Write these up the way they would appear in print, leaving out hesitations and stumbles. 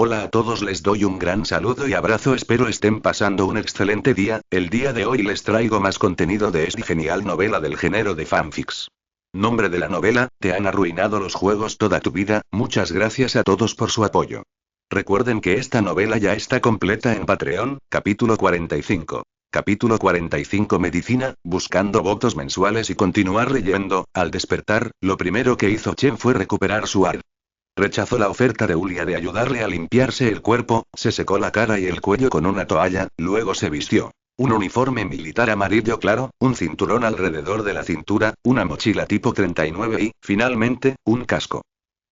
Hola a todos, les doy un gran saludo y abrazo, espero estén pasando un excelente día. El día de hoy les traigo más contenido de esta genial novela del género de fanfics. Nombre de la novela: Te han arruinado los juegos toda tu vida. Muchas gracias a todos por su apoyo. Recuerden que esta novela ya está completa en Patreon. Capítulo 45. Capítulo 45: Medicina, buscando votos mensuales y continuar leyendo. Al despertar, lo primero que hizo Chen fue recuperar su AD. Rechazó la oferta de Ulia de ayudarle a limpiarse el cuerpo, se secó la cara y el cuello con una toalla, luego se vistió un uniforme militar amarillo claro, un cinturón alrededor de la cintura, una mochila tipo 39 y, finalmente, un casco.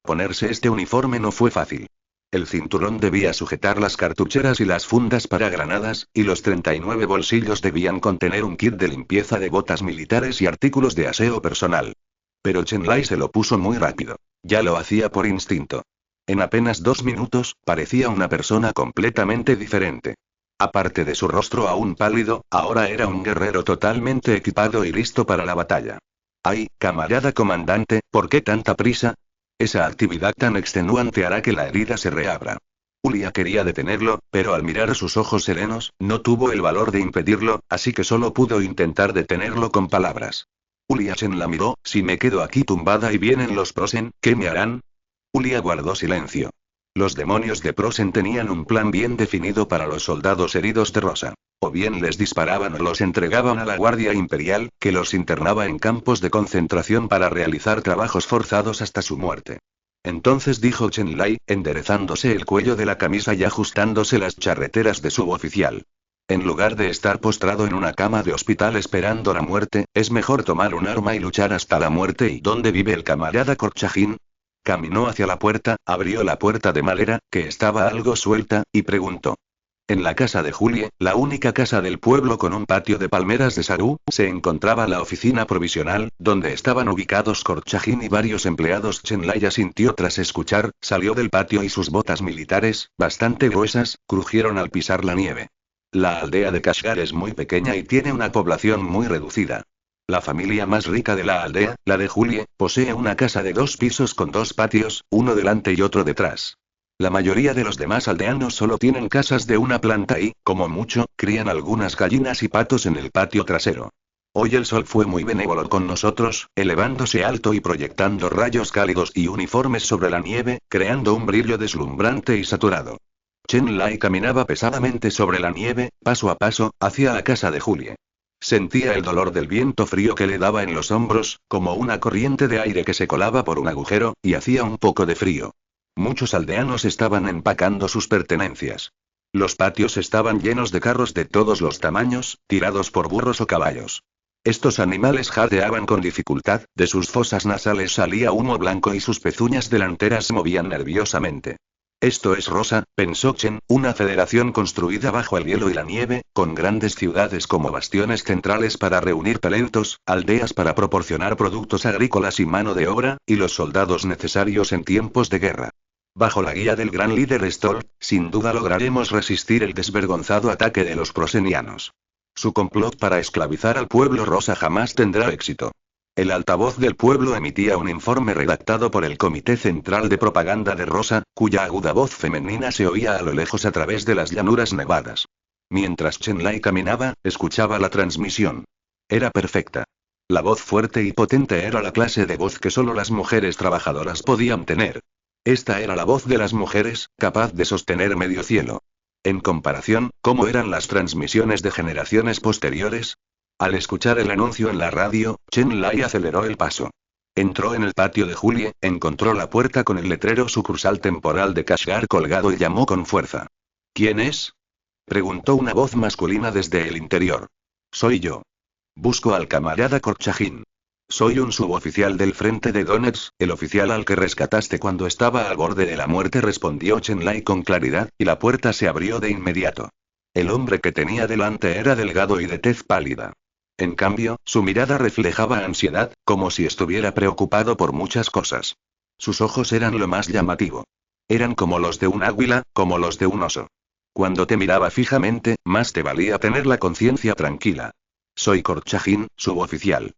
Ponerse este uniforme no fue fácil. El cinturón debía sujetar las cartucheras y las fundas para granadas, y los 39 bolsillos debían contener un kit de limpieza de botas militares y artículos de aseo personal. Pero Chen Lai se lo puso muy rápido. Ya lo hacía por instinto. En apenas 2 minutos, parecía una persona completamente diferente. Aparte de su rostro aún pálido, ahora era un guerrero totalmente equipado y listo para la batalla. ¡Ay, camarada comandante, ¿por qué tanta prisa? Esa actividad tan extenuante hará que la herida se reabra. Ulia quería detenerlo, pero al mirar sus ojos serenos, no tuvo el valor de impedirlo, así que solo pudo intentar detenerlo con palabras. Ulia Chen la miró: si me quedo aquí tumbada y vienen los Prosen, ¿qué me harán? Ulia guardó silencio. Los demonios de Prosen tenían un plan bien definido para los soldados heridos de Rosa. O bien les disparaban o los entregaban a la Guardia Imperial, que los internaba en campos de concentración para realizar trabajos forzados hasta su muerte. Entonces dijo Chen Lai, enderezándose el cuello de la camisa y ajustándose las charreteras de suboficial. En lugar de estar postrado en una cama de hospital esperando la muerte, es mejor tomar un arma y luchar hasta la muerte. ¿Y dónde vive el camarada Korchagin? Caminó hacia la puerta, abrió la puerta de madera, que estaba algo suelta, y preguntó. En la casa de Julie, la única casa del pueblo con un patio de palmeras de Saru, se encontraba la oficina provisional, donde estaban ubicados Korchagin y varios empleados. Chen Lai asintió tras escuchar, salió del patio y sus botas militares, bastante gruesas, crujieron al pisar la nieve. La aldea de Kashgar es muy pequeña y tiene una población muy reducida. La familia más rica de la aldea, la de Julie, posee una casa de 2 pisos con 2 patios, uno delante y otro detrás. La mayoría de los demás aldeanos solo tienen casas de una planta y, como mucho, crían algunas gallinas y patos en el patio trasero. Hoy el sol fue muy benévolo con nosotros, elevándose alto y proyectando rayos cálidos y uniformes sobre la nieve, creando un brillo deslumbrante y saturado. Chen Lai caminaba pesadamente sobre la nieve, paso a paso, hacia la casa de Julie. Sentía el dolor del viento frío que le daba en los hombros, como una corriente de aire que se colaba por un agujero, y hacía un poco de frío. Muchos aldeanos estaban empacando sus pertenencias. Los patios estaban llenos de carros de todos los tamaños, tirados por burros o caballos. Estos animales jadeaban con dificultad, de sus fosas nasales salía humo blanco y sus pezuñas delanteras se movían nerviosamente. Esto es Rosa, pensó Chen, una federación construida bajo el hielo y la nieve, con grandes ciudades como bastiones centrales para reunir talentos, aldeas para proporcionar productos agrícolas y mano de obra, y los soldados necesarios en tiempos de guerra. Bajo la guía del gran líder Stoll, sin duda lograremos resistir el desvergonzado ataque de los prosenianos. Su complot para esclavizar al pueblo rosa jamás tendrá éxito. El altavoz del pueblo emitía un informe redactado por el Comité Central de Propaganda de Rosa, cuya aguda voz femenina se oía a lo lejos a través de las llanuras nevadas. Mientras Chen Lai caminaba, escuchaba la transmisión. Era perfecta. La voz fuerte y potente era la clase de voz que solo las mujeres trabajadoras podían tener. Esta era la voz de las mujeres, capaz de sostener medio cielo. En comparación, ¿cómo eran las transmisiones de generaciones posteriores? Al escuchar el anuncio en la radio, Chen Lai aceleró el paso. Entró en el patio de Julie, encontró la puerta con el letrero sucursal temporal de Kashgar colgado y llamó con fuerza. ¿Quién es? Preguntó una voz masculina desde el interior. Soy yo. Busco al camarada Korchagin. Soy un suboficial del frente de Donetsk, el oficial al que rescataste cuando estaba al borde de la muerte, respondió Chen Lai con claridad, y la puerta se abrió de inmediato. El hombre que tenía delante era delgado y de tez pálida. En cambio, su mirada reflejaba ansiedad, como si estuviera preocupado por muchas cosas. Sus ojos eran lo más llamativo. Eran como los de un águila, como los de un oso. Cuando te miraba fijamente, más te valía tener la conciencia tranquila. Soy Korchagin, suboficial.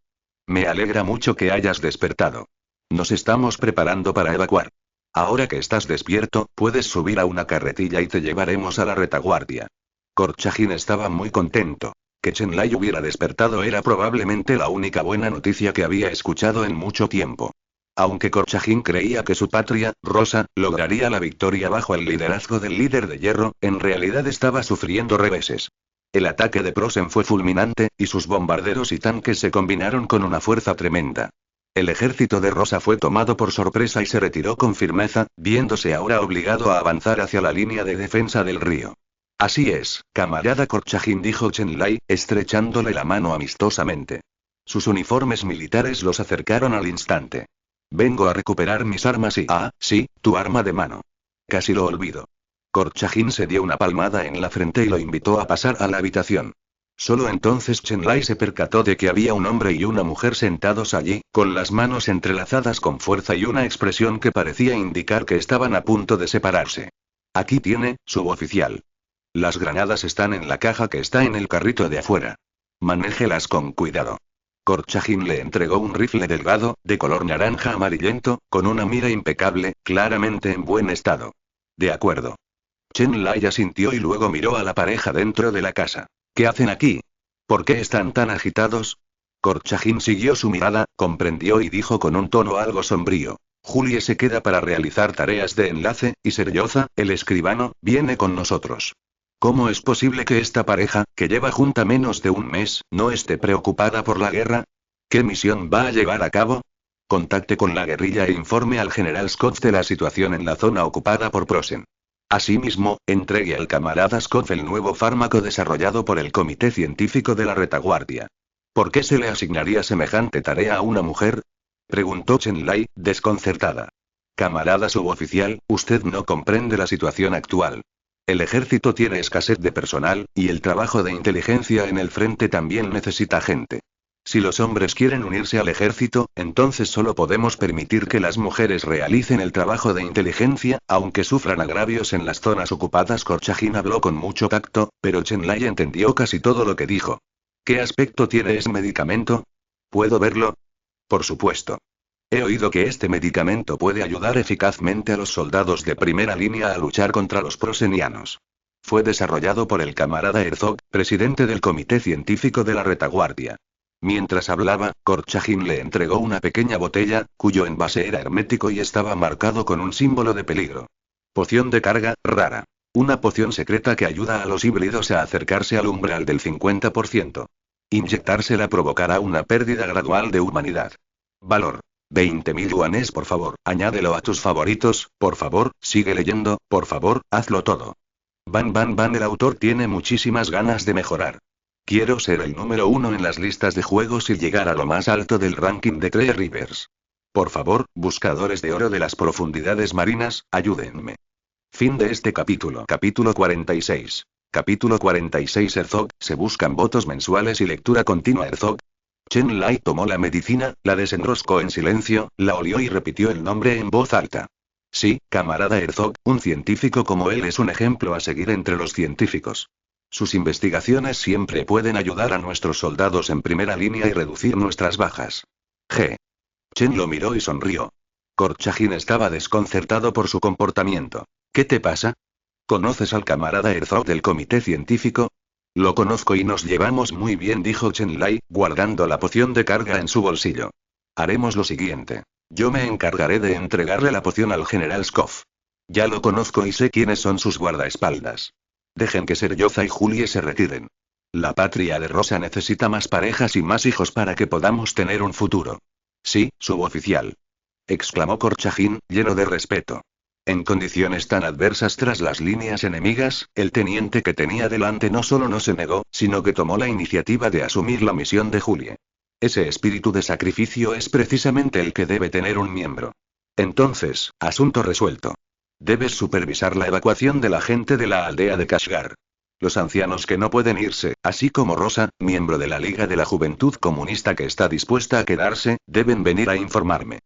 Me alegra mucho que hayas despertado. Nos estamos preparando para evacuar. Ahora que estás despierto, puedes subir a una carretilla y te llevaremos a la retaguardia. Korchagin estaba muy contento. Que Chenlai hubiera despertado era probablemente la única buena noticia que había escuchado en mucho tiempo. Aunque Korchagin creía que su patria, Rosa, lograría la victoria bajo el liderazgo del líder de hierro, en realidad estaba sufriendo reveses. El ataque de Prosen fue fulminante, y sus bombarderos y tanques se combinaron con una fuerza tremenda. El ejército de Rosa fue tomado por sorpresa y se retiró con firmeza, viéndose ahora obligado a avanzar hacia la línea de defensa del río. Así es, camarada Korchagin, dijo Chenlai, estrechándole la mano amistosamente. Sus uniformes militares los acercaron al instante. Vengo a recuperar mis armas y... Ah, sí, tu arma de mano. Casi lo olvido. Korchagin se dio una palmada en la frente y lo invitó a pasar a la habitación. Solo entonces Chenlai se percató de que había un hombre y una mujer sentados allí, con las manos entrelazadas con fuerza y una expresión que parecía indicar que estaban a punto de separarse. Aquí tiene, suboficial. Las granadas están en la caja que está en el carrito de afuera. Manéjelas con cuidado. Korchagin le entregó un rifle delgado, de color naranja amarillento, con una mira impecable, claramente en buen estado. De acuerdo. Chenlai asintió y luego miró a la pareja dentro de la casa. ¿Qué hacen aquí? ¿Por qué están tan agitados? Korchagin siguió su mirada, comprendió y dijo con un tono algo sombrío. Julie se queda para realizar tareas de enlace, y Seryoza, el escribano, viene con nosotros. ¿Cómo es posible que esta pareja, que lleva junta menos de un mes, no esté preocupada por la guerra? ¿Qué misión va a llevar a cabo? Contacte con la guerrilla e informe al general Scott de la situación en la zona ocupada por Prosen. Asimismo, entregue al camarada Scott el nuevo fármaco desarrollado por el Comité Científico de la Retaguardia. ¿Por qué se le asignaría semejante tarea a una mujer? Preguntó Chenlai, desconcertada. Camarada suboficial, usted no comprende la situación actual. El ejército tiene escasez de personal, y el trabajo de inteligencia en el frente también necesita gente. Si los hombres quieren unirse al ejército, entonces solo podemos permitir que las mujeres realicen el trabajo de inteligencia, aunque sufran agravios en las zonas ocupadas. Korchagin habló con mucho tacto, pero Chenlai entendió casi todo lo que dijo. ¿Qué aspecto tiene ese medicamento? ¿Puedo verlo? Por supuesto. He oído que este medicamento puede ayudar eficazmente a los soldados de primera línea a luchar contra los prosenianos. Fue desarrollado por el camarada Herzog, presidente del Comité Científico de la Retaguardia. Mientras hablaba, Korchagin le entregó una pequeña botella, cuyo envase era hermético y estaba marcado con un símbolo de peligro. Poción de carga, rara. Una poción secreta que ayuda a los híbridos a acercarse al umbral del 50%. Inyectársela provocará una pérdida gradual de humanidad. Valor. 20.000 yuanes, por favor. Añádelo a tus favoritos, por favor, sigue leyendo, por favor, hazlo todo. Van Van Van, el autor tiene muchísimas ganas de mejorar. Quiero ser el número 1 en las listas de juegos y llegar a lo más alto del ranking de Three Rivers. Por favor, buscadores de oro de las profundidades marinas, ayúdenme. Fin de este capítulo. Capítulo 46. Capítulo 46. Herzog, se buscan votos mensuales y lectura continua. Herzog. Chenlai tomó la medicina, la desenroscó en silencio, la olió y repitió el nombre en voz alta. Sí, camarada Herzog, un científico como él es un ejemplo a seguir entre los científicos. Sus investigaciones siempre pueden ayudar a nuestros soldados en primera línea y reducir nuestras bajas. G. Chen lo miró y sonrió. Korchagin estaba desconcertado por su comportamiento. ¿Qué te pasa? ¿Conoces al camarada Herzog del comité científico? Lo conozco y nos llevamos muy bien, dijo Chenlai, guardando la poción de carga en su bolsillo. Haremos lo siguiente. Yo me encargaré de entregarle la poción al general Skov. Ya lo conozco y sé quiénes son sus guardaespaldas. Dejen que Seryoza y Julie se retiren. La patria de Rosa necesita más parejas y más hijos para que podamos tener un futuro. Sí, suboficial. Exclamó Korchagin, lleno de respeto. En condiciones tan adversas tras las líneas enemigas, el teniente que tenía delante no solo no se negó, sino que tomó la iniciativa de asumir la misión de Julie. Ese espíritu de sacrificio es precisamente el que debe tener un miembro. Entonces, asunto resuelto. Debes supervisar la evacuación de la gente de la aldea de Kashgar. Los ancianos que no pueden irse, así como Rosa, miembro de la Liga de la Juventud Comunista que está dispuesta a quedarse, deben venir a informarme.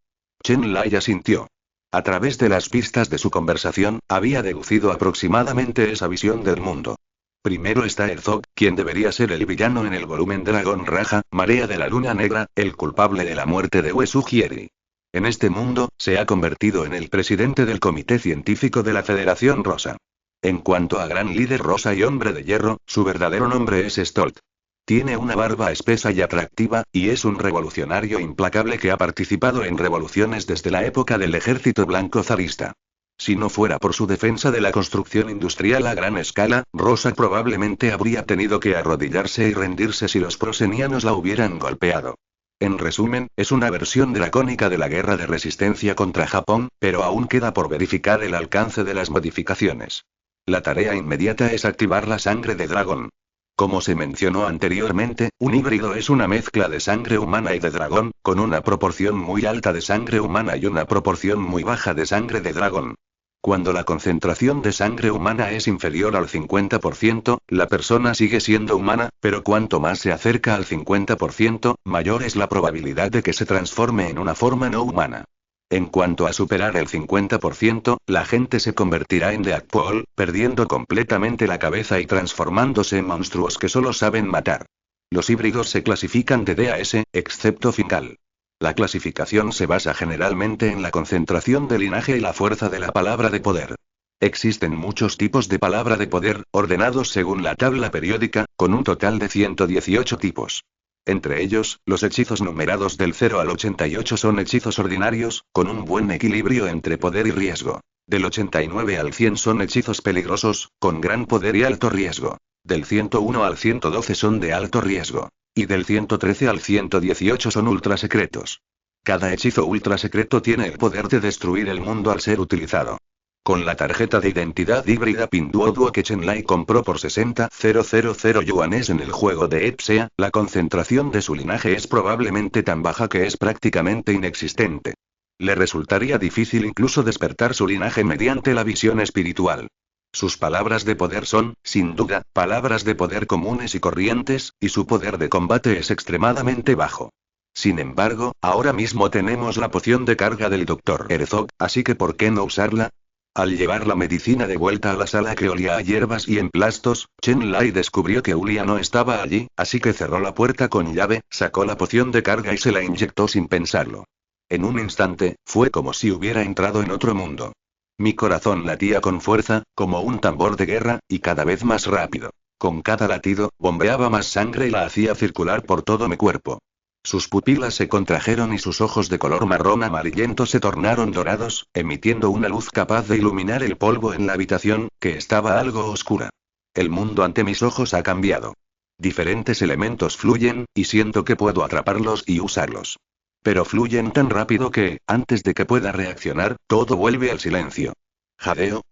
Chenlai asintió. A través de las pistas de su conversación, había deducido aproximadamente esa visión del mundo. Primero está Herzog, quien debería ser el villano en el volumen Dragón Raja, Marea de la Luna Negra, el culpable de la muerte de Uesugieri. En este mundo, se ha convertido en el presidente del Comité Científico de la Federación Rosa. En cuanto a Gran Líder Rosa y Hombre de Hierro, su verdadero nombre es Stolt. Tiene una barba espesa y atractiva, y es un revolucionario implacable que ha participado en revoluciones desde la época del Ejército Blanco zarista. Si no fuera por su defensa de la construcción industrial a gran escala, Rosa probablemente habría tenido que arrodillarse y rendirse si los prosenianos la hubieran golpeado. En resumen, es una versión dracónica de la guerra de resistencia contra Japón, pero aún queda por verificar el alcance de las modificaciones. La tarea inmediata es activar la sangre de dragón. Como se mencionó anteriormente, un híbrido es una mezcla de sangre humana y de dragón, con una proporción muy alta de sangre humana y una proporción muy baja de sangre de dragón. Cuando la concentración de sangre humana es inferior al 50%, la persona sigue siendo humana, pero cuanto más se acerca al 50%, mayor es la probabilidad de que se transforme en una forma no humana. En cuanto a superar el 50%, la gente se convertirá en Deadpool, perdiendo completamente la cabeza y transformándose en monstruos que solo saben matar. Los híbridos se clasifican de D a S, excepto Fingal. La clasificación se basa generalmente en la concentración de linaje y la fuerza de la palabra de poder. Existen muchos tipos de palabra de poder, ordenados según la tabla periódica, con un total de 118 tipos. Entre ellos, los hechizos numerados del 0 al 88 son hechizos ordinarios, con un buen equilibrio entre poder y riesgo. Del 89 al 100 son hechizos peligrosos, con gran poder y alto riesgo. Del 101 al 112 son de alto riesgo. Y del 113 al 118 son ultrasecretos. Cada hechizo ultrasecreto tiene el poder de destruir el mundo al ser utilizado. Con la tarjeta de identidad híbrida Pinduoduo que Chen Lai compró por 60.000 yuanes en el juego de Epsea, la concentración de su linaje es probablemente tan baja que es prácticamente inexistente. Le resultaría difícil incluso despertar su linaje mediante la visión espiritual. Sus palabras de poder son, sin duda, palabras de poder comunes y corrientes, y su poder de combate es extremadamente bajo. Sin embargo, ahora mismo tenemos la poción de carga del Dr. Herzog, así que ¿por qué no usarla? Al llevar la medicina de vuelta a la sala que olía a hierbas y emplastos, Chen Lai descubrió que Ulia no estaba allí, así que cerró la puerta con llave, sacó la poción de carga y se la inyectó sin pensarlo. En un instante, fue como si hubiera entrado en otro mundo. Mi corazón latía con fuerza, como un tambor de guerra, y cada vez más rápido. Con cada latido, bombeaba más sangre y la hacía circular por todo mi cuerpo. Sus pupilas se contrajeron y sus ojos de color marrón amarillento se tornaron dorados, emitiendo una luz capaz de iluminar el polvo en la habitación, que estaba algo oscura. El mundo ante mis ojos ha cambiado. Diferentes elementos fluyen, y siento que puedo atraparlos y usarlos. Pero fluyen tan rápido que, antes de que pueda reaccionar, todo vuelve al silencio. Jadeo,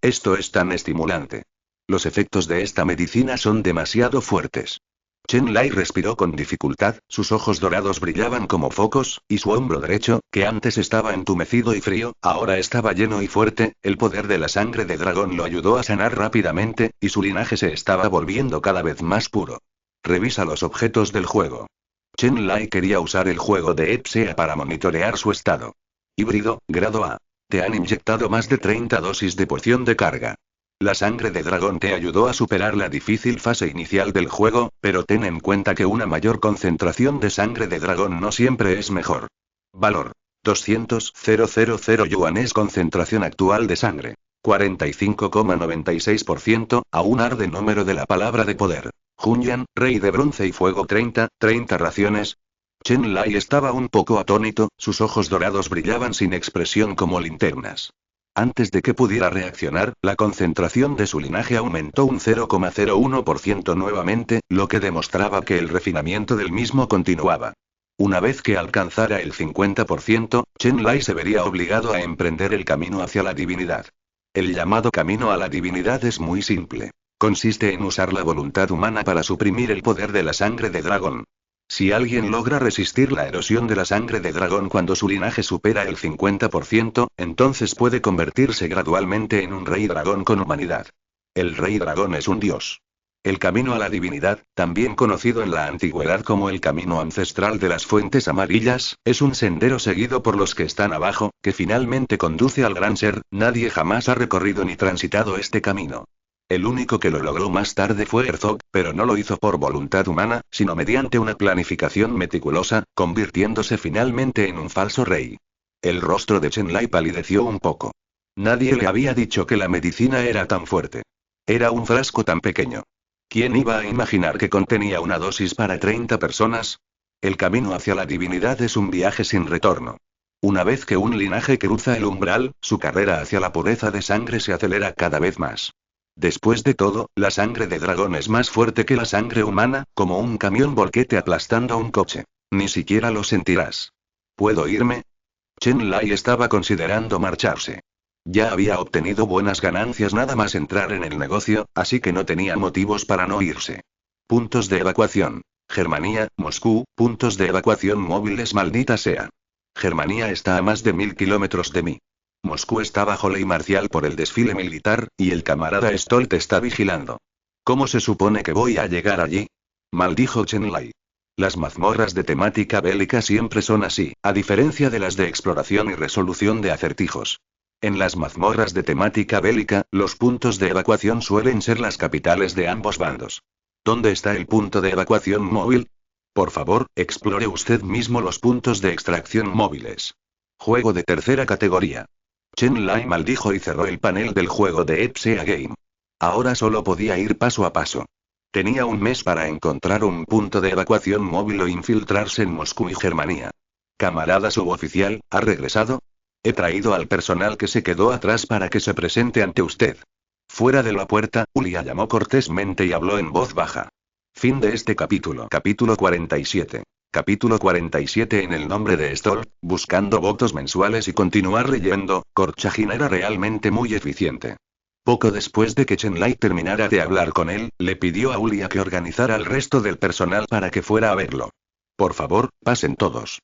esto es tan estimulante. Los efectos de esta medicina son demasiado fuertes. Chen Lai respiró con dificultad, sus ojos dorados brillaban como focos, y su hombro derecho, que antes estaba entumecido y frío, ahora estaba lleno y fuerte. El poder de la sangre de dragón lo ayudó a sanar rápidamente, y su linaje se estaba volviendo cada vez más puro. Revisa los objetos del juego. Chen Lai quería usar el juego de Epsea para monitorear su estado. Híbrido, grado A. Te han inyectado más de 30 dosis de poción de carga. La sangre de dragón te ayudó a superar la difícil fase inicial del juego, pero ten en cuenta que una mayor concentración de sangre de dragón no siempre es mejor. Valor: 200.000 yuanes. Concentración actual de sangre: 45,96%, aún arde. Número de la palabra de poder: Junyan, rey de bronce y fuego. 30 raciones. Chen Lai estaba un poco atónito, sus ojos dorados brillaban sin expresión como linternas. Antes de que pudiera reaccionar, la concentración de su linaje aumentó un 0,01% nuevamente, lo que demostraba que el refinamiento del mismo continuaba. Una vez que alcanzara el 50%, Chen Lai se vería obligado a emprender el camino hacia la divinidad. El llamado camino a la divinidad es muy simple. Consiste en usar la voluntad humana para suprimir el poder de la sangre de dragón. Si alguien logra resistir la erosión de la sangre de dragón cuando su linaje supera el 50%, entonces puede convertirse gradualmente en un rey dragón con humanidad. El rey dragón es un dios. El camino a la divinidad, también conocido en la antigüedad como el camino ancestral de las fuentes amarillas, es un sendero seguido por los que están abajo, que finalmente conduce al gran ser. Nadie jamás ha recorrido ni transitado este camino. El único que lo logró más tarde fue Herzog, pero no lo hizo por voluntad humana, sino mediante una planificación meticulosa, convirtiéndose finalmente en un falso rey. El rostro de Chen Lai palideció un poco. Nadie le había dicho que la medicina era tan fuerte. Era un frasco tan pequeño. ¿Quién iba a imaginar que contenía una dosis para 30 personas? El camino hacia la divinidad es un viaje sin retorno. Una vez que un linaje cruza el umbral, su carrera hacia la pureza de sangre se acelera cada vez más. Después de todo, la sangre de dragón es más fuerte que la sangre humana, como un camión volquete aplastando un coche. Ni siquiera lo sentirás. ¿Puedo irme? Chen Lai estaba considerando marcharse. Ya había obtenido buenas ganancias nada más entrar en el negocio, así que no tenía motivos para no irse. Puntos de evacuación. Germania, Moscú, puntos de evacuación móviles, maldita sea. Germania está a más de 1000 kilómetros de mí. Moscú está bajo ley marcial por el desfile militar, y el camarada Stolt está vigilando. ¿Cómo se supone que voy a llegar allí? Maldijo Chen Lai. Las mazmorras de temática bélica siempre son así, a diferencia de las de exploración y resolución de acertijos. En las mazmorras de temática bélica, los puntos de evacuación suelen ser las capitales de ambos bandos. ¿Dónde está el punto de evacuación móvil? Por favor, explore usted mismo los puntos de extracción móviles. Juego de tercera categoría. Chen Lai maldijo y cerró el panel del juego de Epsea Game. Ahora solo podía ir paso a paso. Tenía un mes para encontrar un punto de evacuación móvil o infiltrarse en Moscú y Germania. Camarada suboficial, ¿ha regresado? He traído al personal que se quedó atrás para que se presente ante usted. Fuera de la puerta, Ulia llamó cortésmente y habló en voz baja. Fin de este capítulo. Capítulo 47. Capítulo 47. En el nombre de Stoll, buscando votos mensuales y continuar leyendo, Korchagin era realmente muy eficiente. Poco después de que Chen Lai terminara de hablar con él, le pidió a Ulia que organizara al resto del personal para que fuera a verlo. Por favor, pasen todos.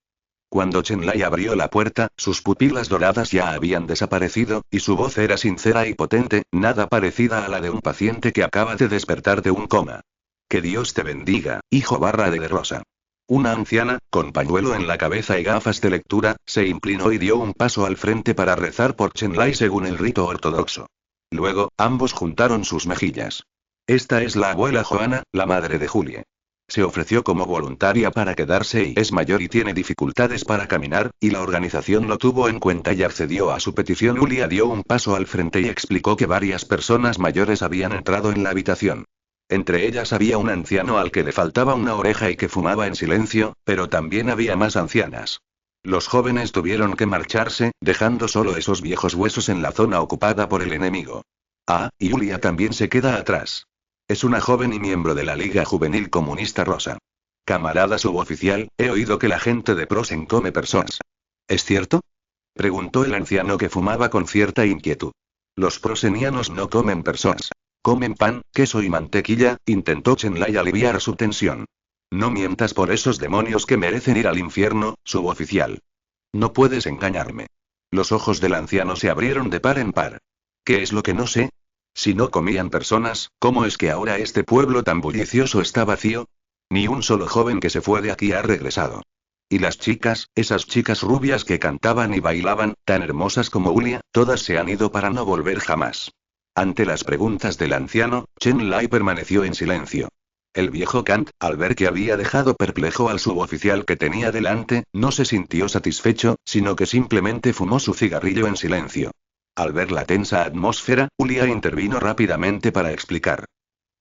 Cuando Chen Lai abrió la puerta, sus pupilas doradas ya habían desaparecido, y su voz era sincera y potente, nada parecida a la de un paciente que acaba de despertar de un coma. Que Dios te bendiga, hijo de Rosa. Una anciana, con pañuelo en la cabeza y gafas de lectura, se inclinó y dio un paso al frente para rezar por Chen Lai según el rito ortodoxo. Luego, ambos juntaron sus mejillas. Esta es la abuela Joana, la madre de Julie. Se ofreció como voluntaria para quedarse y es mayor y tiene dificultades para caminar, y la organización lo tuvo en cuenta y accedió a su petición. Ulia dio un paso al frente y explicó que varias personas mayores habían entrado en la habitación. Entre ellas había un anciano al que le faltaba una oreja y que fumaba en silencio, pero también había más ancianas. Los jóvenes tuvieron que marcharse, dejando solo esos viejos huesos en la zona ocupada por el enemigo. Ah, y Ulia también se queda atrás. Es una joven y miembro de la Liga Juvenil Comunista Rosa. Camarada suboficial, he oído que la gente de Prosen come personas. ¿Es cierto? Preguntó el anciano que fumaba con cierta inquietud. Los prosenianos no comen personas. Comen pan, queso y mantequilla, intentó Chen Lai aliviar su tensión. No mientas por esos demonios que merecen ir al infierno, suboficial. No puedes engañarme. Los ojos del anciano se abrieron de par en par. ¿Qué es lo que no sé? Si no comían personas, ¿cómo es que ahora este pueblo tan bullicioso está vacío? Ni un solo joven que se fue de aquí ha regresado. Y las chicas, esas chicas rubias que cantaban y bailaban, tan hermosas como Ulia, todas se han ido para no volver jamás. Ante las preguntas del anciano, Chen Lai permaneció en silencio. El viejo Kant, al ver que había dejado perplejo al suboficial que tenía delante, no se sintió satisfecho, sino que simplemente fumó su cigarrillo en silencio. Al ver la tensa atmósfera, Ulia intervino rápidamente para explicar.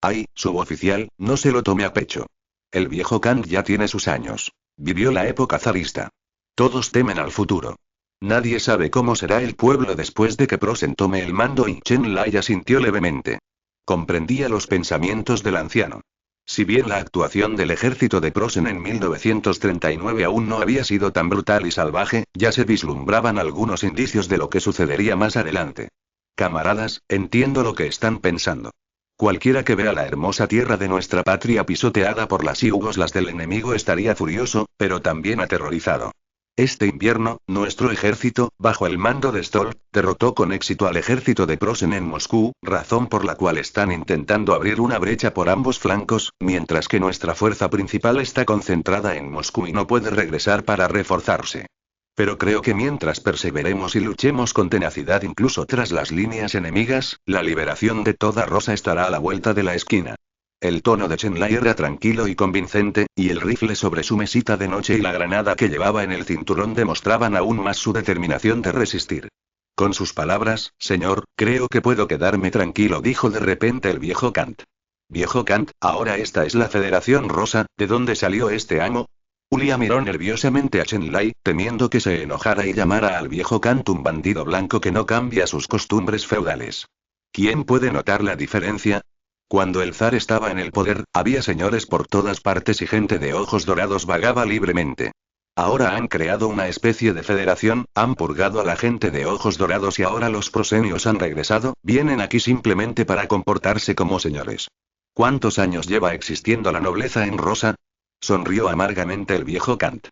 Ay, suboficial, no se lo tome a pecho. El viejo Kant ya tiene sus años. Vivió la época zarista. Todos temen al futuro. Nadie sabe cómo será el pueblo después de que Prosen tome el mando y Chen Lai asintió levemente. Comprendía los pensamientos del anciano. Si bien la actuación del ejército de Prosen en 1939 aún no había sido tan brutal y salvaje, ya se vislumbraban algunos indicios de lo que sucedería más adelante. Camaradas, entiendo lo que están pensando. Cualquiera que vea la hermosa tierra de nuestra patria pisoteada por las yugoslas del enemigo estaría furioso, pero también aterrorizado. Este invierno, nuestro ejército, bajo el mando de Stoll, derrotó con éxito al ejército de Prosen en Moscú, razón por la cual están intentando abrir una brecha por ambos flancos, mientras que nuestra fuerza principal está concentrada en Moscú y no puede regresar para reforzarse. Pero creo que mientras perseveremos y luchemos con tenacidad incluso tras las líneas enemigas, la liberación de toda Rosa estará a la vuelta de la esquina. El tono de Chen Lai era tranquilo y convincente, y el rifle sobre su mesita de noche y la granada que llevaba en el cinturón demostraban aún más su determinación de resistir. Con sus palabras, señor, creo que puedo quedarme tranquilo, dijo de repente el viejo Kant. Viejo Kant, ahora esta es la Federación Rosa, ¿de dónde salió este amo? Ulia miró nerviosamente a Chen Lai, temiendo que se enojara y llamara al viejo Kant un bandido blanco que no cambia sus costumbres feudales. ¿Quién puede notar la diferencia? Cuando el zar estaba en el poder, había señores por todas partes y gente de ojos dorados vagaba libremente. Ahora han creado una especie de federación, han purgado a la gente de ojos dorados y ahora los prosenios han regresado, vienen aquí simplemente para comportarse como señores. ¿Cuántos años lleva existiendo la nobleza en Rosa? Sonrió amargamente el viejo Kant.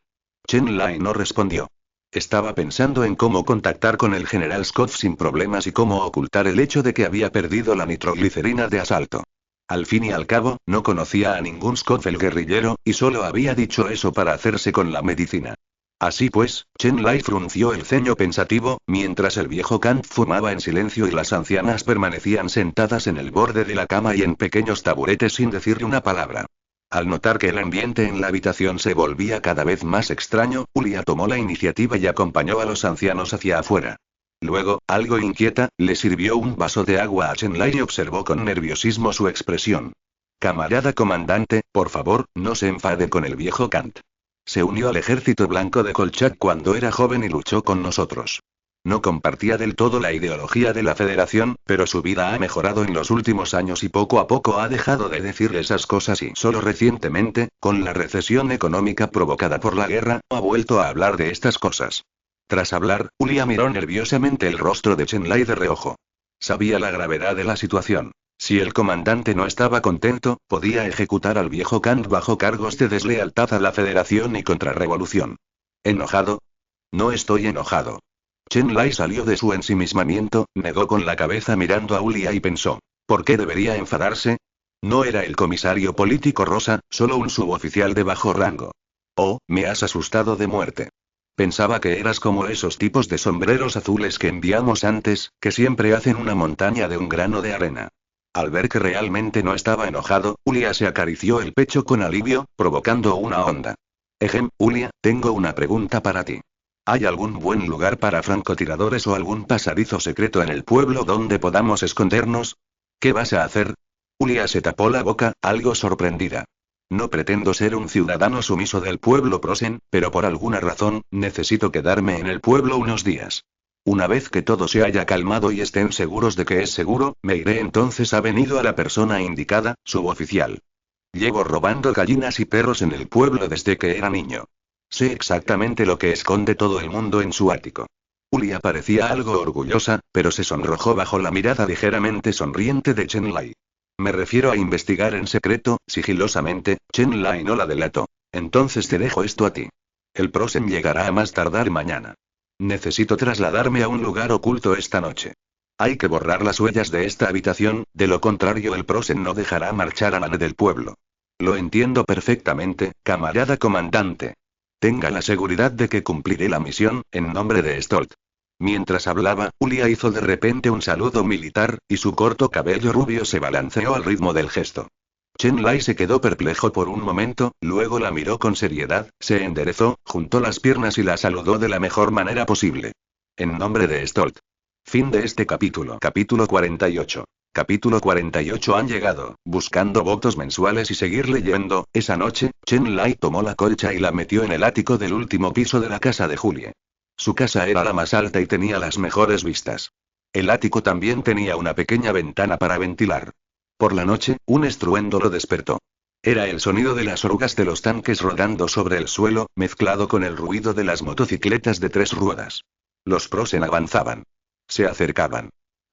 Chen Lai no respondió. Estaba pensando en cómo contactar con el general Scott sin problemas y cómo ocultar el hecho de que había perdido la nitroglicerina de asalto. Al fin y al cabo, no conocía a ningún Scott el guerrillero, y solo había dicho eso para hacerse con la medicina. Así pues, Chen Lai frunció el ceño pensativo, mientras el viejo Kant fumaba en silencio y las ancianas permanecían sentadas en el borde de la cama y en pequeños taburetes sin decirle una palabra. Al notar que el ambiente en la habitación se volvía cada vez más extraño, Ulia tomó la iniciativa y acompañó a los ancianos hacia afuera. Luego, algo inquieta, le sirvió un vaso de agua a Chen Lai y observó con nerviosismo su expresión. Camarada comandante, por favor, no se enfade con el viejo Kant. Se unió al ejército blanco de Kolchak cuando era joven y luchó con nosotros. No compartía del todo la ideología de la Federación, pero su vida ha mejorado en los últimos años y poco a poco ha dejado de decir esas cosas y solo recientemente, con la recesión económica provocada por la guerra, ha vuelto a hablar de estas cosas. Tras hablar, Ulia miró nerviosamente el rostro de Chen Lai de reojo. Sabía la gravedad de la situación. Si el comandante no estaba contento, podía ejecutar al viejo Kant bajo cargos de deslealtad a la Federación y contrarrevolución. ¿Enojado? No estoy enojado. Chen Lai salió de su ensimismamiento, negó con la cabeza mirando a Ulia y pensó. ¿Por qué debería enfadarse? No era el comisario político Rosa, solo un suboficial de bajo rango. Oh, me has asustado de muerte. Pensaba que eras como esos tipos de sombreros azules que enviamos antes, que siempre hacen una montaña de un grano de arena. Al ver que realmente no estaba enojado, Ulia se acarició el pecho con alivio, provocando una onda. Ulia, tengo una pregunta para ti. ¿Hay algún buen lugar para francotiradores o algún pasadizo secreto en el pueblo donde podamos escondernos? ¿Qué vas a hacer? Ulia se tapó la boca, algo sorprendida. No pretendo ser un ciudadano sumiso del pueblo Prosen, pero por alguna razón, necesito quedarme en el pueblo unos días. Una vez que todo se haya calmado y estén seguros de que es seguro, me iré. Entonces ha venido a la persona indicada, suboficial. Llevo robando gallinas y perros en el pueblo desde que era niño. Sé exactamente lo que esconde todo el mundo en su ático. Ulia parecía algo orgullosa, pero se sonrojó bajo la mirada ligeramente sonriente de Chen Lai. Me refiero a investigar en secreto, sigilosamente. Chen Lai no la delató. Entonces te dejo esto a ti. El Prosen llegará a más tardar mañana. Necesito trasladarme a un lugar oculto esta noche. Hay que borrar las huellas de esta habitación, de lo contrario el Prosen no dejará marchar a nadie del pueblo. Lo entiendo perfectamente, camarada comandante. Tenga la seguridad de que cumpliré la misión, en nombre de Stolt. Mientras hablaba, Ulia hizo de repente un saludo militar, y su corto cabello rubio se balanceó al ritmo del gesto. Chen Lai se quedó perplejo por un momento, luego la miró con seriedad, se enderezó, juntó las piernas y la saludó de la mejor manera posible. En nombre de Stolt. Fin de este capítulo. Capítulo 48. Capítulo 48. Han llegado, buscando votos mensuales y seguir leyendo. Esa noche, Chen Lai tomó la colcha y la metió en el ático del último piso de la casa de Julie. Su casa era la más alta y tenía las mejores vistas. El ático también tenía una pequeña ventana para ventilar. Por la noche, un estruendo lo despertó. Era el sonido de las orugas de los tanques rodando sobre el suelo, mezclado con el ruido de las motocicletas de 3 ruedas. Los Prosen avanzaban. Se acercaban.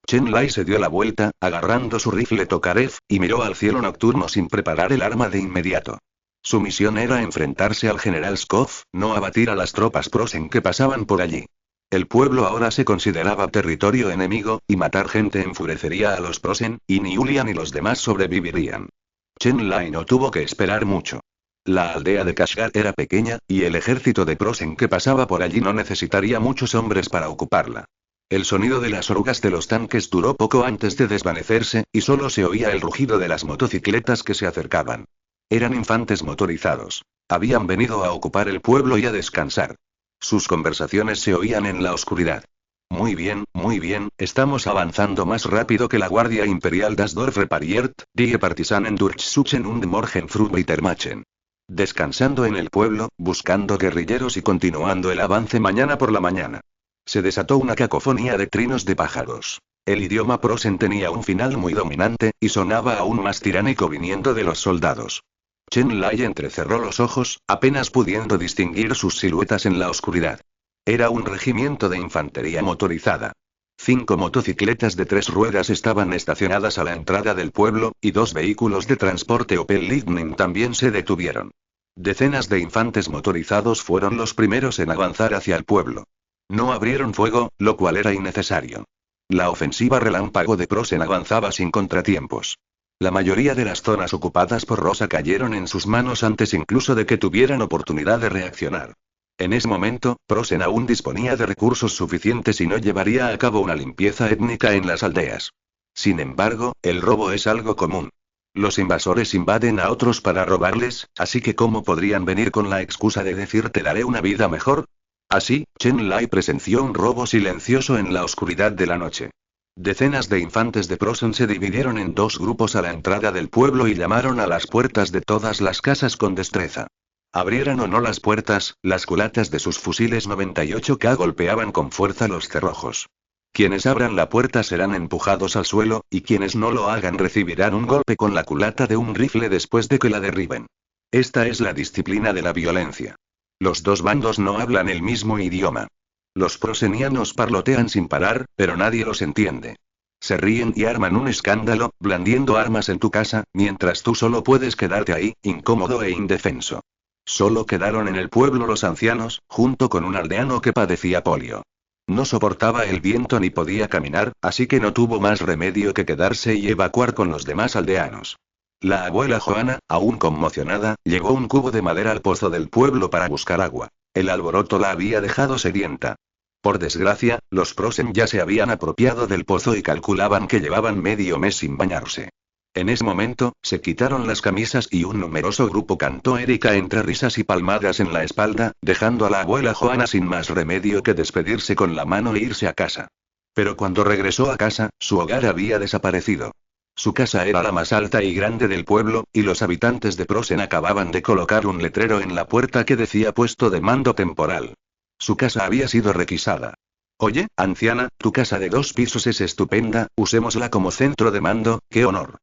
Chen Lai se dio la vuelta, agarrando su rifle Tokarev, y miró al cielo nocturno sin preparar el arma de inmediato. Su misión era enfrentarse al general Skov, no abatir a las tropas Prosen que pasaban por allí. El pueblo ahora se consideraba territorio enemigo, y matar gente enfurecería a los Prosen, y ni Ulia ni los demás sobrevivirían. Chen Lai no tuvo que esperar mucho. La aldea de Kashgar era pequeña, y el ejército de Prosen que pasaba por allí no necesitaría muchos hombres para ocuparla. El sonido de las orugas de los tanques duró poco antes de desvanecerse, y solo se oía el rugido de las motocicletas que se acercaban. Eran infantes motorizados. Habían venido a ocupar el pueblo y a descansar. Sus conversaciones se oían en la oscuridad. Muy bien, estamos avanzando más rápido que la Guardia Imperial das Dorf repariert, die Partisanen durchsuchen und morgen früh weitermachen. Descansando en el pueblo, buscando guerrilleros y continuando el avance mañana por la mañana. Se desató una cacofonía de trinos de pájaros. El idioma Prosen tenía un final muy dominante, y sonaba aún más tiránico viniendo de los soldados. Chen Lai entrecerró los ojos, apenas pudiendo distinguir sus siluetas en la oscuridad. Era un regimiento de infantería motorizada. 5 motocicletas de 3 ruedas estaban estacionadas a la entrada del pueblo, y 2 vehículos de transporte Opel Lightning también se detuvieron. Decenas de infantes motorizados fueron los primeros en avanzar hacia el pueblo. No abrieron fuego, lo cual era innecesario. La ofensiva relámpago de Prosen avanzaba sin contratiempos. La mayoría de las zonas ocupadas por Rosa cayeron en sus manos antes incluso de que tuvieran oportunidad de reaccionar. En ese momento, Prosen aún disponía de recursos suficientes y no llevaría a cabo una limpieza étnica en las aldeas. Sin embargo, el robo es algo común. Los invasores invaden a otros para robarles, así que ¿cómo podrían venir con la excusa de decir te daré una vida mejor? Así, Chen Lai presenció un robo silencioso en la oscuridad de la noche. Decenas de infantes de Prosen se dividieron en 2 grupos a la entrada del pueblo y llamaron a las puertas de todas las casas con destreza. Abrieran o no las puertas, las culatas de sus fusiles 98K golpeaban con fuerza los cerrojos. Quienes abran la puerta serán empujados al suelo, y quienes no lo hagan recibirán un golpe con la culata de un rifle después de que la derriben. Esta es la disciplina de la violencia. Los 2 bandos no hablan el mismo idioma. Los prosenianos parlotean sin parar, pero nadie los entiende. Se ríen y arman un escándalo, blandiendo armas en tu casa, mientras tú solo puedes quedarte ahí, incómodo e indefenso. Solo quedaron en el pueblo los ancianos, junto con un aldeano que padecía polio. No soportaba el viento ni podía caminar, así que no tuvo más remedio que quedarse y evacuar con los demás aldeanos. La abuela Joana, aún conmocionada, llevó un cubo de madera al pozo del pueblo para buscar agua. El alboroto la había dejado sedienta. Por desgracia, los Prosen ya se habían apropiado del pozo y calculaban que llevaban medio mes sin bañarse. En ese momento, se quitaron las camisas y un numeroso grupo cantó Erika entre risas y palmadas en la espalda, dejando a la abuela Joana sin más remedio que despedirse con la mano e irse a casa. Pero cuando regresó a casa, su hogar había desaparecido. Su casa era la más alta y grande del pueblo, y los habitantes de Prosen acababan de colocar un letrero en la puerta que decía puesto de mando temporal. Su casa había sido requisada. Oye, anciana, tu casa de 2 pisos es estupenda, usémosla como centro de mando, ¡qué honor!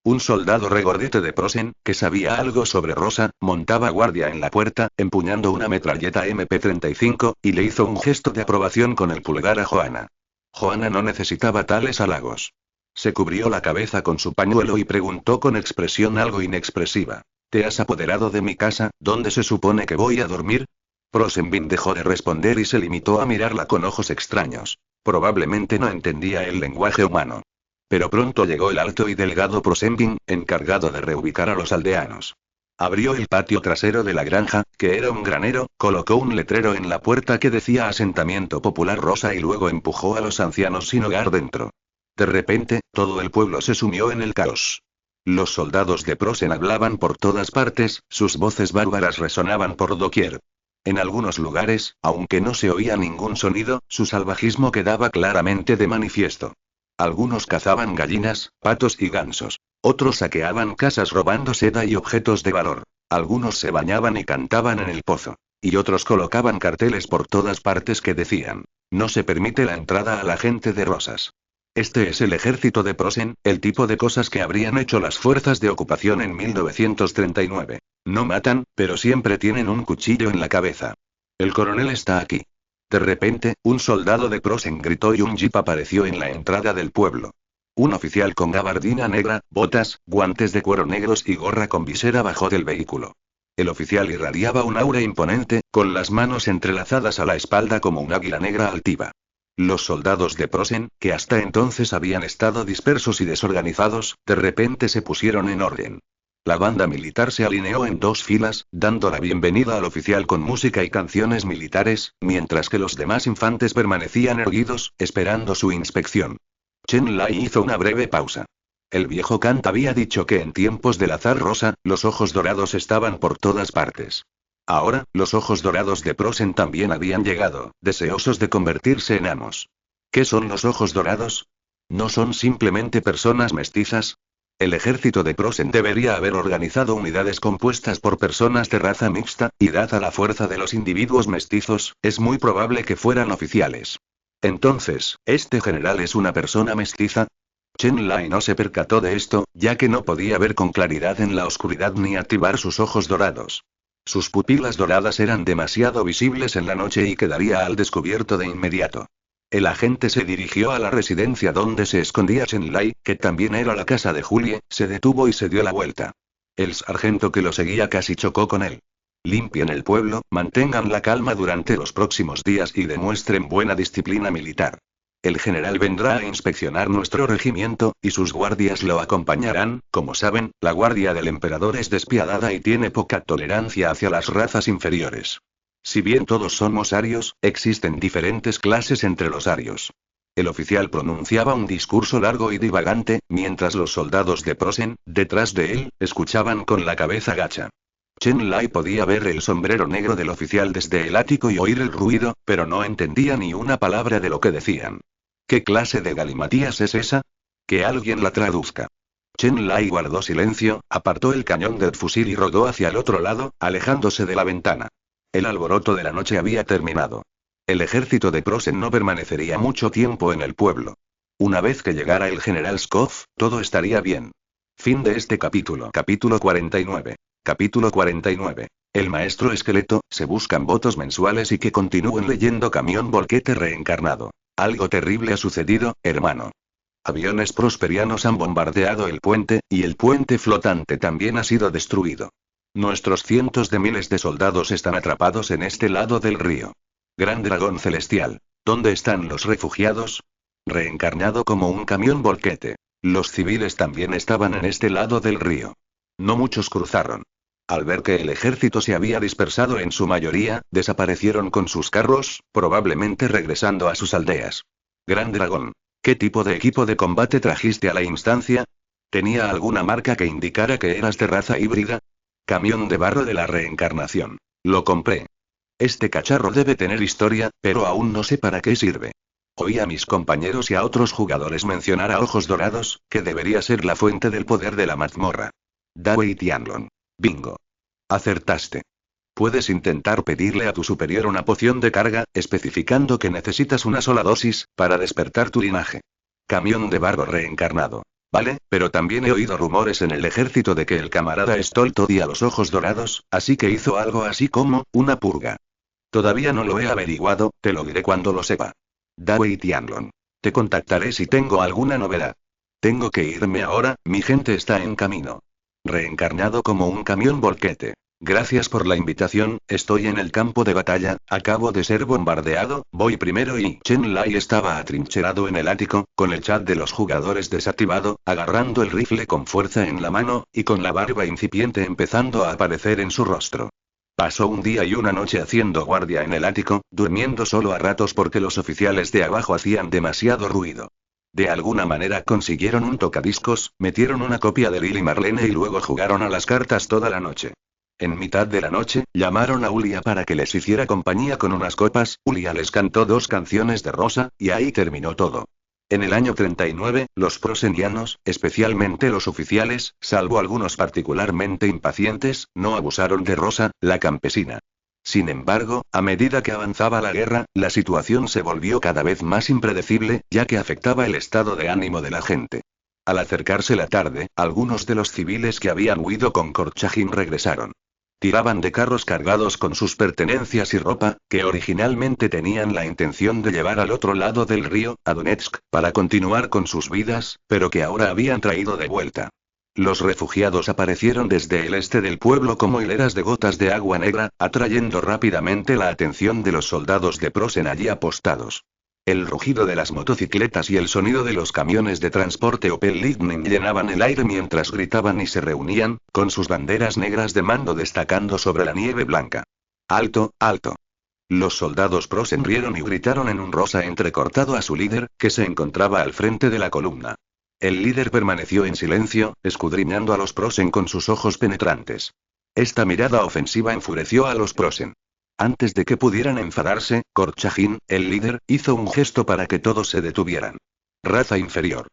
Un soldado regordete de Prosen, que sabía algo sobre Rosa, montaba guardia en la puerta, empuñando una metralleta MP-35, y le hizo un gesto de aprobación con el pulgar a Joana. Joana no necesitaba tales halagos. Se cubrió la cabeza con su pañuelo y preguntó con expresión algo inexpresiva. ¿Te has apoderado de mi casa, donde se supone que voy a dormir? Prosenbin dejó de responder y se limitó a mirarla con ojos extraños. Probablemente no entendía el lenguaje humano. Pero pronto llegó el alto y delgado Prosenbin, encargado de reubicar a los aldeanos. Abrió el patio trasero de la granja, que era un granero, colocó un letrero en la puerta que decía Asentamiento Popular Rosa y luego empujó a los ancianos sin hogar dentro. De repente, todo el pueblo se sumió en el caos. Los soldados de Prosen hablaban por todas partes, sus voces bárbaras resonaban por doquier. En algunos lugares, aunque no se oía ningún sonido, su salvajismo quedaba claramente de manifiesto. Algunos cazaban gallinas, patos y gansos. Otros saqueaban casas robando seda y objetos de valor. Algunos se bañaban y cantaban en el pozo. Y otros colocaban carteles por todas partes que decían: no se permite la entrada a la gente de Rosas. Este es el ejército de Prosen, el tipo de cosas que habrían hecho las fuerzas de ocupación en 1939. No matan, pero siempre tienen un cuchillo en la cabeza. El coronel está aquí. De repente, un soldado de Prosen gritó y un jeep apareció en la entrada del pueblo. Un oficial con gabardina negra, botas, guantes de cuero negros y gorra con visera bajó del vehículo. El oficial irradiaba un aura imponente, con las manos entrelazadas a la espalda como un águila negra altiva. Los soldados de Prosen, que hasta entonces habían estado dispersos y desorganizados, de repente se pusieron en orden. La banda militar se alineó en dos filas, dando la bienvenida al oficial con música y canciones militares, mientras que los demás infantes permanecían erguidos, esperando su inspección. Chen Lai hizo una breve pausa. El viejo Kant había dicho que en tiempos del azar rosa, los ojos dorados estaban por todas partes. Ahora, los ojos dorados de Prosen también habían llegado, deseosos de convertirse en amos. ¿Qué son los ojos dorados? ¿No son simplemente personas mestizas? El ejército de Prosen debería haber organizado unidades compuestas por personas de raza mixta, y dada la fuerza de los individuos mestizos, es muy probable que fueran oficiales. Entonces, ¿este general es una persona mestiza? Chen Lai no se percató de esto, ya que no podía ver con claridad en la oscuridad ni activar sus ojos dorados. Sus pupilas doradas eran demasiado visibles en la noche y quedaría al descubierto de inmediato. El agente se dirigió a la residencia donde se escondía Chen Lai, que también era la casa de Julie, se detuvo y se dio la vuelta. El sargento que lo seguía casi chocó con él. Limpien el pueblo, mantengan la calma durante los próximos días y demuestren buena disciplina militar. El general vendrá a inspeccionar nuestro regimiento, y sus guardias lo acompañarán. Como saben, la guardia del emperador es despiadada y tiene poca tolerancia hacia las razas inferiores. Si bien todos somos arios, existen diferentes clases entre los arios. El oficial pronunciaba un discurso largo y divagante, mientras los soldados de Prosen, detrás de él, escuchaban con la cabeza gacha. Chen Lai podía ver el sombrero negro del oficial desde el ático y oír el ruido, pero no entendía ni una palabra de lo que decían. ¿Qué clase de galimatías es esa? Que alguien la traduzca. Chen Lai guardó silencio, apartó el cañón del fusil y rodó hacia el otro lado, alejándose de la ventana. El alboroto de la noche había terminado. El ejército de Prosen no permanecería mucho tiempo en el pueblo. Una vez que llegara el general Skov, todo estaría bien. Fin de este capítulo. Capítulo 49. Capítulo 49. El maestro esqueleto, se buscan votos mensuales y que continúen leyendo Camión Volquete Reencarnado. Algo terrible ha sucedido, hermano. Aviones prosperianos han bombardeado el puente, y el puente flotante también ha sido destruido. Nuestros cientos de miles de soldados están atrapados en este lado del río. Gran dragón celestial, ¿dónde están los refugiados? Reencarnado como un camión volquete. Los civiles también estaban en este lado del río. No muchos cruzaron. Al ver que el ejército se había dispersado en su mayoría, desaparecieron con sus carros, probablemente regresando a sus aldeas. Gran dragón, ¿qué tipo de equipo de combate trajiste a la instancia? ¿Tenía alguna marca que indicara que eras de raza híbrida? Camión de barro de la reencarnación. Lo compré. Este cacharro debe tener historia, pero aún no sé para qué sirve. Oí a mis compañeros y a otros jugadores mencionar a Ojos Dorados, que debería ser la fuente del poder de la mazmorra. Dawei Tianlong. Bingo. Acertaste. Puedes intentar pedirle a tu superior una poción de carga, especificando que necesitas una sola dosis, para despertar tu linaje. Camión de barro reencarnado. Vale, pero también he oído rumores en el ejército de que el camarada Stolt odia a los Ojos Dorados, así que hizo algo así como, una purga. Todavía no lo he averiguado, te lo diré cuando lo sepa. Dawei Tianlong. Te contactaré si tengo alguna novedad. Tengo que irme ahora, mi gente está en camino. Reencarnado como un camión volquete. Gracias por la invitación, estoy en el campo de batalla, acabo de ser bombardeado, voy primero y Chen Lai estaba atrincherado en el ático, con el chat de los jugadores desactivado, agarrando el rifle con fuerza en la mano, y con la barba incipiente empezando a aparecer en su rostro. Pasó un día y una noche haciendo guardia en el ático, durmiendo solo a ratos porque los oficiales de abajo hacían demasiado ruido. De alguna manera consiguieron un tocadiscos, metieron una copia de Lily Marlene y luego jugaron a las cartas toda la noche. En mitad de la noche, llamaron a Ulia para que les hiciera compañía con unas copas, Ulia les cantó 2 canciones de Rosa, y ahí terminó todo. En el año 39, los prosenianos, especialmente los oficiales, salvo algunos particularmente impacientes, no abusaron de Rosa, la campesina. Sin embargo, a medida que avanzaba la guerra, la situación se volvió cada vez más impredecible, ya que afectaba el estado de ánimo de la gente. Al acercarse la tarde, algunos de los civiles que habían huido con Korchagin regresaron. Tiraban de carros cargados con sus pertenencias y ropa, que originalmente tenían la intención de llevar al otro lado del río, a Donetsk, para continuar con sus vidas, pero que ahora habían traído de vuelta. Los refugiados aparecieron desde el este del pueblo como hileras de gotas de agua negra, atrayendo rápidamente la atención de los soldados de Prosen allí apostados. El rugido de las motocicletas y el sonido de los camiones de transporte Opel Lightning llenaban el aire mientras gritaban y se reunían, con sus banderas negras de mando destacando sobre la nieve blanca. ¡Alto, alto! Los soldados Prosen rieron y gritaron en un rosa entrecortado a su líder, que se encontraba al frente de la columna. El líder permaneció en silencio, escudriñando a los Prosen con sus ojos penetrantes. Esta mirada ofensiva enfureció a los Prosen. Antes de que pudieran enfadarse, Korchagin, el líder, hizo un gesto para que todos se detuvieran. Raza inferior.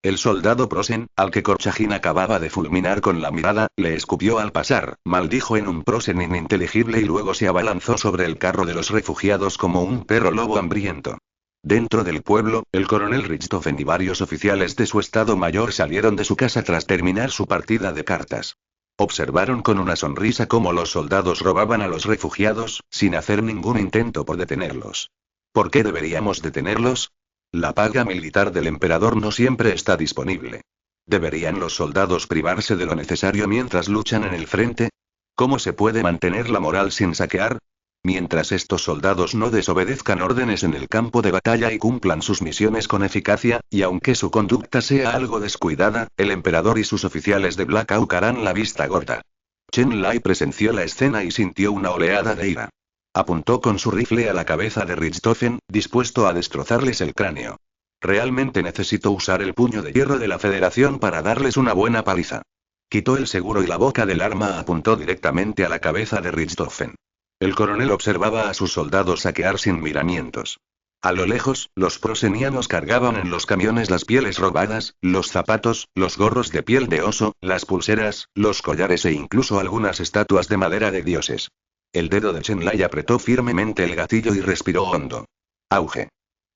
El soldado Prosen, al que Korchagin acababa de fulminar con la mirada, le escupió al pasar, maldijo en un Prosen ininteligible y luego se abalanzó sobre el carro de los refugiados como un perro lobo hambriento. Dentro del pueblo, el coronel Richthofen y varios oficiales de su estado mayor salieron de su casa tras terminar su partida de cartas. Observaron con una sonrisa cómo los soldados robaban a los refugiados, sin hacer ningún intento por detenerlos. ¿Por qué deberíamos detenerlos? La paga militar del emperador no siempre está disponible. ¿Deberían los soldados privarse de lo necesario mientras luchan en el frente? ¿Cómo se puede mantener la moral sin saquear? Mientras estos soldados no desobedezcan órdenes en el campo de batalla y cumplan sus misiones con eficacia, y aunque su conducta sea algo descuidada, el emperador y sus oficiales de Black Hawk harán la vista gorda. Chen Lai presenció la escena y sintió una oleada de ira. Apuntó con su rifle a la cabeza de Richthofen, dispuesto a destrozarles el cráneo. Realmente necesito usar el puño de hierro de la Federación para darles una buena paliza. Quitó el seguro y la boca del arma apuntó directamente a la cabeza de Richthofen. El coronel observaba a sus soldados saquear sin miramientos. A lo lejos, los prosenianos cargaban en los camiones las pieles robadas, los zapatos, los gorros de piel de oso, las pulseras, los collares e incluso algunas estatuas de madera de dioses. El dedo de Chen Lai apretó firmemente el gatillo y respiró hondo. Auge.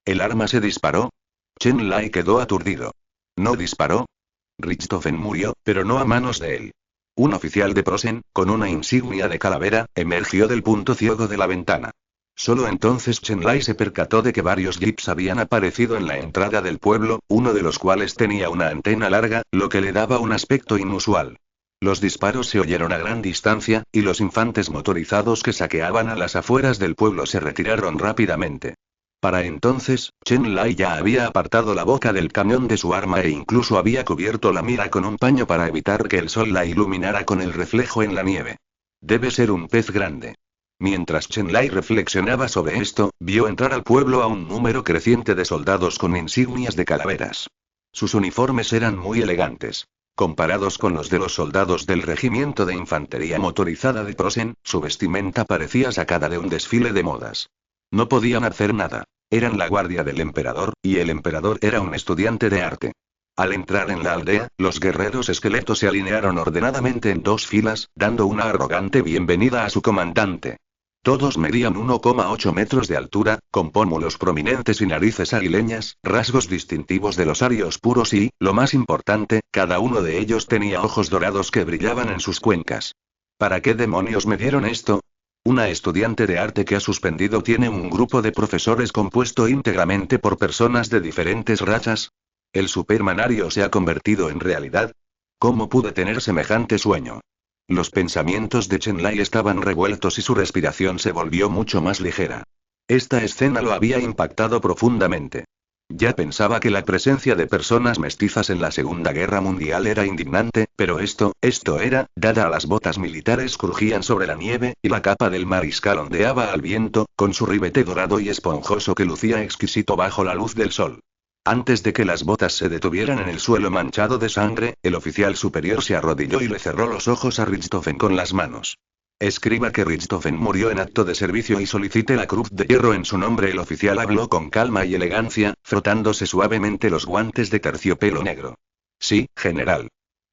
¿El arma se disparó? Chen Lai quedó aturdido. ¿No disparó? Richthofen murió, pero no a manos de él. Un oficial de Prosen, con una insignia de calavera, emergió del punto ciego de la ventana. Solo entonces Chen Lai se percató de que varios jeeps habían aparecido en la entrada del pueblo, uno de los cuales tenía una antena larga, lo que le daba un aspecto inusual. Los disparos se oyeron a gran distancia, y los infantes motorizados que saqueaban a las afueras del pueblo se retiraron rápidamente. Para entonces, Chen Lai ya había apartado la boca del cañón de su arma e incluso había cubierto la mira con un paño para evitar que el sol la iluminara con el reflejo en la nieve. Debe ser un pez grande. Mientras Chen Lai reflexionaba sobre esto, vio entrar al pueblo a un número creciente de soldados con insignias de calaveras. Sus uniformes eran muy elegantes. Comparados con los de los soldados del regimiento de infantería motorizada de Prosen, su vestimenta parecía sacada de un desfile de modas. No podían hacer nada. Eran la guardia del emperador, y el emperador era un estudiante de arte. Al entrar en la aldea, los guerreros esqueletos se alinearon ordenadamente en dos filas, dando una arrogante bienvenida a su comandante. Todos medían 1,8 metros de altura, con pómulos prominentes y narices aguileñas, rasgos distintivos de los arios puros y, lo más importante, cada uno de ellos tenía ojos dorados que brillaban en sus cuencas. ¿Para qué demonios me dieron esto? Una estudiante de arte que ha suspendido tiene un grupo de profesores compuesto íntegramente por personas de diferentes razas. ¿El supermanario se ha convertido en realidad? ¿Cómo pude tener semejante sueño? Los pensamientos de Chen Lai estaban revueltos y su respiración se volvió mucho más ligera. Esta escena lo había impactado profundamente. Ya pensaba que la presencia de personas mestizas en la Segunda Guerra Mundial era indignante, pero esto era, dada a las botas militares crujían sobre la nieve, y la capa del mariscal ondeaba al viento, con su ribete dorado y esponjoso que lucía exquisito bajo la luz del sol. Antes de que las botas se detuvieran en el suelo manchado de sangre, el oficial superior se arrodilló y le cerró los ojos a Richthofen con las manos. Escriba que Richthofen murió en acto de servicio y solicite la cruz de hierro en su nombre. El oficial habló con calma y elegancia, frotándose suavemente los guantes de terciopelo negro. Sí, general.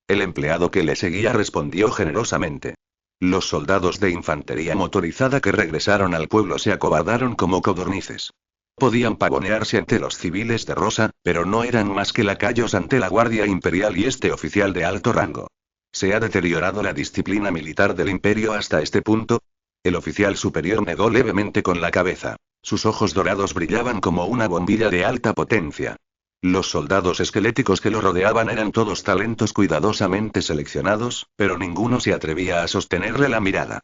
El empleado que le seguía respondió generosamente. Los soldados de infantería motorizada que regresaron al pueblo se acobardaron como codornices. Podían pavonearse ante los civiles de rosa, pero no eran más que lacayos ante la Guardia Imperial y este oficial de alto rango. ¿Se ha deteriorado la disciplina militar del imperio hasta este punto? El oficial superior negó levemente con la cabeza. Sus ojos dorados brillaban como una bombilla de alta potencia. Los soldados esqueléticos que lo rodeaban eran todos talentos cuidadosamente seleccionados, pero ninguno se atrevía a sostenerle la mirada.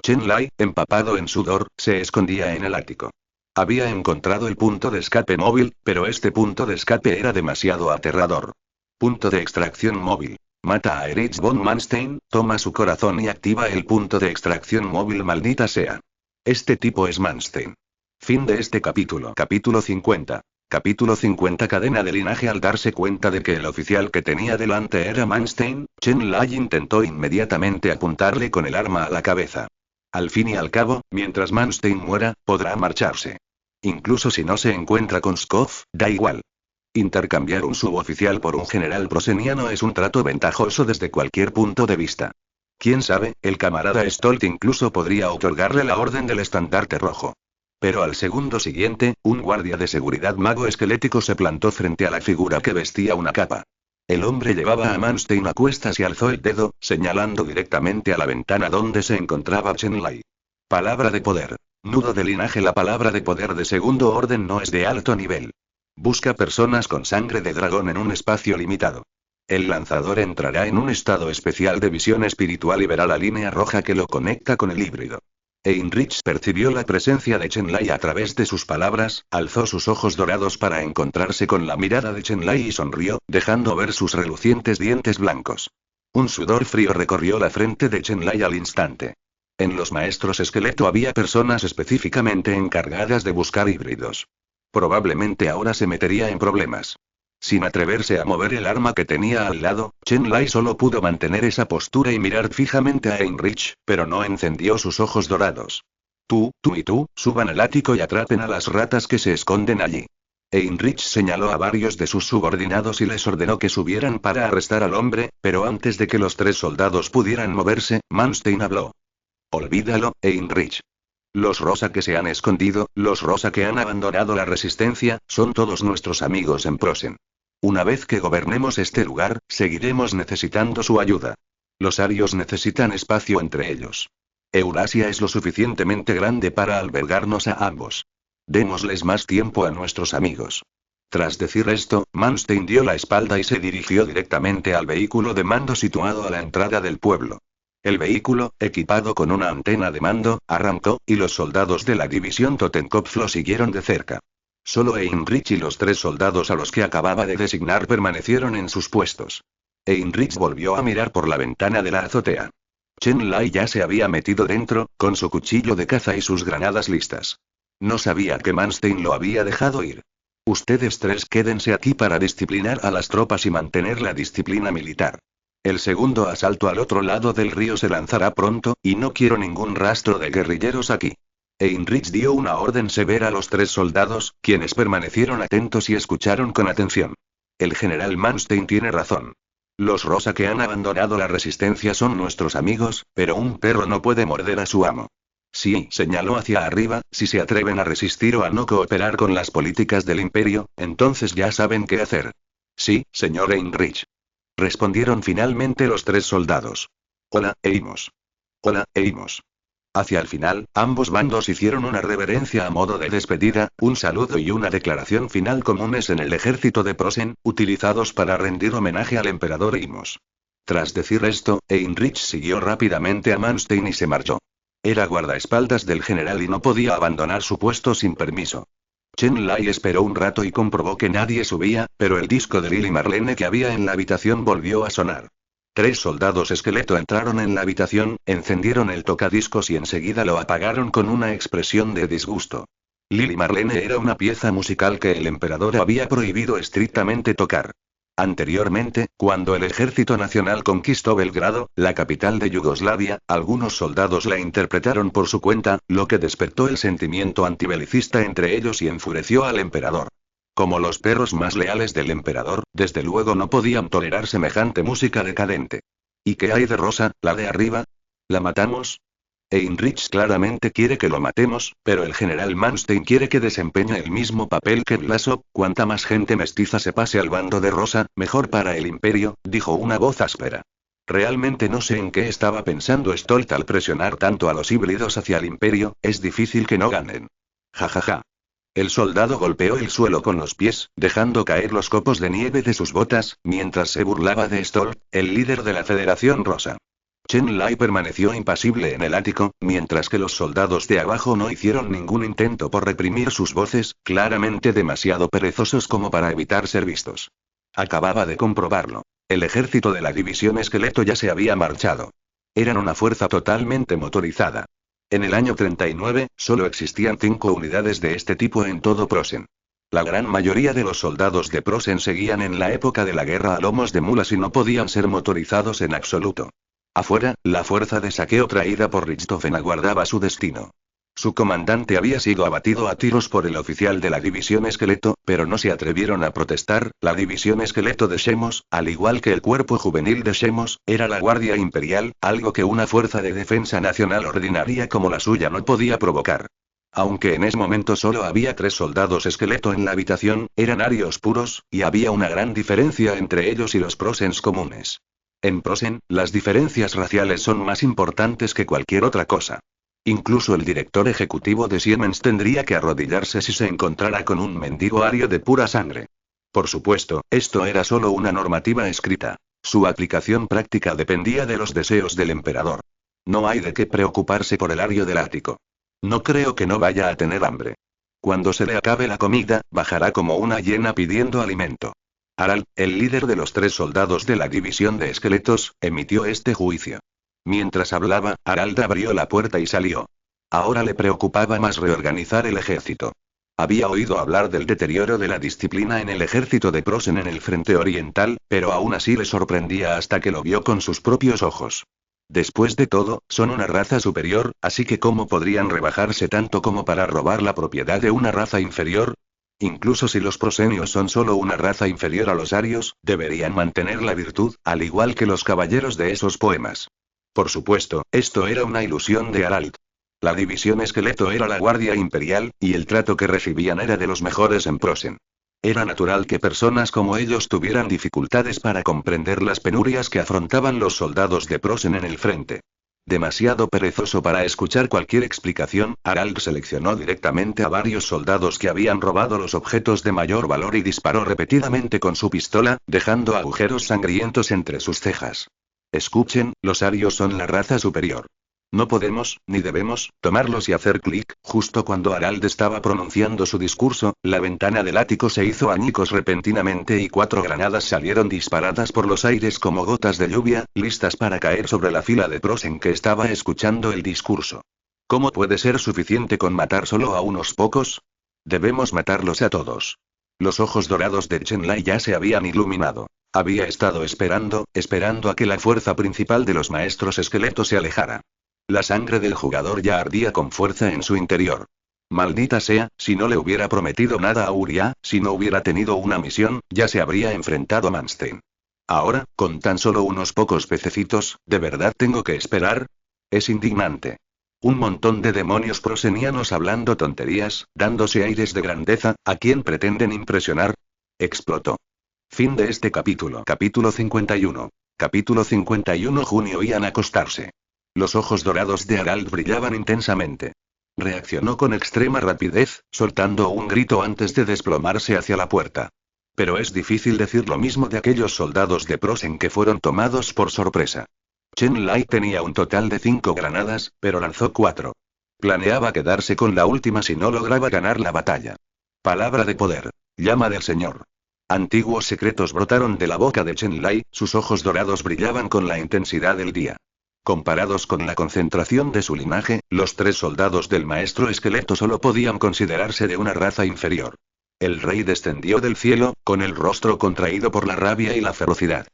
Chen Lai, empapado en sudor, se escondía en el ático. Había encontrado el punto de escape móvil, pero este punto de escape era demasiado aterrador. Punto de extracción móvil. Mata a Erich von Manstein, toma su corazón y activa el punto de extracción móvil, maldita sea. Este tipo es Manstein. Fin de este capítulo. Capítulo 50. Capítulo 50. Cadena de linaje. Al darse cuenta de que el oficial que tenía delante era Manstein, Chen Lai intentó inmediatamente apuntarle con el arma a la cabeza. Al fin y al cabo, mientras Manstein muera, podrá marcharse. Incluso si no se encuentra con Skov, da igual. Intercambiar un suboficial por un general proseniano es un trato ventajoso desde cualquier punto de vista. Quién sabe, el camarada Stolt incluso podría otorgarle la orden del estandarte rojo. Pero al segundo siguiente, un guardia de seguridad mago esquelético se plantó frente a la figura que vestía una capa. El hombre llevaba a Manstein a cuestas y alzó el dedo, señalando directamente a la ventana donde se encontraba Chen Lai. Palabra de poder. Nudo de linaje. La palabra de poder de segundo orden no es de alto nivel. Busca personas con sangre de dragón en un espacio limitado. El lanzador entrará en un estado especial de visión espiritual y verá la línea roja que lo conecta con el híbrido. Heinrich percibió la presencia de Chen Lai a través de sus palabras, alzó sus ojos dorados para encontrarse con la mirada de Chen Lai y sonrió, dejando ver sus relucientes dientes blancos. Un sudor frío recorrió la frente de Chen Lai al instante. En los maestros esqueleto había personas específicamente encargadas de buscar híbridos. Probablemente ahora se metería en problemas. Sin atreverse a mover el arma que tenía al lado, Chen Lai solo pudo mantener esa postura y mirar fijamente a Heinrich, pero no encendió sus ojos dorados. Tú y tú, suban al ático y atrapen a las ratas que se esconden allí. Heinrich señaló a varios de sus subordinados y les ordenó que subieran para arrestar al hombre, pero antes de que los 3 soldados pudieran moverse, Manstein habló. Olvídalo, Heinrich. Los Rosa que se han escondido, los Rosa que han abandonado la resistencia, son todos nuestros amigos en Prosen. Una vez que gobernemos este lugar, seguiremos necesitando su ayuda. Los arios necesitan espacio entre ellos. Eurasia es lo suficientemente grande para albergarnos a ambos. Démosles más tiempo a nuestros amigos. Tras decir esto, Manstein dio la espalda y se dirigió directamente al vehículo de mando situado a la entrada del pueblo. El vehículo, equipado con una antena de mando, arrancó, y los soldados de la división Totenkopf lo siguieron de cerca. Solo Heinrich y los 3 soldados a los que acababa de designar permanecieron en sus puestos. Heinrich volvió a mirar por la ventana de la azotea. Chen Lai ya se había metido dentro, con su cuchillo de caza y sus granadas listas. No sabía que Manstein lo había dejado ir. Ustedes 3 quédense aquí para disciplinar a las tropas y mantener la disciplina militar. El segundo asalto al otro lado del río se lanzará pronto, y no quiero ningún rastro de guerrilleros aquí. Heinrich dio una orden severa a los 3 soldados, quienes permanecieron atentos y escucharon con atención. El general Manstein tiene razón. Los Rosa que han abandonado la resistencia son nuestros amigos, pero un perro no puede morder a su amo. Sí, señaló hacia arriba, si se atreven a resistir o a no cooperar con las políticas del imperio, entonces ya saben qué hacer. Sí, señor Heinrich. Respondieron finalmente los 3 soldados. Hola, Eimos. Hola, Eimos. Hacia el final, ambos bandos hicieron una reverencia a modo de despedida, un saludo y una declaración final comunes en el ejército de Prosen, utilizados para rendir homenaje al emperador Eimos. Tras decir esto, Heinrich siguió rápidamente a Manstein y se marchó. Era guardaespaldas del general y no podía abandonar su puesto sin permiso. Chen Lai esperó un rato y comprobó que nadie subía, pero el disco de Lily Marlene que había en la habitación volvió a sonar. 3 soldados esqueleto entraron en la habitación, encendieron el tocadiscos y enseguida lo apagaron con una expresión de disgusto. Lily Marlene era una pieza musical que el emperador había prohibido estrictamente tocar. Anteriormente, cuando el Ejército Nacional conquistó Belgrado, la capital de Yugoslavia, algunos soldados la interpretaron por su cuenta, lo que despertó el sentimiento antibelicista entre ellos y enfureció al emperador. Como los perros más leales del emperador, desde luego no podían tolerar semejante música decadente. ¿Y qué hay de Rosa, la de arriba? ¿La matamos? Heinrich claramente quiere que lo matemos, pero el general Manstein quiere que desempeñe el mismo papel que Vlasov. Cuanta más gente mestiza se pase al bando de Rosa, mejor para el imperio, dijo una voz áspera. Realmente no sé en qué estaba pensando Stolt al presionar tanto a los híbridos hacia el imperio, es difícil que no ganen. Jajaja. El soldado golpeó el suelo con los pies, dejando caer los copos de nieve de sus botas, mientras se burlaba de Stolt, el líder de la Federación Rosa. Chen Lai permaneció impasible en el ático, mientras que los soldados de abajo no hicieron ningún intento por reprimir sus voces, claramente demasiado perezosos como para evitar ser vistos. Acababa de comprobarlo. El ejército de la división esqueleto ya se había marchado. Eran una fuerza totalmente motorizada. En el año 39, solo existían 5 unidades de este tipo en todo Prosen. La gran mayoría de los soldados de Prosen seguían en la época de la guerra a lomos de mulas y no podían ser motorizados en absoluto. Afuera, la fuerza de saqueo traída por Richthofen aguardaba su destino. Su comandante había sido abatido a tiros por el oficial de la división esqueleto, pero no se atrevieron a protestar. La división esqueleto de Shemos, al igual que el cuerpo juvenil de Shemos, era la Guardia Imperial, algo que una fuerza de defensa nacional ordinaria como la suya no podía provocar. Aunque en ese momento solo había 3 soldados esqueleto en la habitación, eran arios puros, y había una gran diferencia entre ellos y los Prosens comunes. En Prosen, las diferencias raciales son más importantes que cualquier otra cosa. Incluso el director ejecutivo de Siemens tendría que arrodillarse si se encontrara con un mendigo ario de pura sangre. Por supuesto, esto era solo una normativa escrita. Su aplicación práctica dependía de los deseos del emperador. No hay de qué preocuparse por el ario del ático. No creo que no vaya a tener hambre. Cuando se le acabe la comida, bajará como una hiena pidiendo alimento. Harald, el líder de los 3 soldados de la división de esqueletos, emitió este juicio. Mientras hablaba, Harald abrió la puerta y salió. Ahora le preocupaba más reorganizar el ejército. Había oído hablar del deterioro de la disciplina en el ejército de Prosen en el frente oriental, pero aún así le sorprendía hasta que lo vio con sus propios ojos. Después de todo, son una raza superior, así que ¿cómo podrían rebajarse tanto como para robar la propiedad de una raza inferior? Incluso si los prosenios son solo una raza inferior a los arios, deberían mantener la virtud, al igual que los caballeros de esos poemas. Por supuesto, esto era una ilusión de Harald. La división esqueleto era la guardia imperial, y el trato que recibían era de los mejores en Prosen. Era natural que personas como ellos tuvieran dificultades para comprender las penurias que afrontaban los soldados de Prosen en el frente. Demasiado perezoso para escuchar cualquier explicación, Harald seleccionó directamente a varios soldados que habían robado los objetos de mayor valor y disparó repetidamente con su pistola, dejando agujeros sangrientos entre sus cejas. Escuchen, los arios son la raza superior. No podemos, ni debemos, tomarlos y hacer clic. Justo cuando Harald estaba pronunciando su discurso, la ventana del ático se hizo añicos repentinamente y 4 granadas salieron disparadas por los aires como gotas de lluvia, listas para caer sobre la fila de Prosen que estaba escuchando el discurso. ¿Cómo puede ser suficiente con matar solo a unos pocos? Debemos matarlos a todos. Los ojos dorados de Chen Lai ya se habían iluminado. Había estado esperando a que la fuerza principal de los maestros esqueletos se alejara. La sangre del jugador ya ardía con fuerza en su interior. Maldita sea, si no le hubiera prometido nada a Uriah, si no hubiera tenido una misión, ya se habría enfrentado a Manstein. Ahora, con tan solo unos pocos pececitos, ¿de verdad tengo que esperar? Es indignante. Un montón de demonios prosenianos hablando tonterías, dándose aires de grandeza, ¿a quién pretenden impresionar? Explotó. Fin de este capítulo. Capítulo 51. Capítulo 51. Junio iban a acostarse. Los ojos dorados de Harald brillaban intensamente. Reaccionó con extrema rapidez, soltando un grito antes de desplomarse hacia la puerta. Pero es difícil decir lo mismo de aquellos soldados de Prosen que fueron tomados por sorpresa. Chen Lai tenía un total de 5 granadas, pero lanzó 4. Planeaba quedarse con la última si no lograba ganar la batalla. Palabra de poder. Llama del Señor. Antiguos secretos brotaron de la boca de Chen Lai, sus ojos dorados brillaban con la intensidad del día. Comparados con la concentración de su linaje, los 3 soldados del maestro esqueleto solo podían considerarse de una raza inferior. El rey descendió del cielo, con el rostro contraído por la rabia y la ferocidad.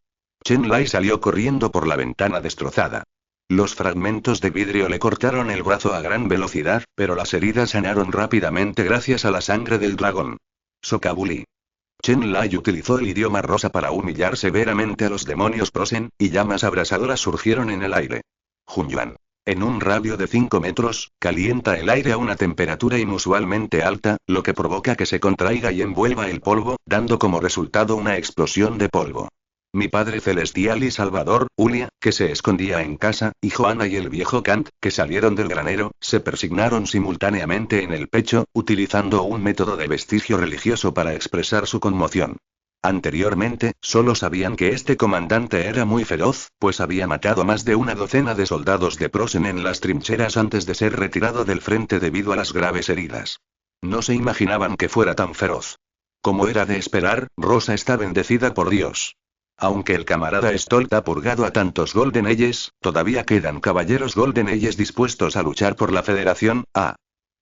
Chen Lai salió corriendo por la ventana destrozada. Los fragmentos de vidrio le cortaron el brazo a gran velocidad, pero las heridas sanaron rápidamente gracias a la sangre del dragón. Sokabuli. Chen Lai utilizó el idioma rosa para humillar severamente a los demonios Prosen, y llamas abrasadoras surgieron en el aire. Junyuan. En un radio de 5 metros, calienta el aire a una temperatura inusualmente alta, lo que provoca que se contraiga y envuelva el polvo, dando como resultado una explosión de polvo. Mi padre celestial y salvador, Ulia, que se escondía en casa, y Johanna y el viejo Kant, que salieron del granero, se persignaron simultáneamente en el pecho, utilizando un método de vestigio religioso para expresar su conmoción. Anteriormente, solo sabían que este comandante era muy feroz, pues había matado a más de una docena de soldados de Prosen en las trincheras antes de ser retirado del frente debido a las graves heridas. No se imaginaban que fuera tan feroz. Como era de esperar, Rosa está bendecida por Dios. Aunque el camarada Stolt ha purgado a tantos Golden Eyes, todavía quedan caballeros Golden Eyes dispuestos a luchar por la Federación.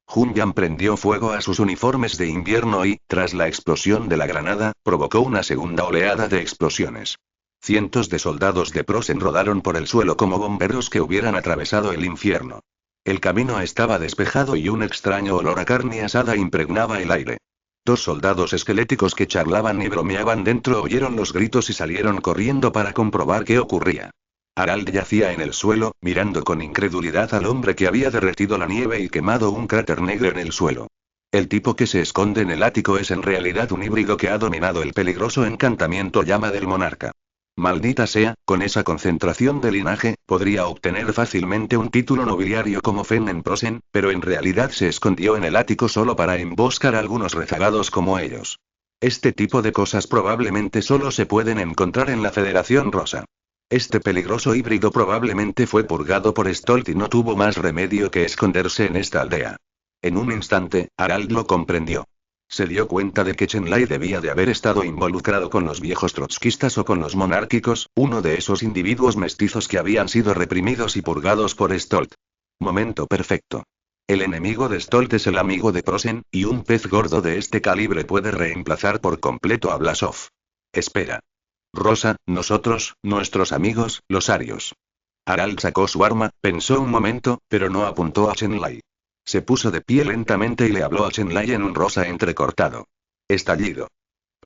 Hunyan prendió fuego a sus uniformes de invierno y, tras la explosión de la granada, provocó una segunda oleada de explosiones. Cientos de soldados de Prosen rodaron por el suelo como bomberos que hubieran atravesado el infierno. El camino estaba despejado y un extraño olor a carne asada impregnaba el aire. Dos soldados esqueléticos que charlaban y bromeaban dentro oyeron los gritos y salieron corriendo para comprobar qué ocurría. Harald yacía en el suelo, mirando con incredulidad al hombre que había derretido la nieve y quemado un cráter negro en el suelo. El tipo que se esconde en el ático es en realidad un híbrido que ha dominado el peligroso encantamiento llama del monarca. Maldita sea, con esa concentración de linaje, podría obtener fácilmente un título nobiliario como Fen en Prosen, pero en realidad se escondió en el ático solo para emboscar a algunos rezagados como ellos. Este tipo de cosas probablemente solo se pueden encontrar en la Federación Rosa. Este peligroso híbrido probablemente fue purgado por Stolt y no tuvo más remedio que esconderse en esta aldea. En un instante, Harald lo comprendió. Se dio cuenta de que Chenlai debía de haber estado involucrado con los viejos trotskistas o con los monárquicos, uno de esos individuos mestizos que habían sido reprimidos y purgados por Stolt. Momento perfecto. El enemigo de Stolt es el amigo de Prosen, y un pez gordo de este calibre puede reemplazar por completo a Blasov. Espera. Rosa, nosotros, nuestros amigos, los arios. Harald sacó su arma, pensó un momento, pero no apuntó a Chenlai. Se puso de pie lentamente y le habló a Chenlai en un rosa entrecortado. Estallido.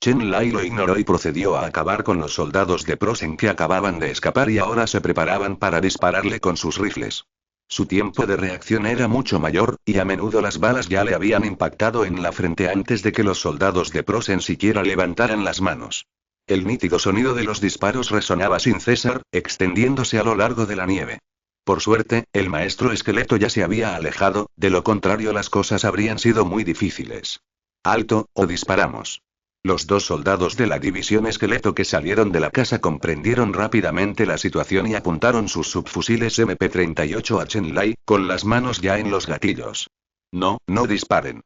Chenlai lo ignoró y procedió a acabar con los soldados de Prosen que acababan de escapar y ahora se preparaban para dispararle con sus rifles. Su tiempo de reacción era mucho mayor, y a menudo las balas ya le habían impactado en la frente antes de que los soldados de Prosen siquiera levantaran las manos. El nítido sonido de los disparos resonaba sin cesar, extendiéndose a lo largo de la nieve. Por suerte, el maestro esqueleto ya se había alejado, de lo contrario las cosas habrían sido muy difíciles. Alto, o disparamos. Los dos soldados de la división esqueleto que salieron de la casa comprendieron rápidamente la situación y apuntaron sus subfusiles MP-38 a Chenlai, con las manos ya en los gatillos. No, no disparen.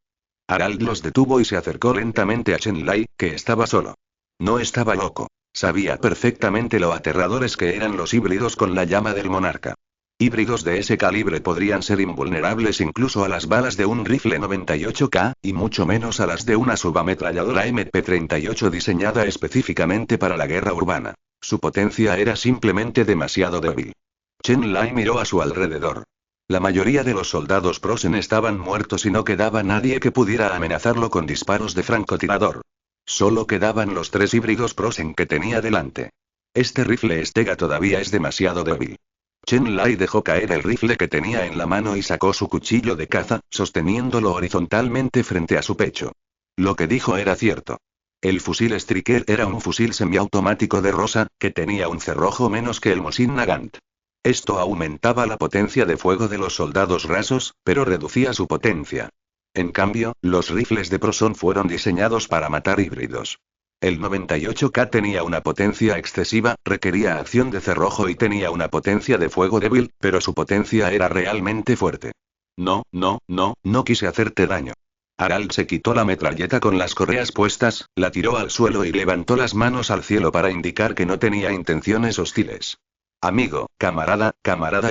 Harald los detuvo y se acercó lentamente a Chenlai, que estaba solo. No estaba loco. Sabía perfectamente lo aterradores que eran los híbridos con la llama del monarca. Híbridos de ese calibre podrían ser invulnerables incluso a las balas de un rifle 98K, y mucho menos a las de una subametralladora MP-38 diseñada específicamente para la guerra urbana. Su potencia era simplemente demasiado débil. Chenlai miró a su alrededor. La mayoría de los soldados Prosen estaban muertos y no quedaba nadie que pudiera amenazarlo con disparos de francotirador. Solo quedaban los tres híbridos Prosen que tenía delante. Este rifle Stega todavía es demasiado débil. Chenlai dejó caer el rifle que tenía en la mano y sacó su cuchillo de caza, sosteniéndolo horizontalmente frente a su pecho. Lo que dijo era cierto. El fusil Striker era un fusil semiautomático de Rosa, que tenía un cerrojo menos que el Mosin Nagant. Esto aumentaba la potencia de fuego de los soldados rasos, pero reducía su potencia. En cambio, los rifles de Proson fueron diseñados para matar híbridos. El 98K tenía una potencia excesiva, requería acción de cerrojo y tenía una potencia de fuego débil, pero su potencia era realmente fuerte. No quise hacerte daño. Harald se quitó la metralleta con las correas puestas, la tiró al suelo y levantó las manos al cielo para indicar que no tenía intenciones hostiles. Amigo, camarada,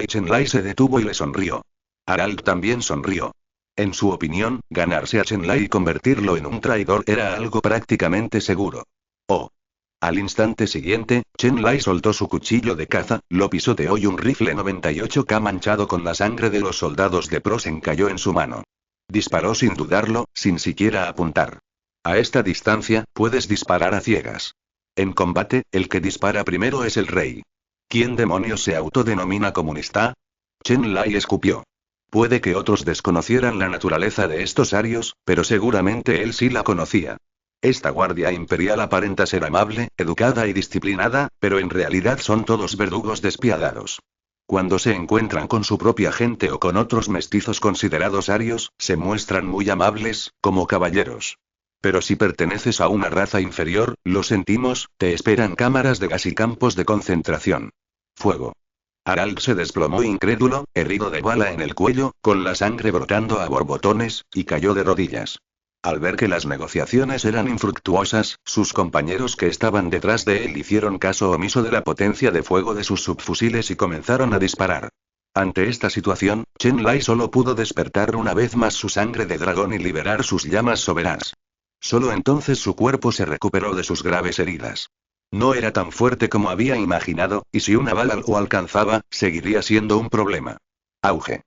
y Chenlai se detuvo y le sonrió. Harald también sonrió. En su opinión, ganarse a Chenlai y convertirlo en un traidor era algo prácticamente seguro. Oh. Al instante siguiente, Chenlai soltó su cuchillo de caza, lo pisoteó y un rifle 98K manchado con la sangre de los soldados de Prosen cayó en su mano. Disparó sin dudarlo, sin siquiera apuntar. A esta distancia, puedes disparar a ciegas. En combate, el que dispara primero es el rey. ¿Quién demonios se autodenomina comunista? Chenlai escupió. Puede que otros desconocieran la naturaleza de estos arios, pero seguramente él sí la conocía. Esta guardia imperial aparenta ser amable, educada y disciplinada, pero en realidad son todos verdugos despiadados. Cuando se encuentran con su propia gente o con otros mestizos considerados arios, se muestran muy amables, como caballeros. Pero si perteneces a una raza inferior, lo sentimos, te esperan cámaras de gas y campos de concentración. Fuego. Harald se desplomó incrédulo, herido de bala en el cuello, con la sangre brotando a borbotones, y cayó de rodillas. Al ver que las negociaciones eran infructuosas, sus compañeros que estaban detrás de él hicieron caso omiso de la potencia de fuego de sus subfusiles y comenzaron a disparar. Ante esta situación, Chen Lai solo pudo despertar una vez más su sangre de dragón y liberar sus llamas soberanas. Solo entonces su cuerpo se recuperó de sus graves heridas. No era tan fuerte como había imaginado, y si una bala lo alcanzaba, seguiría siendo un problema. Auge.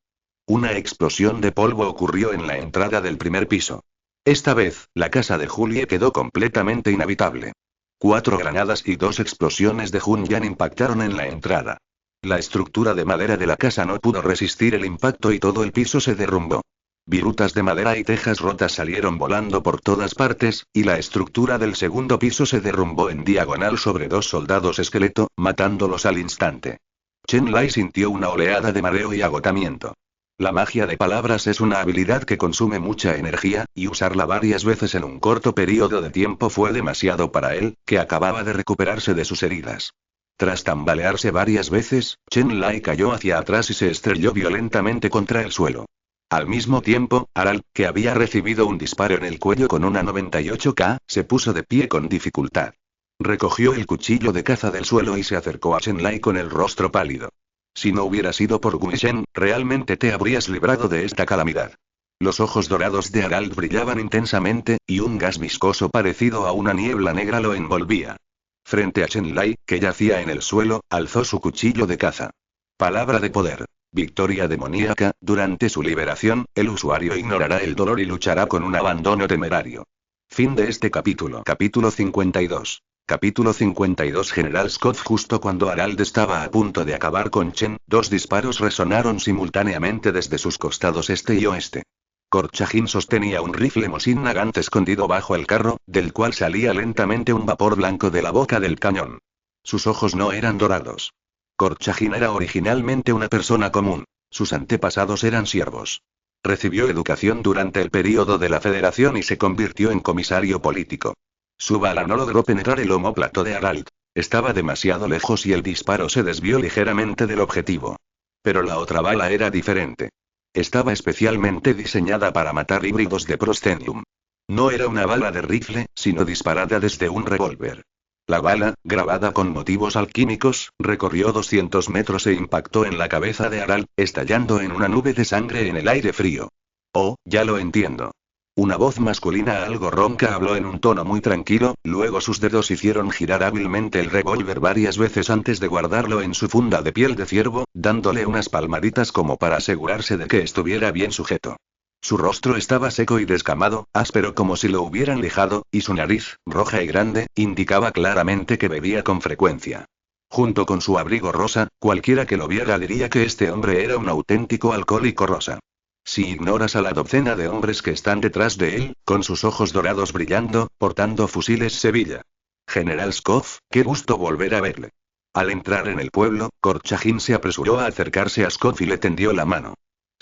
Una explosión de polvo ocurrió en la entrada del primer piso. Esta vez, la casa de Julie quedó completamente inhabitable. 4 granadas y 2 explosiones de Hunyan impactaron en la entrada. La estructura de madera de la casa no pudo resistir el impacto y todo el piso se derrumbó. Virutas de madera y tejas rotas salieron volando por todas partes, y la estructura del segundo piso se derrumbó en diagonal sobre 2 soldados esqueleto, matándolos al instante. Chen Lai sintió una oleada de mareo y agotamiento. La magia de palabras es una habilidad que consume mucha energía, y usarla varias veces en un corto periodo de tiempo fue demasiado para él, que acababa de recuperarse de sus heridas. Tras tambalearse varias veces, Chen Lai cayó hacia atrás y se estrelló violentamente contra el suelo. Al mismo tiempo, Harald, que había recibido un disparo en el cuello con una 98K, se puso de pie con dificultad. Recogió el cuchillo de caza del suelo y se acercó a Chen Lai con el rostro pálido. Si no hubiera sido por Gui Shen, realmente te habrías librado de esta calamidad. Los ojos dorados de Harald brillaban intensamente, y un gas viscoso parecido a una niebla negra lo envolvía. Frente a Chen Lai, que yacía en el suelo, alzó su cuchillo de caza. Palabra de poder. Victoria demoníaca, durante su liberación, el usuario ignorará el dolor y luchará con un abandono temerario. Fin de este capítulo. Capítulo 52. Capítulo 52. General Scott. Justo cuando Harald estaba a punto de acabar con Chen, 2 disparos resonaron simultáneamente desde sus costados este y oeste. Korchagin sostenía un rifle Mosin Nagant escondido bajo el carro, del cual salía lentamente un vapor blanco de la boca del cañón. Sus ojos no eran dorados. Korchagin era originalmente una persona común. Sus antepasados eran siervos. Recibió educación durante el período de la Federación y se convirtió en comisario político. Su bala no logró penetrar el omóplato de Harald. Estaba demasiado lejos y el disparo se desvió ligeramente del objetivo. Pero la otra bala era diferente. Estaba especialmente diseñada para matar híbridos de Proscenium. No era una bala de rifle, sino disparada desde un revólver. La bala, grabada con motivos alquímicos, recorrió 200 metros e impactó en la cabeza de Harald, estallando en una nube de sangre en el aire frío. Oh, ya lo entiendo. Una voz masculina algo ronca habló en un tono muy tranquilo, luego sus dedos hicieron girar hábilmente el revólver varias veces antes de guardarlo en su funda de piel de ciervo, dándole unas palmaditas como para asegurarse de que estuviera bien sujeto. Su rostro estaba seco y descamado, áspero como si lo hubieran lijado, y su nariz, roja y grande, indicaba claramente que bebía con frecuencia. Junto con su abrigo rosa, cualquiera que lo viera diría que este hombre era un auténtico alcohólico rosa. Si ignoras a la docena de hombres que están detrás de él, con sus ojos dorados brillando, portando fusiles Sevilla. General Skoff, qué gusto volver a verle. Al entrar en el pueblo, Korchagin se apresuró a acercarse a Skoff y le tendió la mano.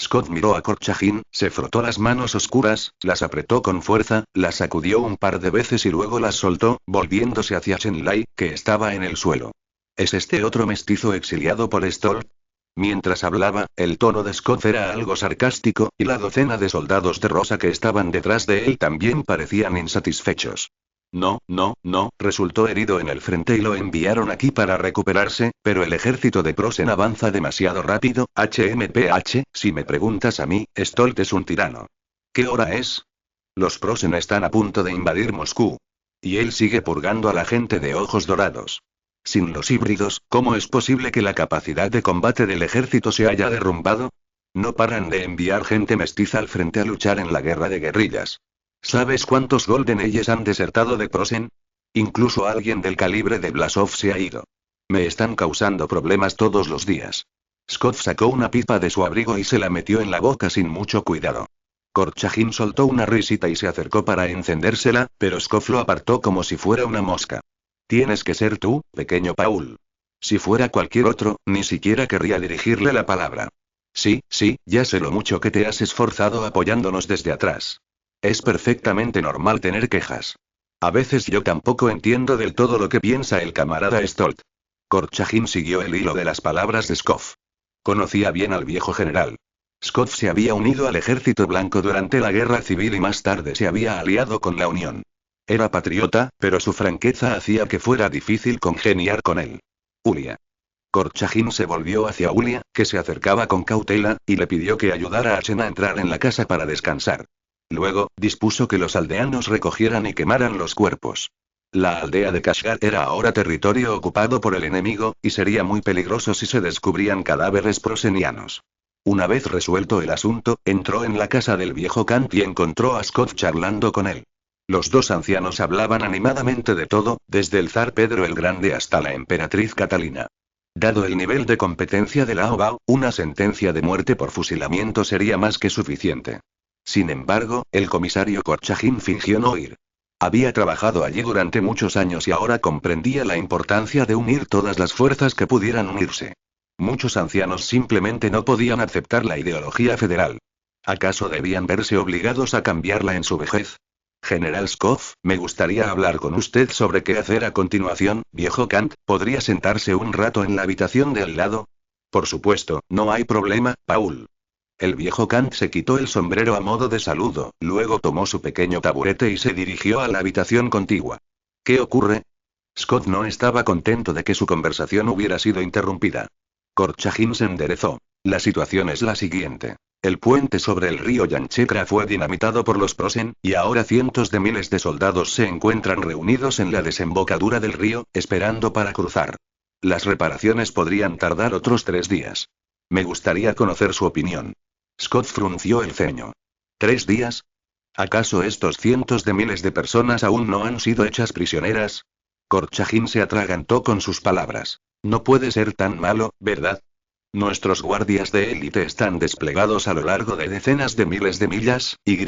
Scott miró a Korchagin, se frotó las manos oscuras, las apretó con fuerza, las sacudió un par de veces y luego las soltó, volviéndose hacia Chen Lai, que estaba en el suelo. ¿Es este otro mestizo exiliado por Stoll? Mientras hablaba, el tono de Scott era algo sarcástico, y la docena de soldados de rosa que estaban detrás de él también parecían insatisfechos. No, resultó herido en el frente y lo enviaron aquí para recuperarse, pero el ejército de Prosen avanza demasiado rápido, HMPH, si me preguntas a mí, Stolt es un tirano. ¿Qué hora es? Los Prosen están a punto de invadir Moscú. Y él sigue purgando a la gente de ojos dorados. Sin los híbridos, ¿cómo es posible que la capacidad de combate del ejército se haya derrumbado? No paran de enviar gente mestiza al frente a luchar en la guerra de guerrillas. ¿Sabes cuántos Golden Ages han desertado de Prosen? Incluso alguien del calibre de Blasov se ha ido. Me están causando problemas todos los días. Scott sacó una pipa de su abrigo y se la metió en la boca sin mucho cuidado. Korchagin soltó una risita y se acercó para encendérsela, pero Scott lo apartó como si fuera una mosca. Tienes que ser tú, pequeño Paul. Si fuera cualquier otro, ni siquiera querría dirigirle la palabra. Sí, ya sé lo mucho que te has esforzado apoyándonos desde atrás. Es perfectamente normal tener quejas. A veces yo tampoco entiendo del todo lo que piensa el camarada Stolt. Corchagin siguió el hilo de las palabras de Scoff. Conocía bien al viejo general. Scoff se había unido al ejército blanco durante la guerra civil y más tarde se había aliado con la Unión. Era patriota, pero su franqueza hacía que fuera difícil congeniar con él. Ulia. Corchagin se volvió hacia Ulia, que se acercaba con cautela, y le pidió que ayudara a Chen a entrar en la casa para descansar. Luego, dispuso que los aldeanos recogieran y quemaran los cuerpos. La aldea de Kashgar era ahora territorio ocupado por el enemigo, y sería muy peligroso si se descubrían cadáveres prosenianos. Una vez resuelto el asunto, entró en la casa del viejo Kant y encontró a Scott charlando con él. Los dos ancianos hablaban animadamente de todo, desde el zar Pedro el Grande hasta la emperatriz Catalina. Dado el nivel de competencia de Lao Bao, una sentencia de muerte por fusilamiento sería más que suficiente. Sin embargo, el comisario Corchagin fingió no oír. Había trabajado allí durante muchos años y ahora comprendía la importancia de unir todas las fuerzas que pudieran unirse. Muchos ancianos simplemente no podían aceptar la ideología federal. ¿Acaso debían verse obligados a cambiarla en su vejez? General Scoff, me gustaría hablar con usted sobre qué hacer a continuación, viejo Kant. ¿Podría sentarse un rato en la habitación de al lado? Por supuesto, no hay problema, Paul. El viejo Kant se quitó el sombrero a modo de saludo, luego tomó su pequeño taburete y se dirigió a la habitación contigua. ¿Qué ocurre? Scott no estaba contento de que su conversación hubiera sido interrumpida. Corchagin se enderezó. La situación es la siguiente. El puente sobre el río Yanchekra fue dinamitado por los Prosen, y ahora cientos de miles de soldados se encuentran reunidos en la desembocadura del río, esperando para cruzar. Las reparaciones podrían tardar otros 3 días. Me gustaría conocer su opinión. Scott frunció el ceño. ¿3 días? ¿Acaso estos cientos de miles de personas aún no han sido hechas prisioneras? Corchagin se atragantó con sus palabras. No puede ser tan malo, ¿verdad? Nuestros guardias de élite están desplegados a lo largo de decenas de miles de millas, y.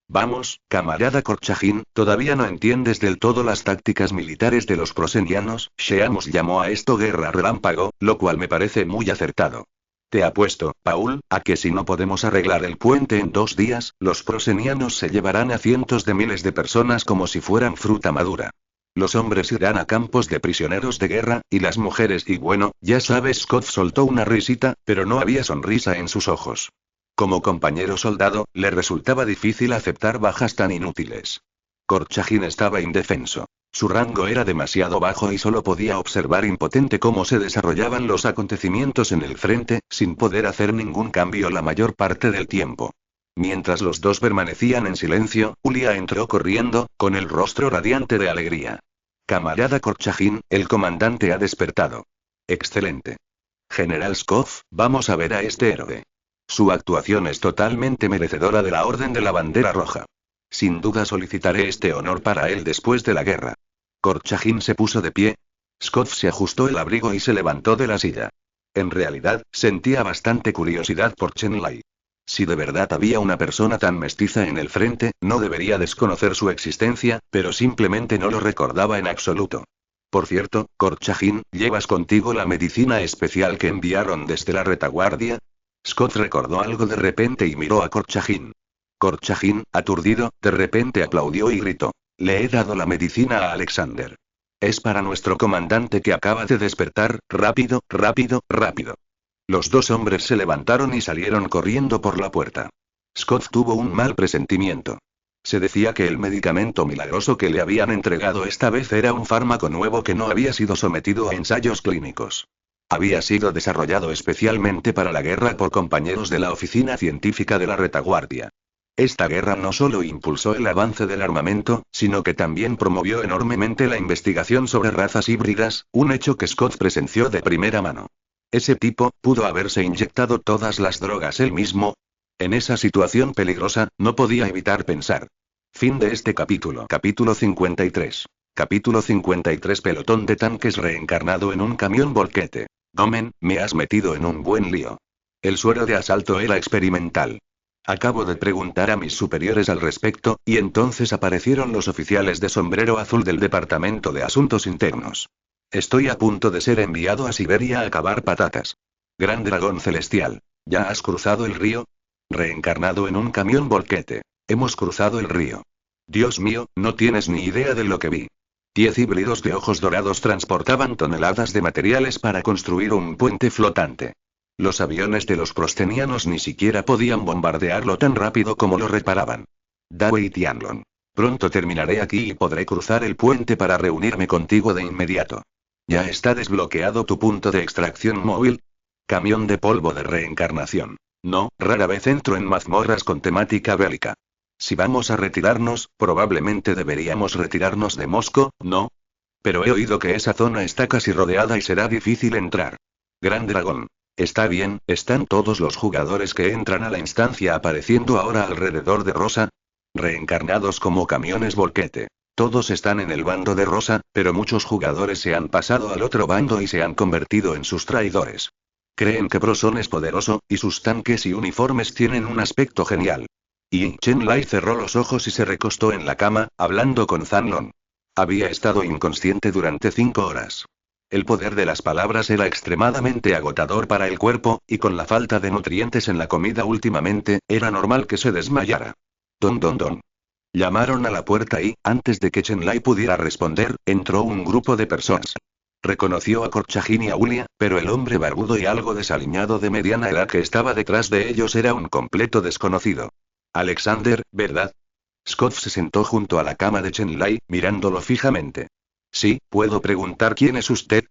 Vamos, camarada Corchagin, todavía no entiendes del todo las tácticas militares de los prosenianos. Sheamus llamó a esto guerra relámpago, lo cual me parece muy acertado. Te apuesto, Paul, a que si no podemos arreglar el puente en 2 días, los prosenianos se llevarán a cientos de miles de personas como si fueran fruta madura. Los hombres irán a campos de prisioneros de guerra, y las mujeres y bueno, ya sabes. Scott soltó una risita, pero no había sonrisa en sus ojos. Como compañero soldado, le resultaba difícil aceptar bajas tan inútiles. Corchagin estaba indefenso. Su rango era demasiado bajo y solo podía observar impotente cómo se desarrollaban los acontecimientos en el frente, sin poder hacer ningún cambio la mayor parte del tiempo. Mientras los dos permanecían en silencio, Ulia entró corriendo, con el rostro radiante de alegría. Camarada Corchagin, el comandante ha despertado. Excelente. General Scoff, vamos a ver a este héroe. Su actuación es totalmente merecedora de la Orden de la Bandera Roja. Sin duda solicitaré este honor para él después de la guerra. Corchagin se puso de pie. Scoff se ajustó el abrigo y se levantó de la silla. En realidad, sentía bastante curiosidad por Chen Lai. Si de verdad había una persona tan mestiza en el frente, no debería desconocer su existencia, pero simplemente no lo recordaba en absoluto. Por cierto, Corchagin, ¿llevas contigo la medicina especial que enviaron desde la retaguardia? Scott recordó algo de repente y miró a Corchagin. Corchagin, aturdido, de repente aplaudió y gritó. Le he dado la medicina a Alexander. Es para nuestro comandante que acaba de despertar. Rápido, rápido, rápido. Los dos hombres se levantaron y salieron corriendo por la puerta. Scott tuvo un mal presentimiento. Se decía que el medicamento milagroso que le habían entregado esta vez era un fármaco nuevo que no había sido sometido a ensayos clínicos. Había sido desarrollado especialmente para la guerra por compañeros de la oficina científica de la retaguardia. Esta guerra no solo impulsó el avance del armamento, sino que también promovió enormemente la investigación sobre razas híbridas, un hecho que Scott presenció de primera mano. Ese tipo, ¿pudo haberse inyectado todas las drogas él mismo? En esa situación peligrosa, no podía evitar pensar. Fin de este capítulo. Capítulo 53. Capítulo 53. Pelotón de tanques reencarnado en un camión volquete. Domen, me has metido en un buen lío. El suero de asalto era experimental. Acabo de preguntar a mis superiores al respecto, y entonces aparecieron los oficiales de sombrero azul del Departamento de Asuntos Internos. Estoy a punto de ser enviado a Siberia a cavar patatas. Gran dragón celestial, ¿ya has cruzado el río? Reencarnado en un camión volquete. Hemos cruzado el río. Dios mío, no tienes ni idea de lo que vi. 10 híbridos de ojos dorados transportaban toneladas de materiales para construir un puente flotante. Los aviones de los prostenianos ni siquiera podían bombardearlo tan rápido como lo reparaban. Dawei y Tianlong. Pronto terminaré aquí y podré cruzar el puente para reunirme contigo de inmediato. ¿Ya está desbloqueado tu punto de extracción móvil? Camión de polvo de reencarnación. No, rara vez entro en mazmorras con temática bélica. Si vamos a retirarnos, probablemente deberíamos retirarnos de Mosco, ¿no? Pero he oído que esa zona está casi rodeada y será difícil entrar. Gran dragón. Está bien, ¿están todos los jugadores que entran a la instancia apareciendo ahora alrededor de Rosa? Reencarnados como camiones volquete. Todos están en el bando de Rosa, pero muchos jugadores se han pasado al otro bando y se han convertido en sus traidores. Creen que Proson es poderoso, y sus tanques y uniformes tienen un aspecto genial. Y Chen Lai cerró los ojos y se recostó en la cama, hablando con Zanlong. Había estado inconsciente durante 5 horas. El poder de las palabras era extremadamente agotador para el cuerpo, y con la falta de nutrientes en la comida últimamente, era normal que se desmayara. Don don don. Llamaron a la puerta y, antes de que Chen Lai pudiera responder, entró un grupo de personas. Reconoció a Korchagin y a Ulia, pero el hombre barbudo y algo desaliñado de mediana edad que estaba detrás de ellos era un completo desconocido. Alexander, ¿verdad? Scott se sentó junto a la cama de Chen Lai, mirándolo fijamente. Sí, ¿puedo preguntar quién es usted?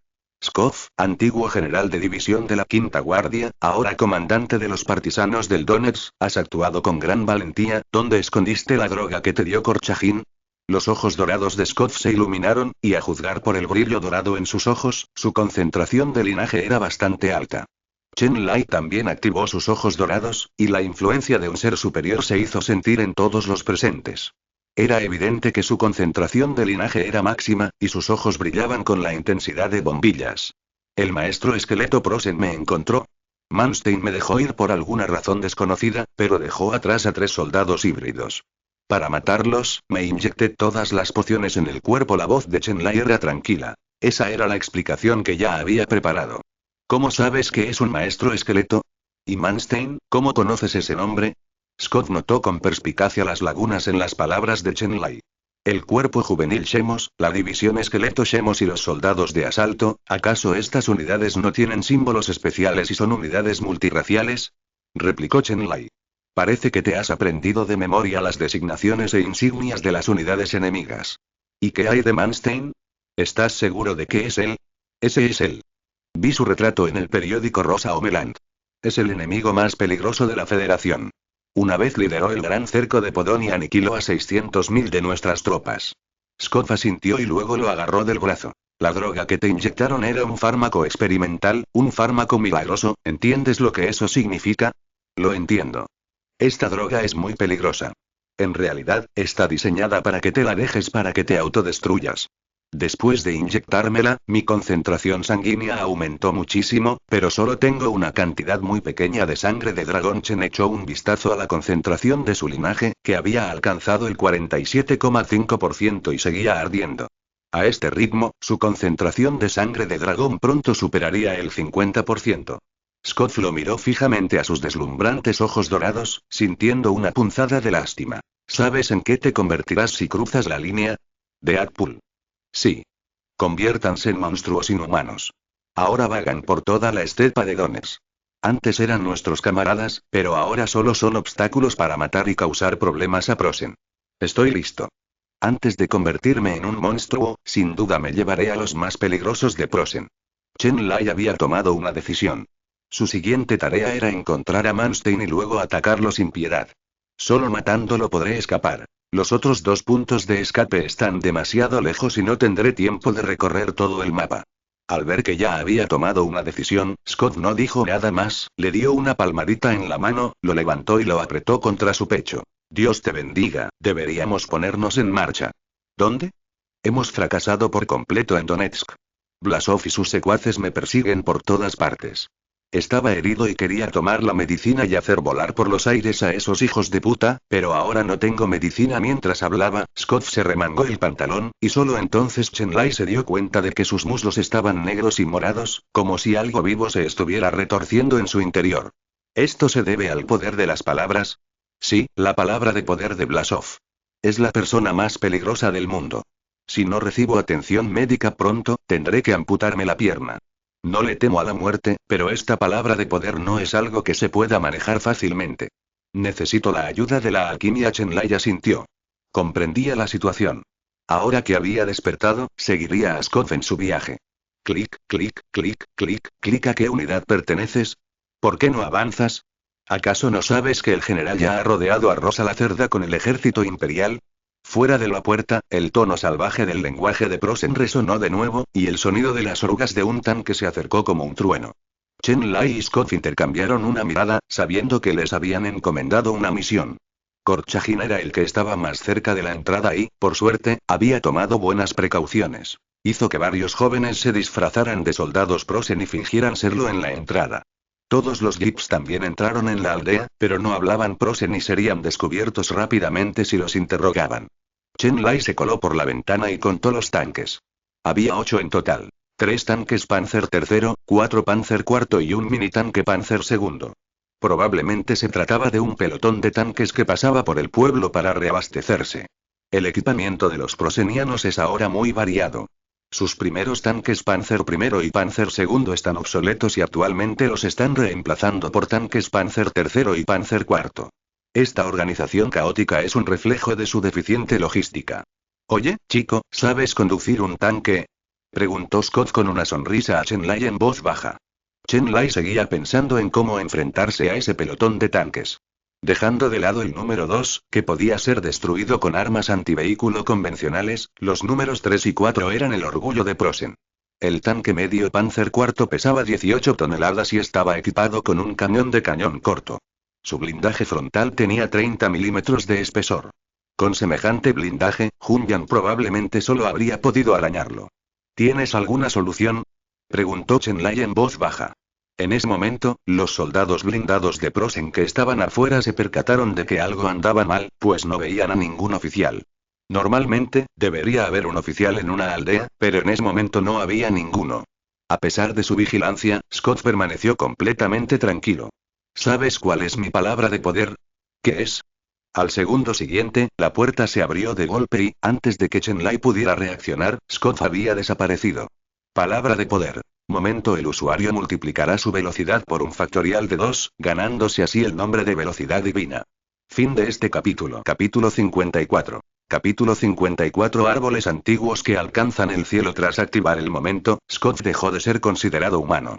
Skov, antiguo general de división de la Quinta Guardia, ahora comandante de los partisanos del Donetsk, has actuado con gran valentía. ¿Dónde escondiste la droga que te dio Korchagin? Los ojos dorados de Skov se iluminaron, y a juzgar por el brillo dorado en sus ojos, su concentración de linaje era bastante alta. Chen Lai también activó sus ojos dorados, y la influencia de un ser superior se hizo sentir en todos los presentes. Era evidente que su concentración de linaje era máxima, y sus ojos brillaban con la intensidad de bombillas. El maestro esqueleto Prosen me encontró. Manstein me dejó ir por alguna razón desconocida, pero dejó atrás a 3 soldados híbridos. Para matarlos, me inyecté todas las pociones en el cuerpo. La voz de Chen Lai era tranquila. Esa era la explicación que ya había preparado. ¿Cómo sabes que es un maestro esqueleto? ¿Y Manstein, cómo conoces ese nombre? Scott notó con perspicacia las lagunas en las palabras de Chen Lai. El cuerpo juvenil Shemos, la división esqueleto Shemos y los soldados de asalto, ¿acaso estas unidades no tienen símbolos especiales y son unidades multirraciales? Replicó Chen Lai. Parece que te has aprendido de memoria las designaciones e insignias de las unidades enemigas. ¿Y qué hay de Manstein? ¿Estás seguro de que es él? Ese es él. Vi su retrato en el periódico Rosa Omeland. Es el enemigo más peligroso de la Federación. Una vez lideró el gran cerco de Podón y aniquiló a 600.000 de nuestras tropas. Scott asintió y luego lo agarró del brazo. La droga que te inyectaron era un fármaco experimental, un fármaco milagroso, ¿entiendes lo que eso significa? Lo entiendo. Esta droga es muy peligrosa. En realidad, está diseñada para que te la dejes, para que te autodestruyas. Después de inyectármela, mi concentración sanguínea aumentó muchísimo, pero solo tengo una cantidad muy pequeña de sangre de dragón. Chen echó un vistazo a la concentración de su linaje, que había alcanzado el 47,5% y seguía ardiendo. A este ritmo, su concentración de sangre de dragón pronto superaría el 50%. Scott lo miró fijamente a sus deslumbrantes ojos dorados, sintiendo una punzada de lástima. ¿Sabes en qué te convertirás si cruzas la línea? Deadpool. Sí. Conviértanse en monstruos inhumanos. Ahora vagan por toda la estepa de Donetsk. Antes eran nuestros camaradas, pero ahora solo son obstáculos para matar y causar problemas a Prosen. Estoy listo. Antes de convertirme en un monstruo, sin duda me llevaré a los más peligrosos de Prosen. Chen Lai había tomado una decisión. Su siguiente tarea era encontrar a Manstein y luego atacarlo sin piedad. Solo matándolo podré escapar. Los otros 2 puntos de escape están demasiado lejos y no tendré tiempo de recorrer todo el mapa. Al ver que ya había tomado una decisión, Scott no dijo nada más, le dio una palmadita en la mano, lo levantó y lo apretó contra su pecho. Dios te bendiga, deberíamos ponernos en marcha. ¿Dónde? Hemos fracasado por completo en Donetsk. Blasov y sus secuaces me persiguen por todas partes. Estaba herido y quería tomar la medicina y hacer volar por los aires a esos hijos de puta, pero ahora no tengo medicina. Mientras hablaba, Scott se remangó el pantalón, y solo entonces Chen Lai se dio cuenta de que sus muslos estaban negros y morados, como si algo vivo se estuviera retorciendo en su interior. ¿Esto se debe al poder de las palabras? Sí, la palabra de poder de Blasov. Es la persona más peligrosa del mundo. Si no recibo atención médica pronto, tendré que amputarme la pierna. No le temo a la muerte, pero esta palabra de poder no es algo que se pueda manejar fácilmente. Necesito la ayuda de la alquimia. Chenlai asintió. Comprendía la situación. Ahora que había despertado, seguiría a Skov en su viaje. Clic, clic, clic, clic, clic. ¿A qué unidad perteneces? ¿Por qué no avanzas? ¿Acaso no sabes que el general ya ha rodeado a Rosa la Cerda con el ejército imperial? Fuera de la puerta, el tono salvaje del lenguaje de Prosen resonó de nuevo, y el sonido de las orugas de un tanque se acercó como un trueno. Chenlai y Skov intercambiaron una mirada, sabiendo que les habían encomendado una misión. Korchagin era el que estaba más cerca de la entrada y, por suerte, había tomado buenas precauciones. Hizo que varios jóvenes se disfrazaran de soldados Prosen y fingieran serlo en la entrada. Todos los jeeps también entraron en la aldea, pero no hablaban Prosen y serían descubiertos rápidamente si los interrogaban. Chenlai se coló por la ventana y contó los tanques. Había 8 en total. 3 tanques Panzer III, 4 Panzer IV y un mini-tanque Panzer II. Probablemente se trataba de un pelotón de tanques que pasaba por el pueblo para reabastecerse. El equipamiento de los prosenianos es ahora muy variado. Sus primeros tanques Panzer I y Panzer II están obsoletos y actualmente los están reemplazando por tanques Panzer III y Panzer IV. Esta organización caótica es un reflejo de su deficiente logística. Oye, chico, ¿sabes conducir un tanque? Preguntó Scott con una sonrisa a Chenlai en voz baja. Chenlai seguía pensando en cómo enfrentarse a ese pelotón de tanques. Dejando de lado el número 2, que podía ser destruido con armas antivehículo convencionales, los números 3 y 4 eran el orgullo de Prosen. El tanque medio Panzer IV pesaba 18 toneladas y estaba equipado con un cañón de cañón corto. Su blindaje frontal tenía 30 milímetros de espesor. Con semejante blindaje, Junyan probablemente solo habría podido arañarlo. ¿Tienes alguna solución? Preguntó Chenlai en voz baja. En ese momento, los soldados blindados de Prosen que estaban afuera se percataron de que algo andaba mal, pues no veían a ningún oficial. Normalmente, debería haber un oficial en una aldea, pero en ese momento no había ninguno. A pesar de su vigilancia, Scott permaneció completamente tranquilo. ¿Sabes cuál es mi palabra de poder? ¿Qué es? Al segundo siguiente, la puerta se abrió de golpe y, antes de que Chenlai pudiera reaccionar, Scott había desaparecido. Palabra de poder. Momento el usuario multiplicará su velocidad por un factorial de 2, ganándose así el nombre de velocidad divina. Fin de este capítulo. Capítulo 54. Capítulo 54. Árboles antiguos que alcanzan el cielo. Tras activar el momento, Scott dejó de ser considerado humano.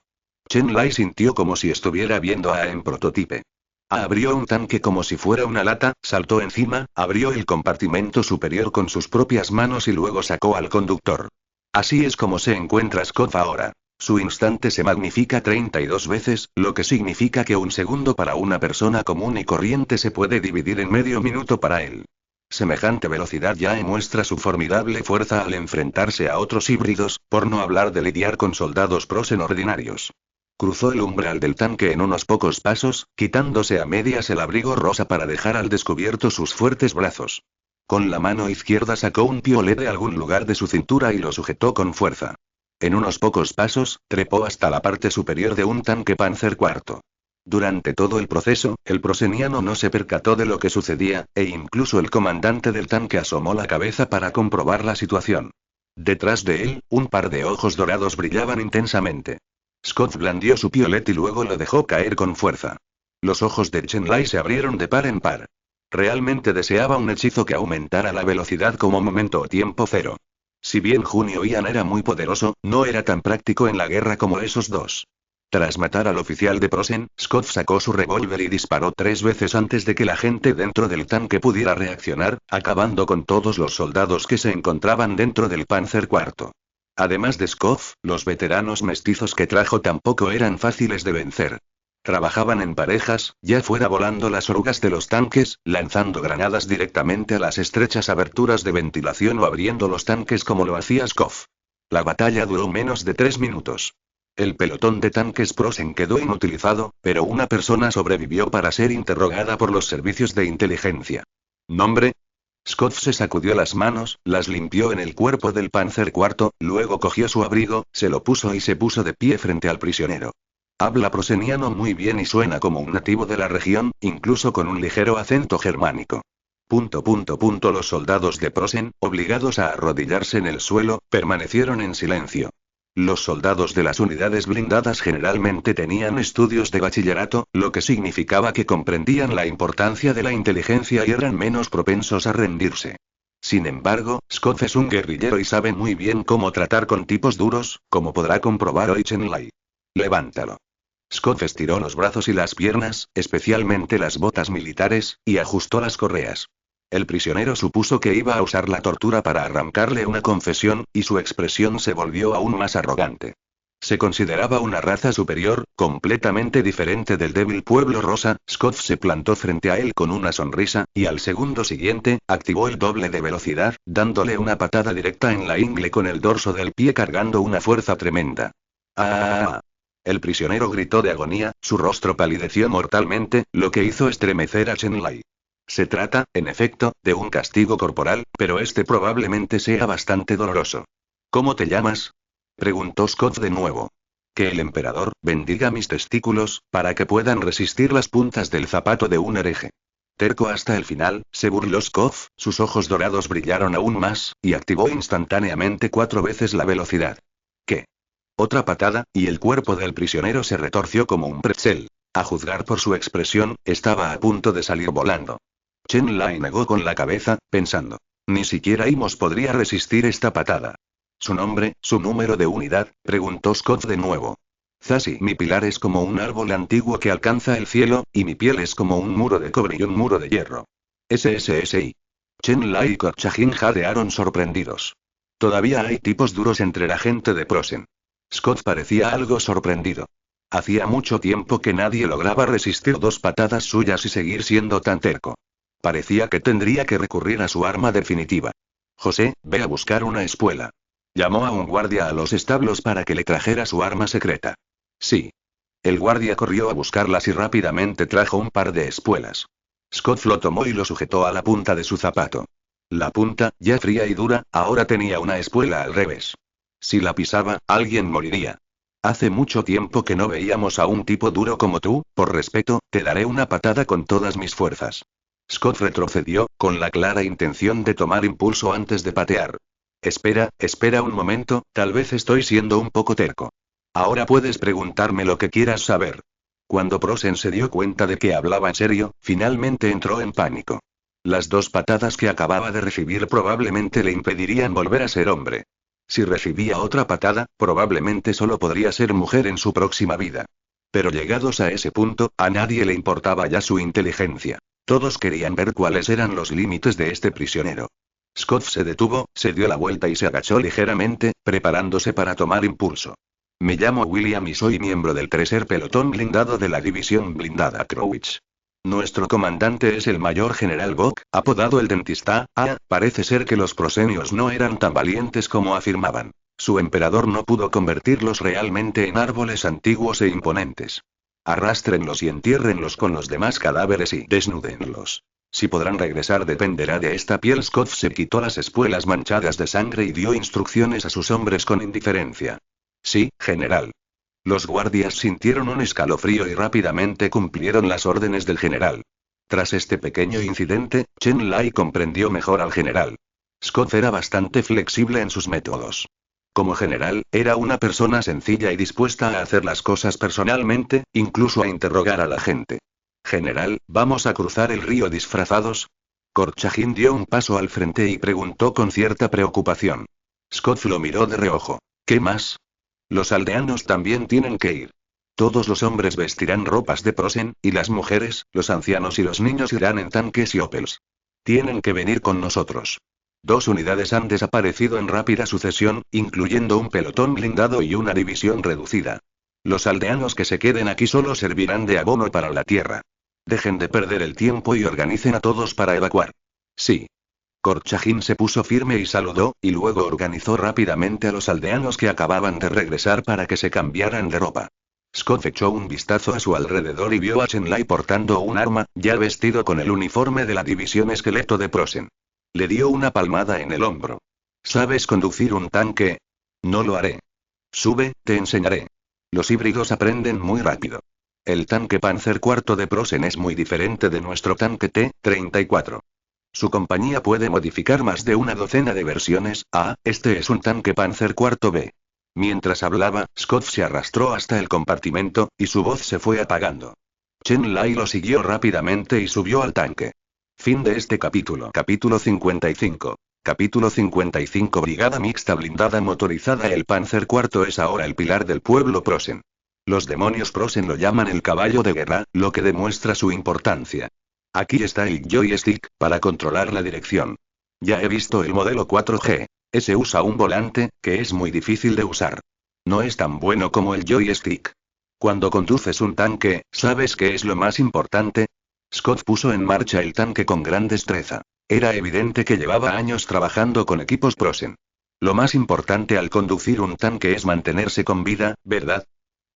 Chenlai sintió como si estuviera viendo a en prototipe. Abrió un tanque como si fuera una lata, saltó encima, abrió el compartimento superior con sus propias manos y luego sacó al conductor. Así es como se encuentra Scott ahora. Su instante se magnifica 32 veces, lo que significa que un segundo para una persona común y corriente se puede dividir en medio minuto para él. Semejante velocidad ya muestra su formidable fuerza al enfrentarse a otros híbridos, por no hablar de lidiar con soldados Prosen ordinarios. Cruzó el umbral del tanque en unos pocos pasos, quitándose a medias el abrigo rosa para dejar al descubierto sus fuertes brazos. Con la mano izquierda sacó un piolet de algún lugar de su cintura y lo sujetó con fuerza. En unos pocos pasos, trepó hasta la parte superior de un tanque Panzer IV. Durante todo el proceso, el proseniano no se percató de lo que sucedía, e incluso el comandante del tanque asomó la cabeza para comprobar la situación. Detrás de él, un par de ojos dorados brillaban intensamente. Scott blandió su piolet y luego lo dejó caer con fuerza. Los ojos de Chenlai se abrieron de par en par. Realmente deseaba un hechizo que aumentara la velocidad como momento o tiempo cero. Si bien Junio Ian era muy poderoso, no era tan práctico en la guerra como esos dos. Tras matar al oficial de Prosen, Scott sacó su revólver y disparó 3 veces antes de que la gente dentro del tanque pudiera reaccionar, acabando con todos los soldados que se encontraban dentro del Panzer IV. Además de Scott, los veteranos mestizos que trajo tampoco eran fáciles de vencer. Trabajaban en parejas, ya fuera volando las orugas de los tanques, lanzando granadas directamente a las estrechas aberturas de ventilación o abriendo los tanques como lo hacía Skov. La batalla duró menos de 3 minutos. El pelotón de tanques Prosen quedó inutilizado, pero una persona sobrevivió para ser interrogada por los servicios de inteligencia. ¿Nombre? Scott se sacudió las manos, las limpió en el cuerpo del Panzer IV, luego cogió su abrigo, se lo puso y se puso de pie frente al prisionero. Habla proseniano muy bien y suena como un nativo de la región, incluso con un ligero acento germánico. Los soldados de Prosen, obligados a arrodillarse en el suelo, permanecieron en silencio. Los soldados de las unidades blindadas generalmente tenían estudios de bachillerato, lo que significaba que comprendían la importancia de la inteligencia y eran menos propensos a rendirse. Sin embargo, Scott es un guerrillero y sabe muy bien cómo tratar con tipos duros, como podrá comprobar hoy Chen Lai. Levántalo. Scott estiró los brazos y las piernas, especialmente las botas militares, y ajustó las correas. El prisionero supuso que iba a usar la tortura para arrancarle una confesión, y su expresión se volvió aún más arrogante. Se consideraba una raza superior, completamente diferente del débil pueblo rosa. Scott se plantó frente a él con una sonrisa, y al segundo siguiente, activó el doble de velocidad, dándole una patada directa en la ingle con el dorso del pie cargando una fuerza tremenda. ¡Ah! El prisionero gritó de agonía, su rostro palideció mortalmente, lo que hizo estremecer a Chen Lai. Se trata, en efecto, de un castigo corporal, pero este probablemente sea bastante doloroso. ¿Cómo te llamas? Preguntó Scott de nuevo. Que el emperador bendiga mis testículos, para que puedan resistir las puntas del zapato de un hereje. Terco hasta el final, se burló Scott, sus ojos dorados brillaron aún más, y activó instantáneamente 4 veces la velocidad. ¿Qué? Otra patada, y el cuerpo del prisionero se retorció como un pretzel. A juzgar por su expresión, estaba a punto de salir volando. Chen Lai negó con la cabeza, pensando. Ni siquiera Imos podría resistir esta patada. ¿Su nombre, su número de unidad? Preguntó Scott de nuevo. Zazi, mi pilar es como un árbol antiguo que alcanza el cielo, y mi piel es como un muro de cobre y un muro de hierro. SSSI. Chen Lai y Korchagin jadearon sorprendidos. Todavía hay tipos duros entre la gente de Prosen. Scott parecía algo sorprendido. Hacía mucho tiempo que nadie lograba resistir 2 patadas suyas y seguir siendo tan terco. Parecía que tendría que recurrir a su arma definitiva. José, ve a buscar una espuela. Llamó a un guardia a los establos para que le trajera su arma secreta. Sí. El guardia corrió a buscarlas y rápidamente trajo un par de espuelas. Scott lo tomó y lo sujetó a la punta de su zapato. La punta, ya fría y dura, ahora tenía una espuela al revés. Si la pisaba, alguien moriría. Hace mucho tiempo que no veíamos a un tipo duro como tú, por respeto, te daré una patada con todas mis fuerzas. Scott retrocedió, con la clara intención de tomar impulso antes de patear. Espera un momento, tal vez estoy siendo un poco terco. Ahora puedes preguntarme lo que quieras saber. Cuando Prosen se dio cuenta de que hablaba en serio, finalmente entró en pánico. Las 2 patadas que acababa de recibir probablemente le impedirían volver a ser hombre. Si recibía otra patada, probablemente solo podría ser mujer en su próxima vida. Pero llegados a ese punto, a nadie le importaba ya su inteligencia. Todos querían ver cuáles eran los límites de este prisionero. Scott se detuvo, se dio la vuelta y se agachó ligeramente, preparándose para tomar impulso. Me llamo William y soy miembro del 3er pelotón blindado de la división blindada Crowich. Nuestro comandante es el mayor general Bok, apodado el dentista. Parece ser que los prosenios no eran tan valientes como afirmaban. Su emperador no pudo convertirlos realmente en árboles antiguos e imponentes. Arrástrenlos y entiérrenlos con los demás cadáveres y desnúdenlos. Si podrán regresar dependerá de esta piel. Scott se quitó las espuelas manchadas de sangre y dio instrucciones a sus hombres con indiferencia. Sí, general. Los guardias sintieron un escalofrío y rápidamente cumplieron las órdenes del general. Tras este pequeño incidente, Chen Lai comprendió mejor al general. Scott era bastante flexible en sus métodos. Como general, era una persona sencilla y dispuesta a hacer las cosas personalmente, incluso a interrogar a la gente. General, ¿vamos a cruzar el río disfrazados? Korchagin dio un paso al frente y preguntó con cierta preocupación. Scott lo miró de reojo. ¿Qué más? Los aldeanos también tienen que ir. Todos los hombres vestirán ropas de Prosen, y las mujeres, los ancianos y los niños irán en tanques y Opels. Tienen que venir con nosotros. 2 unidades han desaparecido en rápida sucesión, incluyendo un pelotón blindado y una división reducida. Los aldeanos que se queden aquí solo servirán de abono para la tierra. Dejen de perder el tiempo y organicen a todos para evacuar. Sí. Korchagin se puso firme y saludó, y luego organizó rápidamente a los aldeanos que acababan de regresar para que se cambiaran de ropa. Scott echó un vistazo a su alrededor y vio a Chen Lai portando un arma, ya vestido con el uniforme de la división esqueleto de Prosen. Le dio una palmada en el hombro. ¿Sabes conducir un tanque? No lo haré. Sube, te enseñaré. Los híbridos aprenden muy rápido. El tanque Panzer IV de Prosen es muy diferente de nuestro tanque T-34. Su compañía puede modificar más de una docena de versiones. Este es un tanque Panzer IV B. Mientras hablaba, Scott se arrastró hasta el compartimento, y su voz se fue apagando. Chen Lai lo siguió rápidamente y subió al tanque. Fin de este capítulo. Capítulo 55. Capítulo 55. Brigada mixta blindada motorizada. El Panzer IV es ahora el pilar del pueblo Prosen. Los demonios Prosen lo llaman el caballo de guerra, lo que demuestra su importancia. Aquí está el joystick, para controlar la dirección. Ya he visto el modelo 4G. Ese usa un volante, que es muy difícil de usar. No es tan bueno como el joystick. Cuando conduces un tanque, ¿sabes qué es lo más importante? Scott puso en marcha el tanque con gran destreza. Era evidente que llevaba años trabajando con equipos Prosen. Lo más importante al conducir un tanque es mantenerse con vida, ¿verdad?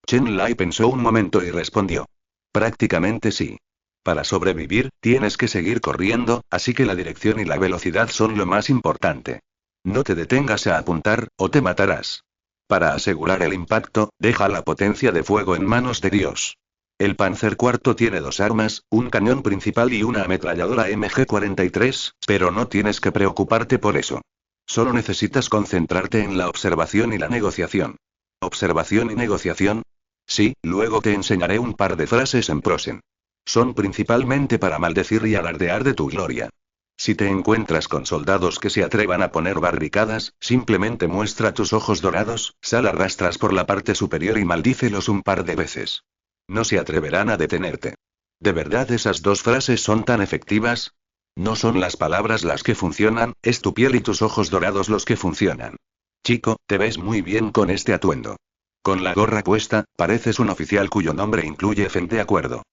Chen Lai pensó un momento y respondió. Prácticamente sí. Para sobrevivir, tienes que seguir corriendo, así que la dirección y la velocidad son lo más importante. No te detengas a apuntar, o te matarás. Para asegurar el impacto, deja la potencia de fuego en manos de Dios. El Panzer IV tiene dos armas, un cañón principal y una ametralladora MG-43, pero no tienes que preocuparte por eso. Solo necesitas concentrarte en la observación y la negociación. ¿Observación y negociación? Sí, luego te enseñaré un par de frases en Prosen. Son principalmente para maldecir y alardear de tu gloria. Si te encuentras con soldados que se atrevan a poner barricadas, simplemente muestra tus ojos dorados, sal a rastras por la parte superior y maldícelos un par de veces. No se atreverán a detenerte. ¿De verdad esas dos frases son tan efectivas? No son las palabras las que funcionan, es tu piel y tus ojos dorados los que funcionan. Chico, te ves muy bien con este atuendo. Con la gorra puesta, pareces un oficial cuyo nombre incluye Fen. De acuerdo.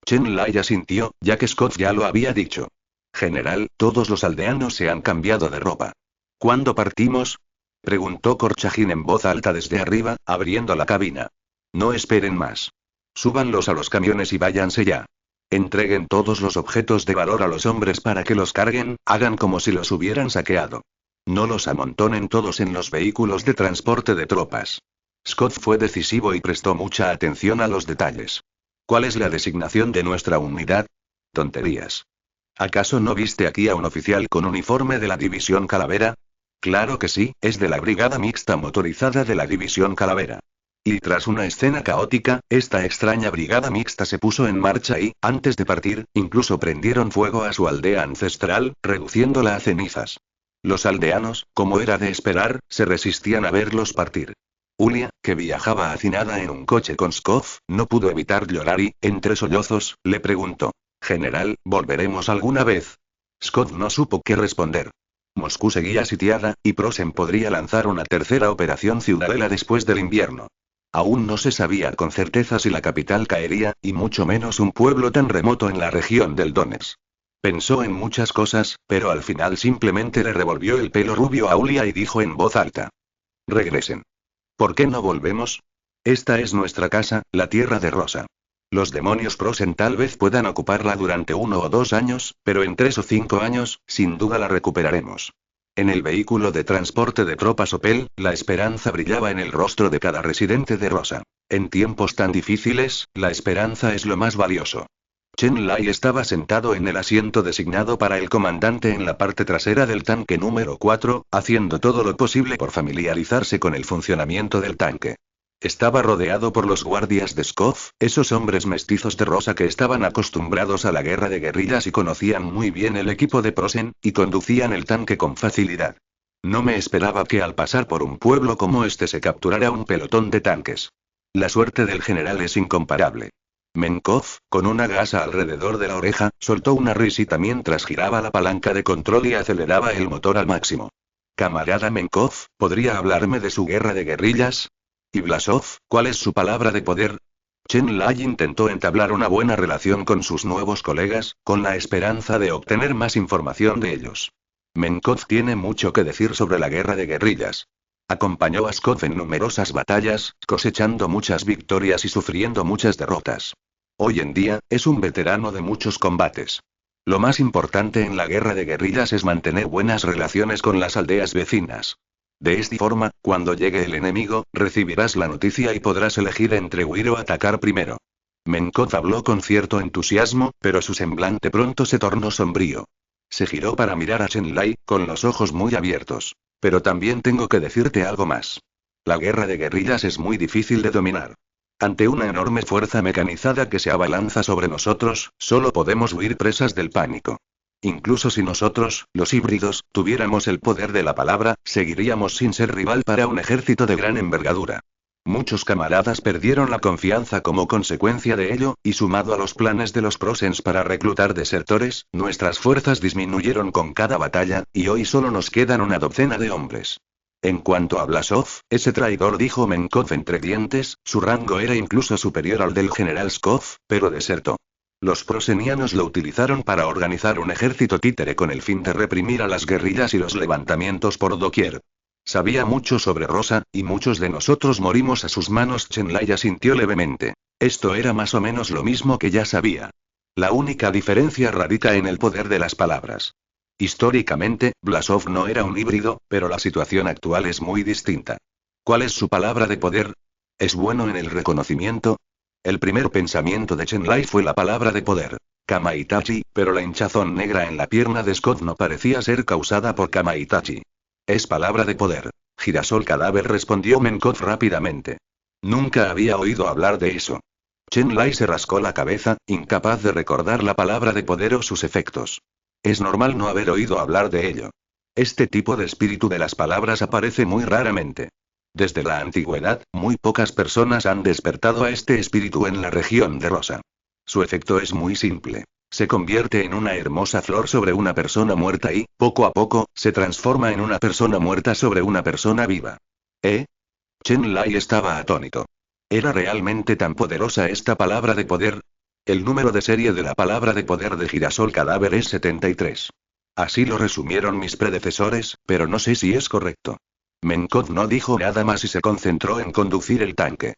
Chen Lai asintió, ya que Scott ya lo había dicho. General, todos los aldeanos se han cambiado de ropa. ¿Cuándo partimos? Preguntó Corchagin en voz alta desde arriba, abriendo la cabina. No esperen más. Súbanlos a los camiones y váyanse ya. Entreguen todos los objetos de valor a los hombres para que los carguen, hagan como si los hubieran saqueado. No los amontonen todos en los vehículos de transporte de tropas. Scott fue decisivo y prestó mucha atención a los detalles. ¿Cuál es la designación de nuestra unidad? Tonterías. ¿Acaso no viste aquí a un oficial con uniforme de la División Calavera? Claro que sí, es de la Brigada Mixta Motorizada de la División Calavera. Y tras una escena caótica, esta extraña brigada mixta se puso en marcha y, antes de partir, incluso prendieron fuego a su aldea ancestral, reduciéndola a cenizas. Los aldeanos, como era de esperar, se resistían a verlos partir. Ulia, que viajaba hacinada en un coche con Skov, no pudo evitar llorar y, entre sollozos, le preguntó. General, ¿volveremos alguna vez? Scott no supo qué responder. Moscú seguía sitiada, y Prosen podría lanzar una tercera operación Ciudadela después del invierno. Aún no se sabía con certeza si la capital caería, y mucho menos un pueblo tan remoto en la región del Donetsk. Pensó en muchas cosas, pero al final simplemente le revolvió el pelo rubio a Ulia y dijo en voz alta. Regresen. ¿Por qué no volvemos? Esta es nuestra casa, la tierra de Rosa. Los demonios Prosen tal vez puedan ocuparla durante 1 o 2 años, pero en 3 o 5 años, sin duda la recuperaremos. En el vehículo de transporte de tropas Opel, la esperanza brillaba en el rostro de cada residente de Rosa. En tiempos tan difíciles, la esperanza es lo más valioso. Chen Lai estaba sentado en el asiento designado para el comandante en la parte trasera del tanque número 4, haciendo todo lo posible por familiarizarse con el funcionamiento del tanque. Estaba rodeado por los guardias de Skov, esos hombres mestizos de Rosa que estaban acostumbrados a la guerra de guerrillas y conocían muy bien el equipo de Prosen, y conducían el tanque con facilidad. No me esperaba que al pasar por un pueblo como este se capturara un pelotón de tanques. La suerte del general es incomparable. Menkov, con una gasa alrededor de la oreja, soltó una risita mientras giraba la palanca de control y aceleraba el motor al máximo. Camarada Menkov, ¿podría hablarme de su guerra de guerrillas? ¿Y Blasov, cuál es su palabra de poder? Chen Lai intentó entablar una buena relación con sus nuevos colegas, con la esperanza de obtener más información de ellos. Menkov tiene mucho que decir sobre la guerra de guerrillas. Acompañó a Skov en numerosas batallas, cosechando muchas victorias y sufriendo muchas derrotas. Hoy en día, es un veterano de muchos combates. Lo más importante en la guerra de guerrillas es mantener buenas relaciones con las aldeas vecinas. De esta forma, cuando llegue el enemigo, recibirás la noticia y podrás elegir entre huir o atacar primero. Menkov habló con cierto entusiasmo, pero su semblante pronto se tornó sombrío. Se giró para mirar a Chen Lai, con los ojos muy abiertos. Pero también tengo que decirte algo más. La guerra de guerrillas es muy difícil de dominar. Ante una enorme fuerza mecanizada que se abalanza sobre nosotros, solo podemos huir presas del pánico. Incluso si nosotros, los híbridos, tuviéramos el poder de la palabra, seguiríamos sin ser rival para un ejército de gran envergadura. Muchos camaradas perdieron la confianza como consecuencia de ello, y sumado a los planes de los Prosens para reclutar desertores, nuestras fuerzas disminuyeron con cada batalla, y hoy solo nos quedan una docena de hombres. En cuanto a Blasov, ese traidor, dijo Menkov entre dientes, su rango era incluso superior al del general Skov, pero desertó. Los prosenianos lo utilizaron para organizar un ejército títere con el fin de reprimir a las guerrillas y los levantamientos por doquier. Sabía mucho sobre Rosa, y muchos de nosotros morimos a sus manos. Chen Lai asintió levemente. Esto era más o menos lo mismo que ya sabía. La única diferencia radica en el poder de las palabras. Históricamente, Blasov no era un híbrido, pero la situación actual es muy distinta. ¿Cuál es su palabra de poder? ¿Es bueno en el reconocimiento? El primer pensamiento de Chen Lai fue la palabra de poder. Kamaitachi, pero la hinchazón negra en la pierna de Scott no parecía ser causada por Kamaitachi. Es palabra de poder. Girasol cadáver, respondió Menkov rápidamente. Nunca había oído hablar de eso. Chen Lai se rascó la cabeza, incapaz de recordar la palabra de poder o sus efectos. Es normal no haber oído hablar de ello. Este tipo de espíritu de las palabras aparece muy raramente. Desde la antigüedad, muy pocas personas han despertado a este espíritu en la región de Rosa. Su efecto es muy simple. Se convierte en una hermosa flor sobre una persona muerta y, poco a poco, se transforma en una persona muerta sobre una persona viva. ¿Eh? Chen Lai estaba atónito. ¿Era realmente tan poderosa esta palabra de poder? El número de serie de la palabra de poder de Girasol cadáver es 73. Así lo resumieron mis predecesores, pero no sé si es correcto. Menkov no dijo nada más y se concentró en conducir el tanque.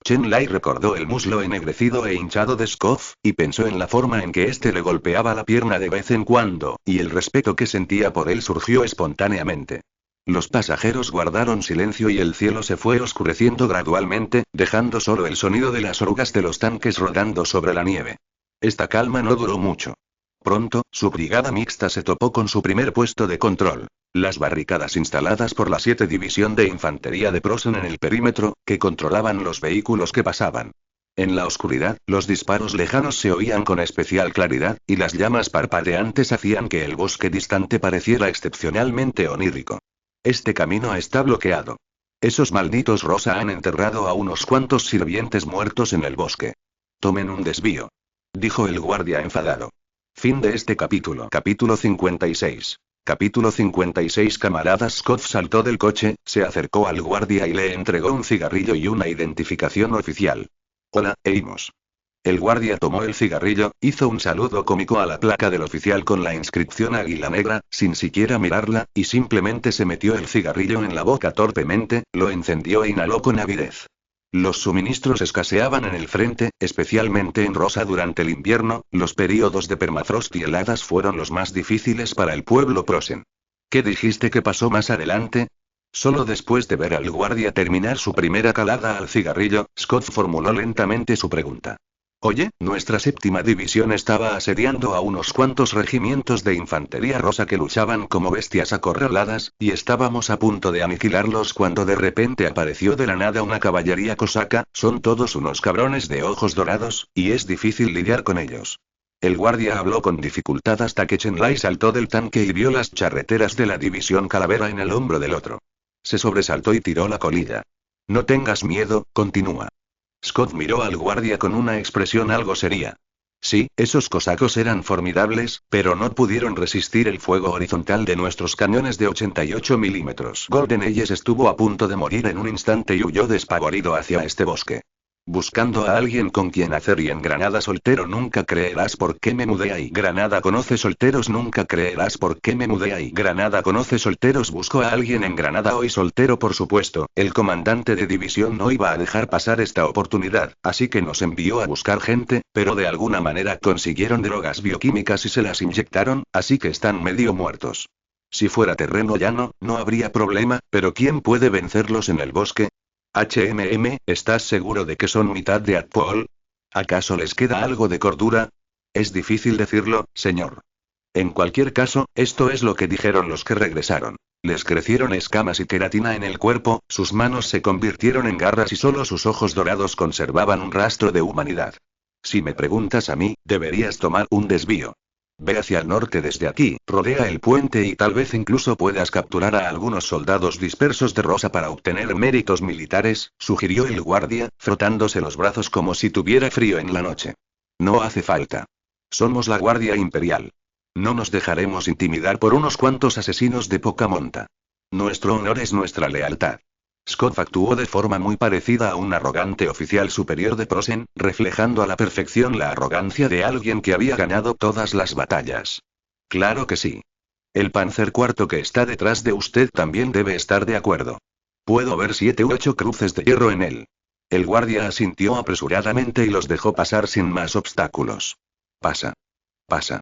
Chen Lai recordó el muslo ennegrecido e hinchado de Skov, y pensó en la forma en que éste le golpeaba la pierna de vez en cuando, y el respeto que sentía por él surgió espontáneamente. Los pasajeros guardaron silencio y el cielo se fue oscureciendo gradualmente, dejando solo el sonido de las orugas de los tanques rodando sobre la nieve. Esta calma no duró mucho. Pronto, su brigada mixta se topó con su primer puesto de control. Las barricadas instaladas por la 7 División de Infantería de Prosen en el perímetro, que controlaban los vehículos que pasaban. En la oscuridad, los disparos lejanos se oían con especial claridad, y las llamas parpadeantes hacían que el bosque distante pareciera excepcionalmente onírico. Este camino está bloqueado. Esos malditos Rosa han enterrado a unos cuantos sirvientes muertos en el bosque. Tomen un desvío, dijo el guardia enfadado. Fin de este capítulo. Capítulo 56. Capítulo 56. Camaradas. Scott saltó del coche, se acercó al guardia y le entregó un cigarrillo y una identificación oficial. Hola, Amos. El guardia tomó el cigarrillo, hizo un saludo cómico a la placa del oficial con la inscripción Águila Negra, sin siquiera mirarla, y simplemente se metió el cigarrillo en la boca torpemente, lo encendió e inhaló con avidez. Los suministros escaseaban en el frente, especialmente en Rosa durante el invierno. Los períodos de permafrost y heladas fueron los más difíciles para el pueblo Prosen. ¿Qué dijiste que pasó más adelante? Solo después de ver al guardia terminar su primera calada al cigarrillo, Scott formuló lentamente su pregunta. Oye, nuestra 7ª división estaba asediando a unos cuantos regimientos de infantería rosa que luchaban como bestias acorraladas, y estábamos a punto de aniquilarlos cuando de repente apareció de la nada una caballería cosaca. Son todos unos cabrones de ojos dorados, y es difícil lidiar con ellos. El guardia habló con dificultad hasta que Chen Lai saltó del tanque y vio las charreteras de la división Calavera en el hombro del otro. Se sobresaltó y tiró la colilla. No tengas miedo, continúa. Scott miró al guardia con una expresión algo seria. Sí, esos cosacos eran formidables, pero no pudieron resistir el fuego horizontal de nuestros cañones de 88 milímetros. Golden Eyes estuvo a punto de morir en un instante y huyó despavorido hacia este bosque. Buscando a alguien con quien hacer, y en Granada soltero nunca creerás por qué me mudé ahí. Granada conoce solteros, nunca creerás por qué me mudé ahí. Granada conoce solteros, busco a alguien en Granada hoy soltero, por supuesto. El comandante de división no iba a dejar pasar esta oportunidad, así que nos envió a buscar gente, pero de alguna manera consiguieron drogas bioquímicas y se las inyectaron, así que están medio muertos. Si fuera terreno llano, no habría problema, pero ¿quién puede vencerlos en el bosque? ¿Estás seguro de que son mitad de Atpol? ¿Acaso les queda algo de cordura? Es difícil decirlo, señor. En cualquier caso, esto es lo que dijeron los que regresaron. Les crecieron escamas y queratina en el cuerpo, sus manos se convirtieron en garras y solo sus ojos dorados conservaban un rastro de humanidad. Si me preguntas a mí, deberías tomar un desvío. Ve hacia el norte desde aquí, rodea el puente y tal vez incluso puedas capturar a algunos soldados dispersos de Rosa para obtener méritos militares, sugirió el guardia, frotándose los brazos como si tuviera frío en la noche. No hace falta. Somos la Guardia Imperial. No nos dejaremos intimidar por unos cuantos asesinos de poca monta. Nuestro honor es nuestra lealtad. Scott actuó de forma muy parecida a un arrogante oficial superior de Prosen, reflejando a la perfección la arrogancia de alguien que había ganado todas las batallas. Claro que sí. El Panzer IV que está detrás de usted también debe estar de acuerdo. Puedo ver 7 u 8 cruces de hierro en él. El guardia asintió apresuradamente y los dejó pasar sin más obstáculos. Pasa. Pasa.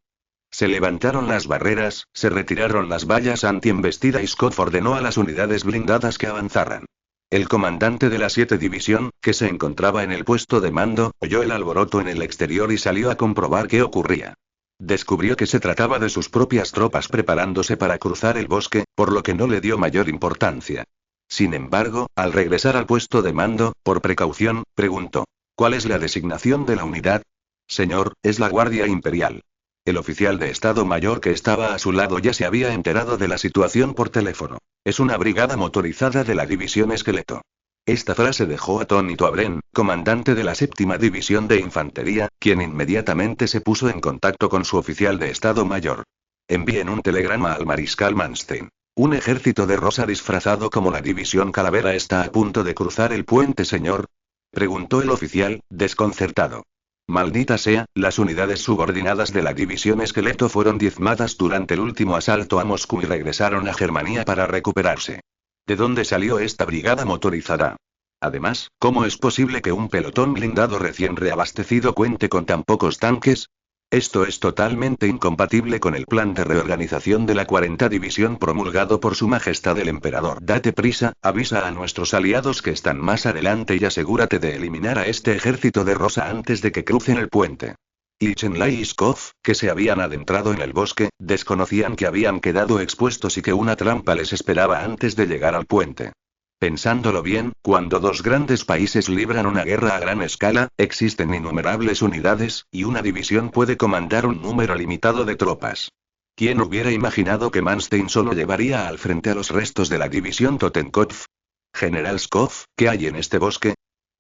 Se levantaron las barreras, se retiraron las vallas antiembestida y Scott ordenó a las unidades blindadas que avanzaran. El comandante de la 7 División, que se encontraba en el puesto de mando, oyó el alboroto en el exterior y salió a comprobar qué ocurría. Descubrió que se trataba de sus propias tropas preparándose para cruzar el bosque, por lo que no le dio mayor importancia. Sin embargo, al regresar al puesto de mando, por precaución, preguntó: ¿Cuál es la designación de la unidad? Señor, es la Guardia Imperial. El oficial de Estado Mayor que estaba a su lado ya se había enterado de la situación por teléfono. Es una brigada motorizada de la División Esqueleto. Esta frase dejó atónito a Bren, comandante de la 7ª División de Infantería, quien inmediatamente se puso en contacto con su oficial de Estado Mayor. Envíen un telegrama al mariscal Manstein. Un ejército de Rosa disfrazado como la División Calavera está a punto de cruzar el puente, señor. Preguntó el oficial, desconcertado. Maldita sea, las unidades subordinadas de la División Esqueleto fueron diezmadas durante el último asalto a Moscú y regresaron a Germania para recuperarse. ¿De dónde salió esta brigada motorizada? Además, ¿cómo es posible que un pelotón blindado recién reabastecido cuente con tan pocos tanques? Esto es totalmente incompatible con el plan de reorganización de la 40 División promulgado por Su Majestad el Emperador. Date prisa, avisa a nuestros aliados que están más adelante y asegúrate de eliminar a este ejército de Rosa antes de que crucen el puente. Y Chenlai y Skov, que se habían adentrado en el bosque, desconocían que habían quedado expuestos y que una trampa les esperaba antes de llegar al puente. Pensándolo bien, cuando dos grandes países libran una guerra a gran escala, existen innumerables unidades, y una división puede comandar un número limitado de tropas. ¿Quién hubiera imaginado que Manstein solo llevaría al frente a los restos de la división Totenkopf? General Skov, ¿qué hay en este bosque?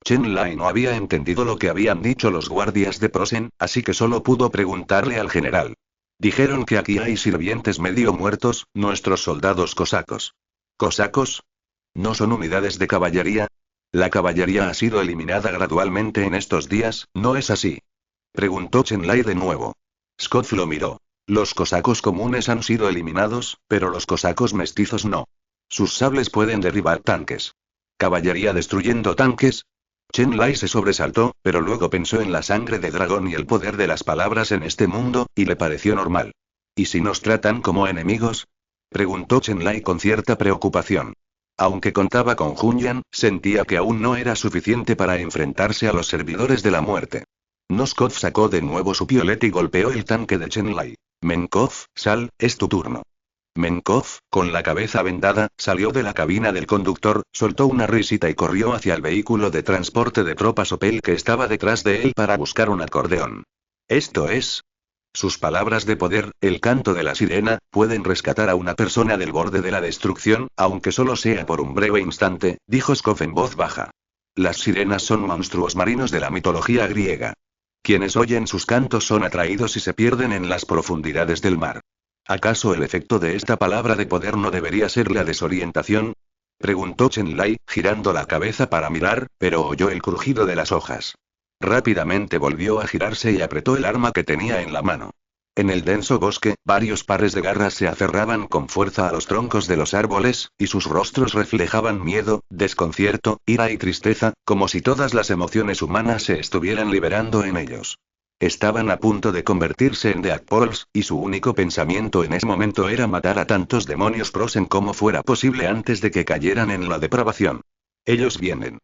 Chen Lai no había entendido lo que habían dicho los guardias de Prosen, así que solo pudo preguntarle al general. Dijeron que aquí hay sirvientes medio muertos, nuestros soldados cosacos. ¿Cosacos? ¿No son unidades de caballería? La caballería ha sido eliminada gradualmente en estos días, ¿no es así? Preguntó Chen Lai de nuevo. Scott lo miró. Los cosacos comunes han sido eliminados, pero los cosacos mestizos no. Sus sables pueden derribar tanques. ¿Caballería destruyendo tanques? Chen Lai se sobresaltó, pero luego pensó en la sangre de dragón y el poder de las palabras en este mundo, y le pareció normal. ¿Y si nos tratan como enemigos? Preguntó Chen Lai con cierta preocupación. Aunque contaba con Hunyan, sentía que aún no era suficiente para enfrentarse a los servidores de la muerte. Noskov sacó de nuevo su piolet y golpeó el tanque de Chen Lai. Menkov, sal, es tu turno. Menkov, con la cabeza vendada, salió de la cabina del conductor, soltó una risita y corrió hacia el vehículo de transporte de tropas Opel que estaba detrás de él para buscar un acordeón. Esto es... Sus palabras de poder, el canto de la sirena, pueden rescatar a una persona del borde de la destrucción, aunque solo sea por un breve instante, dijo Skov en voz baja. Las sirenas son monstruos marinos de la mitología griega. Quienes oyen sus cantos son atraídos y se pierden en las profundidades del mar. ¿Acaso el efecto de esta palabra de poder no debería ser la desorientación? Preguntó Chen Lai, girando la cabeza para mirar, pero oyó el crujido de las hojas. Rápidamente volvió a girarse y apretó el arma que tenía en la mano. En el denso bosque, varios pares de garras se aferraban con fuerza a los troncos de los árboles, y sus rostros reflejaban miedo, desconcierto, ira y tristeza, como si todas las emociones humanas se estuvieran liberando en ellos. Estaban a punto de convertirse en Deadpools, y su único pensamiento en ese momento era matar a tantos demonios Frozen como fuera posible antes de que cayeran en la depravación. Ellos vienen.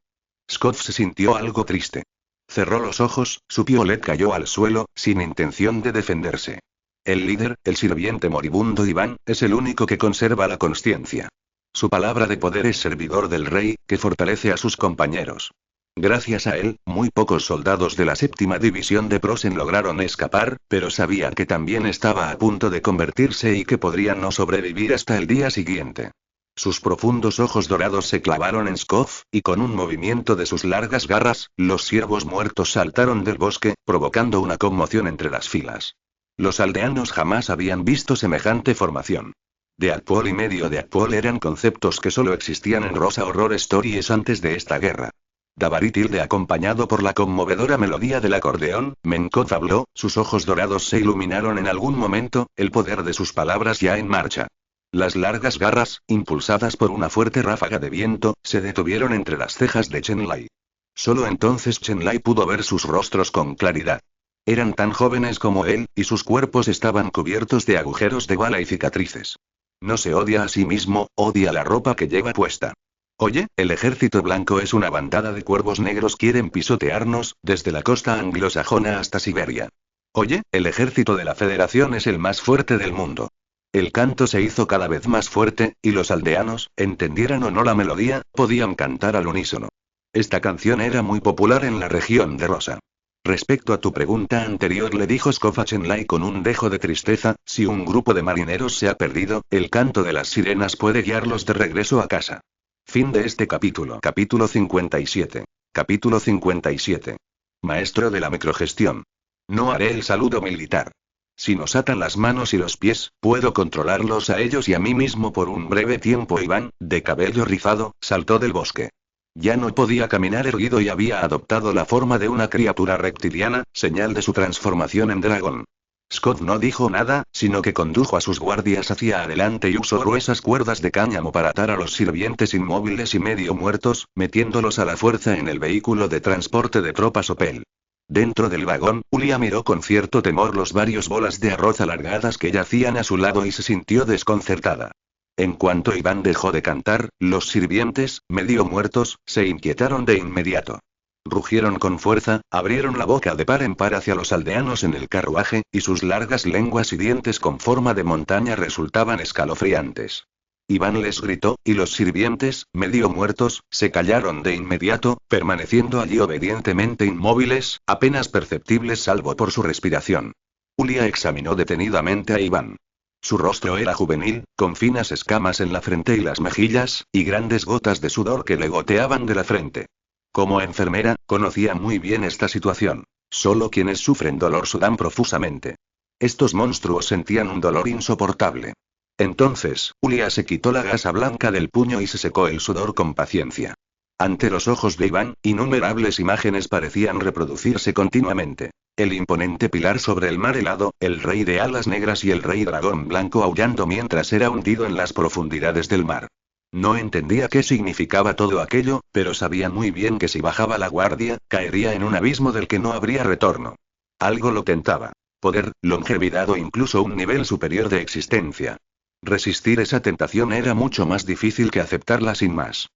Scott se sintió algo triste. Cerró los ojos, su piolet cayó al suelo, sin intención de defenderse. El líder, el sirviente moribundo Iván, es el único que conserva la consciencia. Su palabra de poder es servidor del rey, que fortalece a sus compañeros. Gracias a él, muy pocos soldados de la séptima división de Frozen lograron escapar, pero sabían que también estaba a punto de convertirse y que podrían no sobrevivir hasta el día siguiente. Sus profundos ojos dorados se clavaron en Scoff, y con un movimiento de sus largas garras, los ciervos muertos saltaron del bosque, provocando una conmoción entre las filas. Los aldeanos jamás habían visto semejante formación. Deadpool y medio Deadpool eran conceptos que solo existían en Rosa Horror Stories antes de esta guerra. Davaritilde acompañado por la conmovedora melodía del acordeón, Menkoth habló, sus ojos dorados se iluminaron en algún momento, el poder de sus palabras ya en marcha. Las largas garras, impulsadas por una fuerte ráfaga de viento, se detuvieron entre las cejas de Chenlai. Solo entonces Chenlai pudo ver sus rostros con claridad. Eran tan jóvenes como él, y sus cuerpos estaban cubiertos de agujeros de bala y cicatrices. No se odia a sí mismo, odia la ropa que lleva puesta. Oye, el ejército blanco es una bandada de cuervos negros, quieren pisotearnos, desde la costa anglosajona hasta Siberia. Oye, el ejército de la Federación es el más fuerte del mundo. El canto se hizo cada vez más fuerte, y los aldeanos, entendieran o no la melodía, podían cantar al unísono. Esta canción era muy popular en la región de Rosa. Respecto a tu pregunta anterior, le dijo Scoff a Chenlai con un dejo de tristeza, si un grupo de marineros se ha perdido, el canto de las sirenas puede guiarlos de regreso a casa. Fin de este capítulo. Capítulo 57. Capítulo 57. Maestro de la microgestión. No haré el saludo militar. Si nos atan las manos y los pies, puedo controlarlos a ellos y a mí mismo por un breve tiempo. Iván, de cabello rizado, saltó del bosque. Ya no podía caminar erguido y había adoptado la forma de una criatura reptiliana, señal de su transformación en dragón. Scott no dijo nada, sino que condujo a sus guardias hacia adelante y usó gruesas cuerdas de cáñamo para atar a los sirvientes inmóviles y medio muertos, metiéndolos a la fuerza en el vehículo de transporte de tropas Opel. Dentro del vagón, Ulia miró con cierto temor los varios bolas de arroz alargadas que yacían a su lado y se sintió desconcertada. En cuanto Iván dejó de cantar, los sirvientes, medio muertos, se inquietaron de inmediato. Rugieron con fuerza, abrieron la boca de par en par hacia los aldeanos en el carruaje, y sus largas lenguas y dientes con forma de montaña resultaban escalofriantes. Iván les gritó, y los sirvientes, medio muertos, se callaron de inmediato, permaneciendo allí obedientemente inmóviles, apenas perceptibles salvo por su respiración. Ulia examinó detenidamente a Iván. Su rostro era juvenil, con finas escamas en la frente y las mejillas, y grandes gotas de sudor que le goteaban de la frente. Como enfermera, conocía muy bien esta situación. Solo quienes sufren dolor sudan profusamente. Estos monstruos sentían un dolor insoportable. Entonces, Ulia se quitó la gasa blanca del puño y se secó el sudor con paciencia. Ante los ojos de Iván, innumerables imágenes parecían reproducirse continuamente. El imponente pilar sobre el mar helado, el rey de alas negras y el rey dragón blanco aullando mientras era hundido en las profundidades del mar. No entendía qué significaba todo aquello, pero sabía muy bien que si bajaba la guardia, caería en un abismo del que no habría retorno. Algo lo tentaba. Poder, longevidad o incluso un nivel superior de existencia. Resistir esa tentación era mucho más difícil que aceptarla sin más.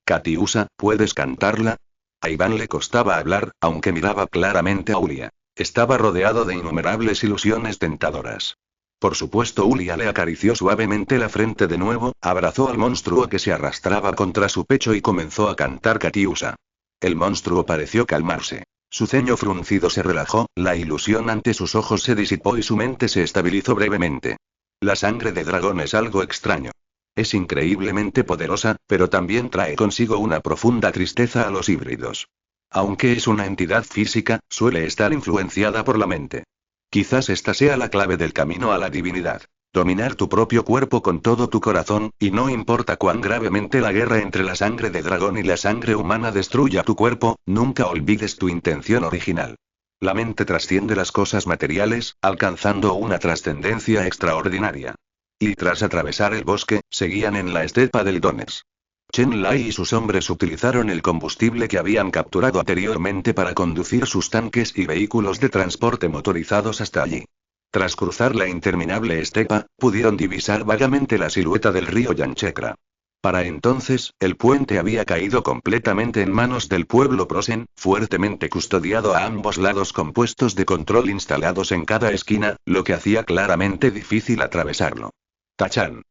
Katiusa, ¿puedes cantarla? A Iván le costaba hablar, aunque miraba claramente a Ulia. Estaba rodeado de innumerables ilusiones tentadoras. Por supuesto, Ulia le acarició suavemente la frente de nuevo, abrazó al monstruo que se arrastraba contra su pecho y comenzó a cantar Katiusa. El monstruo pareció calmarse. Su ceño fruncido se relajó, la ilusión ante sus ojos se disipó y su mente se estabilizó brevemente. La sangre de dragón es algo extraño. Es increíblemente poderosa, pero también trae consigo una profunda tristeza a los híbridos. Aunque es una entidad física, suele estar influenciada por la mente. Quizás esta sea la clave del camino a la divinidad. Dominar tu propio cuerpo con todo tu corazón, y no importa cuán gravemente la guerra entre la sangre de dragón y la sangre humana destruya tu cuerpo, nunca olvides tu intención original. La mente trasciende las cosas materiales, alcanzando una trascendencia extraordinaria. Y tras atravesar el bosque, seguían en la estepa del Doners. Chen Lai y sus hombres utilizaron el combustible que habían capturado anteriormente para conducir sus tanques y vehículos de transporte motorizados hasta allí. Tras cruzar la interminable estepa, pudieron divisar vagamente la silueta del río Yanchekra. Para entonces, el puente había caído completamente en manos del pueblo Prosen, fuertemente custodiado a ambos lados con puestos de control instalados en cada esquina, lo que hacía claramente difícil atravesarlo. Tachan.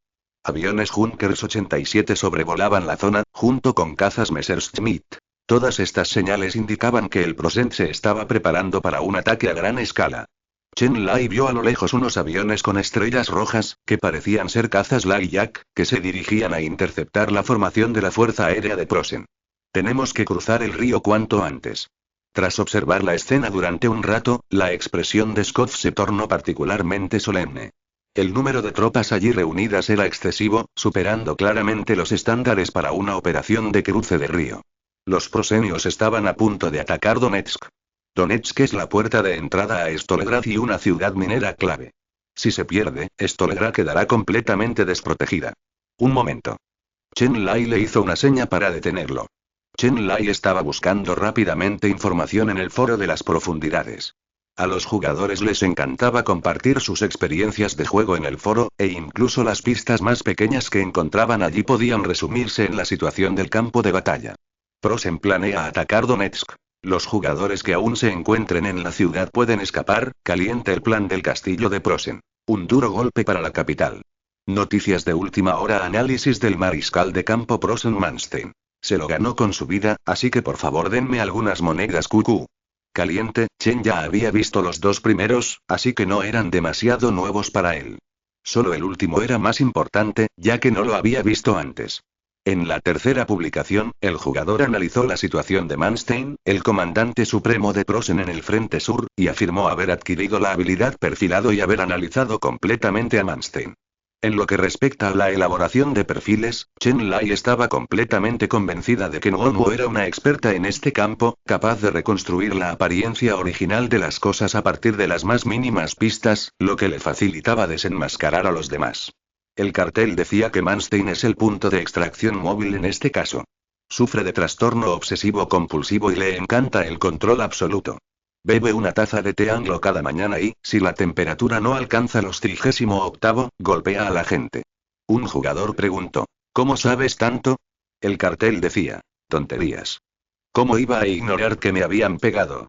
Aviones Junkers 87 sobrevolaban la zona, junto con cazas Messerschmitt. Todas estas señales indicaban que el Prosen se estaba preparando para un ataque a gran escala. Chen Lai vio a lo lejos unos aviones con estrellas rojas, que parecían ser cazas Lai Yak, que se dirigían a interceptar la formación de la Fuerza Aérea de Prosen. Tenemos que cruzar el río cuanto antes. Tras observar la escena durante un rato, la expresión de Scott se tornó particularmente solemne. El número de tropas allí reunidas era excesivo, superando claramente los estándares para una operación de cruce de río. Los prosenios estaban a punto de atacar Donetsk. Donetsk es la puerta de entrada a Stolograd y una ciudad minera clave. Si se pierde, Stolograd quedará completamente desprotegida. Un momento. Chen Lai le hizo una seña para detenerlo. Chen Lai estaba buscando rápidamente información en el foro de las profundidades. A los jugadores les encantaba compartir sus experiencias de juego en el foro, e incluso las pistas más pequeñas que encontraban allí podían resumirse en la situación del campo de batalla. Prosen planea atacar Donetsk. Los jugadores que aún se encuentren en la ciudad pueden escapar. Caliente el plan del castillo de Prosen. Un duro golpe para la capital. Noticias de última hora. Análisis del mariscal de campo Prosen Manstein. Se lo ganó con su vida, así que por favor denme algunas monedas QQ. Caliente. Chen ya había visto los dos primeros, así que no eran demasiado nuevos para él. Solo el último era más importante, ya que no lo había visto antes. En la tercera publicación, el jugador analizó la situación de Manstein, el comandante supremo de Prosen en el frente sur, y afirmó haber adquirido la habilidad perfilado y haber analizado completamente a Manstein. En lo que respecta a la elaboración de perfiles, Chen Lai estaba completamente convencida de que Nwonwo era una experta en este campo, capaz de reconstruir la apariencia original de las cosas a partir de las más mínimas pistas, lo que le facilitaba desenmascarar a los demás. El cartel decía que Manstein es el punto de extracción móvil en este caso. Sufre de trastorno obsesivo compulsivo y le encanta el control absoluto. Bebe una taza de té anglo cada mañana y, si la temperatura no alcanza los 38, golpea a la gente. Un jugador preguntó: ¿cómo sabes tanto? El cartel decía: tonterías. ¿Cómo iba a ignorar que me habían pegado?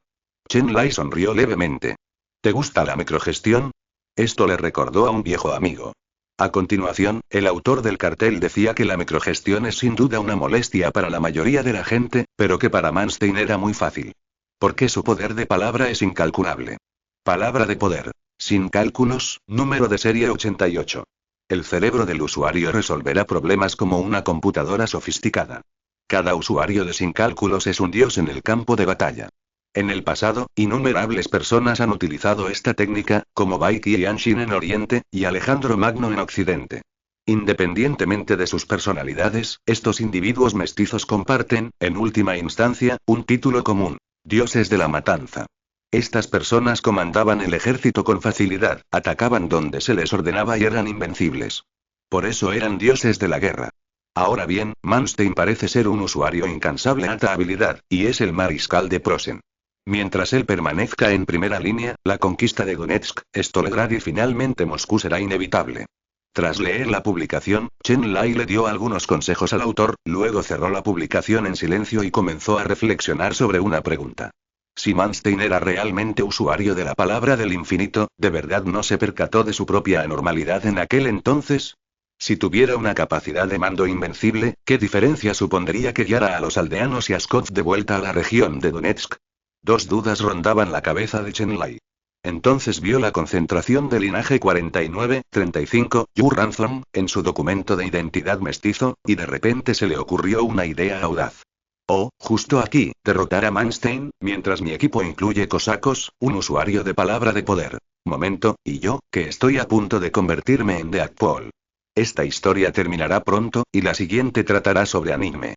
Chen Lai sonrió levemente. ¿Te gusta la microgestión? Esto le recordó a un viejo amigo. A continuación, el autor del cartel decía que la microgestión es sin duda una molestia para la mayoría de la gente, pero que para Manstein era muy fácil. Porque su poder de palabra es incalculable. Palabra de poder. Sin cálculos, número de serie 88. El cerebro del usuario resolverá problemas como una computadora sofisticada. Cada usuario de sin cálculos es un dios en el campo de batalla. En el pasado, innumerables personas han utilizado esta técnica, como Bai Qianshin en Oriente, y Alejandro Magno en Occidente. Independientemente de sus personalidades, estos individuos mestizos comparten, en última instancia, un título común: dioses de la matanza. Estas personas comandaban el ejército con facilidad, atacaban donde se les ordenaba y eran invencibles. Por eso eran dioses de la guerra. Ahora bien, Manstein parece ser un usuario incansable de alta habilidad, y es el mariscal de Prosen. Mientras él permanezca en primera línea, la conquista de Donetsk, Stolograd y finalmente Moscú será inevitable. Tras leer la publicación, Chen Lai le dio algunos consejos al autor, luego cerró la publicación en silencio y comenzó a reflexionar sobre una pregunta. Si Manstein era realmente usuario de la palabra del infinito, ¿de verdad no se percató de su propia anormalidad en aquel entonces? Si tuviera una capacidad de mando invencible, ¿qué diferencia supondría que guiara a los aldeanos y a Scott de vuelta a la región de Donetsk? Dos dudas rondaban la cabeza de Chen Lai. Entonces vio la concentración de linaje 49-35, Yu Ransom, en su documento de identidad mestizo, y de repente se le ocurrió una idea audaz. Oh, justo aquí, derrotar a Manstein, mientras mi equipo incluye cosacos, un usuario de palabra de poder. Momento, y yo, que estoy a punto de convertirme en Deadpool. Esta historia terminará pronto, y la siguiente tratará sobre anime.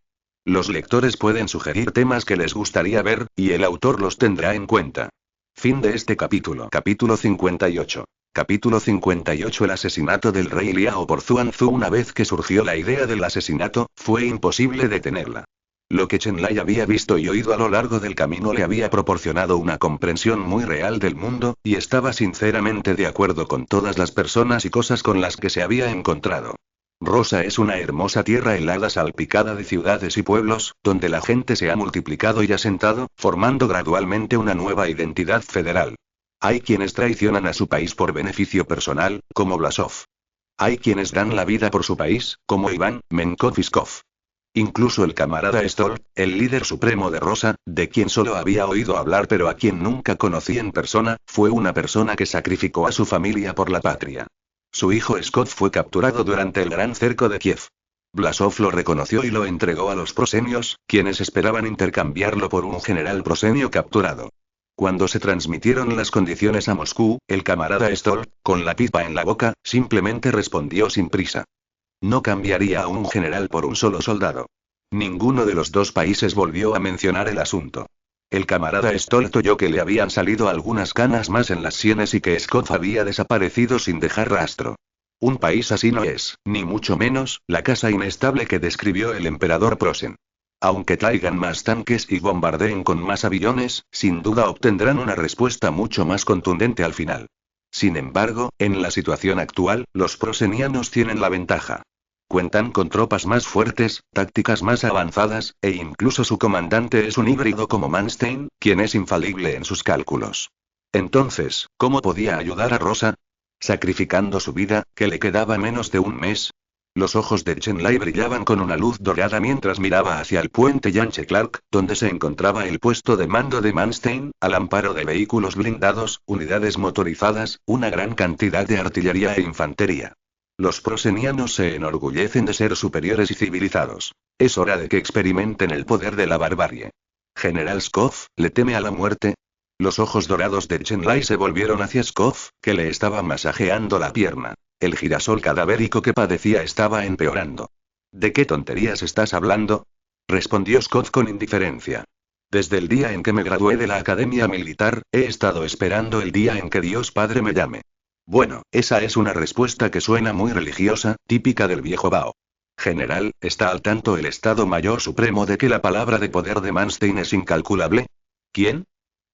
Los lectores pueden sugerir temas que les gustaría ver, y el autor los tendrá en cuenta. Fin de este capítulo. Capítulo 58. Capítulo 58. El asesinato del rey Liao por Zuanzu. Una vez que surgió la idea del asesinato, fue imposible detenerla. Lo que Chen Lai había visto y oído a lo largo del camino le había proporcionado una comprensión muy real del mundo, y estaba sinceramente de acuerdo con todas las personas y cosas con las que se había encontrado. Rosa es una hermosa tierra helada salpicada de ciudades y pueblos, donde la gente se ha multiplicado y asentado, formando gradualmente una nueva identidad federal. Hay quienes traicionan a su país por beneficio personal, como Blasov. Hay quienes dan la vida por su país, como Iván Menkoviskov. Incluso el camarada Stoll, el líder supremo de Rosa, de quien solo había oído hablar pero a quien nunca conocí en persona, fue una persona que sacrificó a su familia por la patria. Su hijo Scott fue capturado durante el gran cerco de Kiev. Blasov lo reconoció y lo entregó a los prosenios, quienes esperaban intercambiarlo por un general prosenio capturado. Cuando se transmitieron las condiciones a Moscú, el camarada Stoll, con la pipa en la boca, simplemente respondió sin prisa. No cambiaría a un general por un solo soldado. Ninguno de los dos países volvió a mencionar el asunto. El camarada Stoll oyó que le habían salido algunas canas más en las sienes y que Scott había desaparecido sin dejar rastro. Un país así no es, ni mucho menos, la casa inestable que describió el emperador Prosen. Aunque traigan más tanques y bombardeen con más aviones, sin duda obtendrán una respuesta mucho más contundente al final. Sin embargo, en la situación actual, los prosenianos tienen la ventaja. Cuentan con tropas más fuertes, tácticas más avanzadas, e incluso su comandante es un híbrido como Manstein, quien es infalible en sus cálculos. Entonces, ¿cómo podía ayudar a Rosa? ¿Sacrificando su vida, que le quedaba menos de un mes? Los ojos de Chen Lai brillaban con una luz dorada mientras miraba hacia el puente Yanche Clark, donde se encontraba el puesto de mando de Manstein, al amparo de vehículos blindados, unidades motorizadas, una gran cantidad de artillería e infantería. Los prosenianos se enorgullecen de ser superiores y civilizados. Es hora de que experimenten el poder de la barbarie. General Skov, ¿le teme a la muerte? Los ojos dorados de Chen Lai se volvieron hacia Skov, que le estaba masajeando la pierna. El girasol cadavérico que padecía estaba empeorando. ¿De qué tonterías estás hablando? Respondió Scott con indiferencia. Desde el día en que me gradué de la academia militar, he estado esperando el día en que Dios Padre me llame. Bueno, esa es una respuesta que suena muy religiosa, típica del viejo Bao. General, ¿está al tanto el Estado Mayor Supremo de que la palabra de poder de Manstein es incalculable? ¿Quién?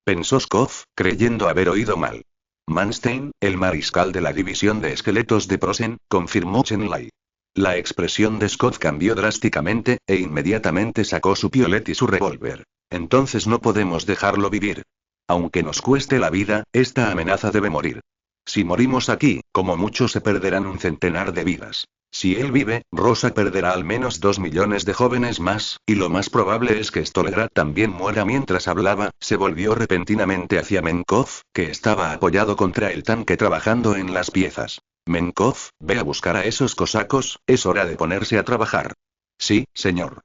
Pensó Skov, creyendo haber oído mal. Manstein, el mariscal de la división de esqueletos de Prosen, confirmó Chen Lai. La expresión de Scott cambió drásticamente, e inmediatamente sacó su piolet y su revólver. Entonces no podemos dejarlo vivir. Aunque nos cueste la vida, esta amenaza debe morir. Si morimos aquí, como mucho se perderán un centenar de vidas. Si él vive, Rosa perderá al menos 2 millones de jóvenes más, y lo más probable es que Stolegrad también muera. Mientras hablaba, se volvió repentinamente hacia Menkov, que estaba apoyado contra el tanque trabajando en las piezas. Menkov, ve a buscar a esos cosacos, es hora de ponerse a trabajar. Sí, señor.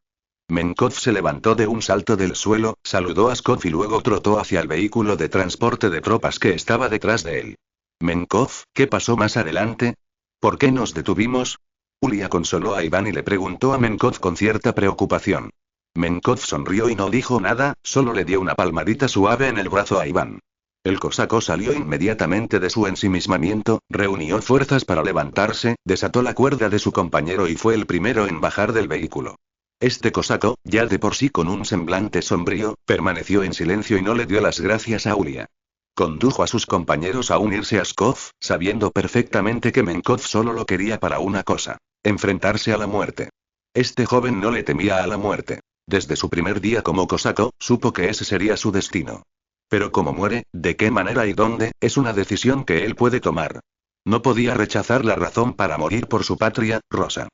Menkov se levantó de un salto del suelo, saludó a Scott y luego trotó hacia el vehículo de transporte de tropas que estaba detrás de él. Menkov, ¿qué pasó más adelante? ¿Por qué nos detuvimos? Ulia consoló a Iván y le preguntó a Menkov con cierta preocupación. Menkov sonrió y no dijo nada, solo le dio una palmadita suave en el brazo a Iván. El cosaco salió inmediatamente de su ensimismamiento, reunió fuerzas para levantarse, desató la cuerda de su compañero y fue el primero en bajar del vehículo. Este cosaco, ya de por sí con un semblante sombrío, permaneció en silencio y no le dio las gracias a Ulia. Condujo a sus compañeros a unirse a Skov, sabiendo perfectamente que Menkov solo lo quería para una cosa: enfrentarse a la muerte. Este joven no le temía a la muerte. Desde su primer día como cosaco, supo que ese sería su destino. Pero cómo muere, de qué manera y dónde, es una decisión que él puede tomar. No podía rechazar la razón para morir por su patria, Rosa.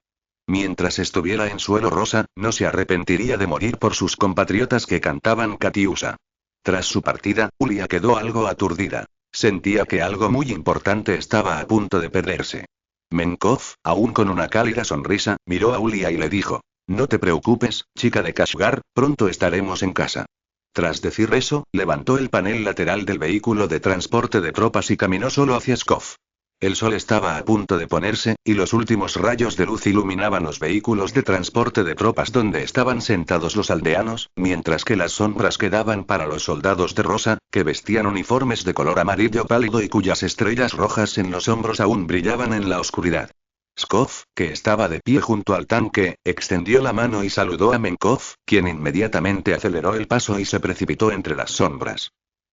Mientras estuviera en suelo Rosa, no se arrepentiría de morir por sus compatriotas que cantaban Katiusa. Tras su partida, Ulia quedó algo aturdida. Sentía que algo muy importante estaba a punto de perderse. Menkov, aún con una cálida sonrisa, miró a Ulia y le dijo: no te preocupes, chica de Kashgar, pronto estaremos en casa. Tras decir eso, levantó el panel lateral del vehículo de transporte de tropas y caminó solo hacia Skov. El sol estaba a punto de ponerse, y los últimos rayos de luz iluminaban los vehículos de transporte de tropas donde estaban sentados los aldeanos, mientras que las sombras quedaban para los soldados de rosa, que vestían uniformes de color amarillo pálido y cuyas estrellas rojas en los hombros aún brillaban en la oscuridad. Skov, que estaba de pie junto al tanque, extendió la mano y saludó a Menkov, quien inmediatamente aceleró el paso y se precipitó entre las sombras.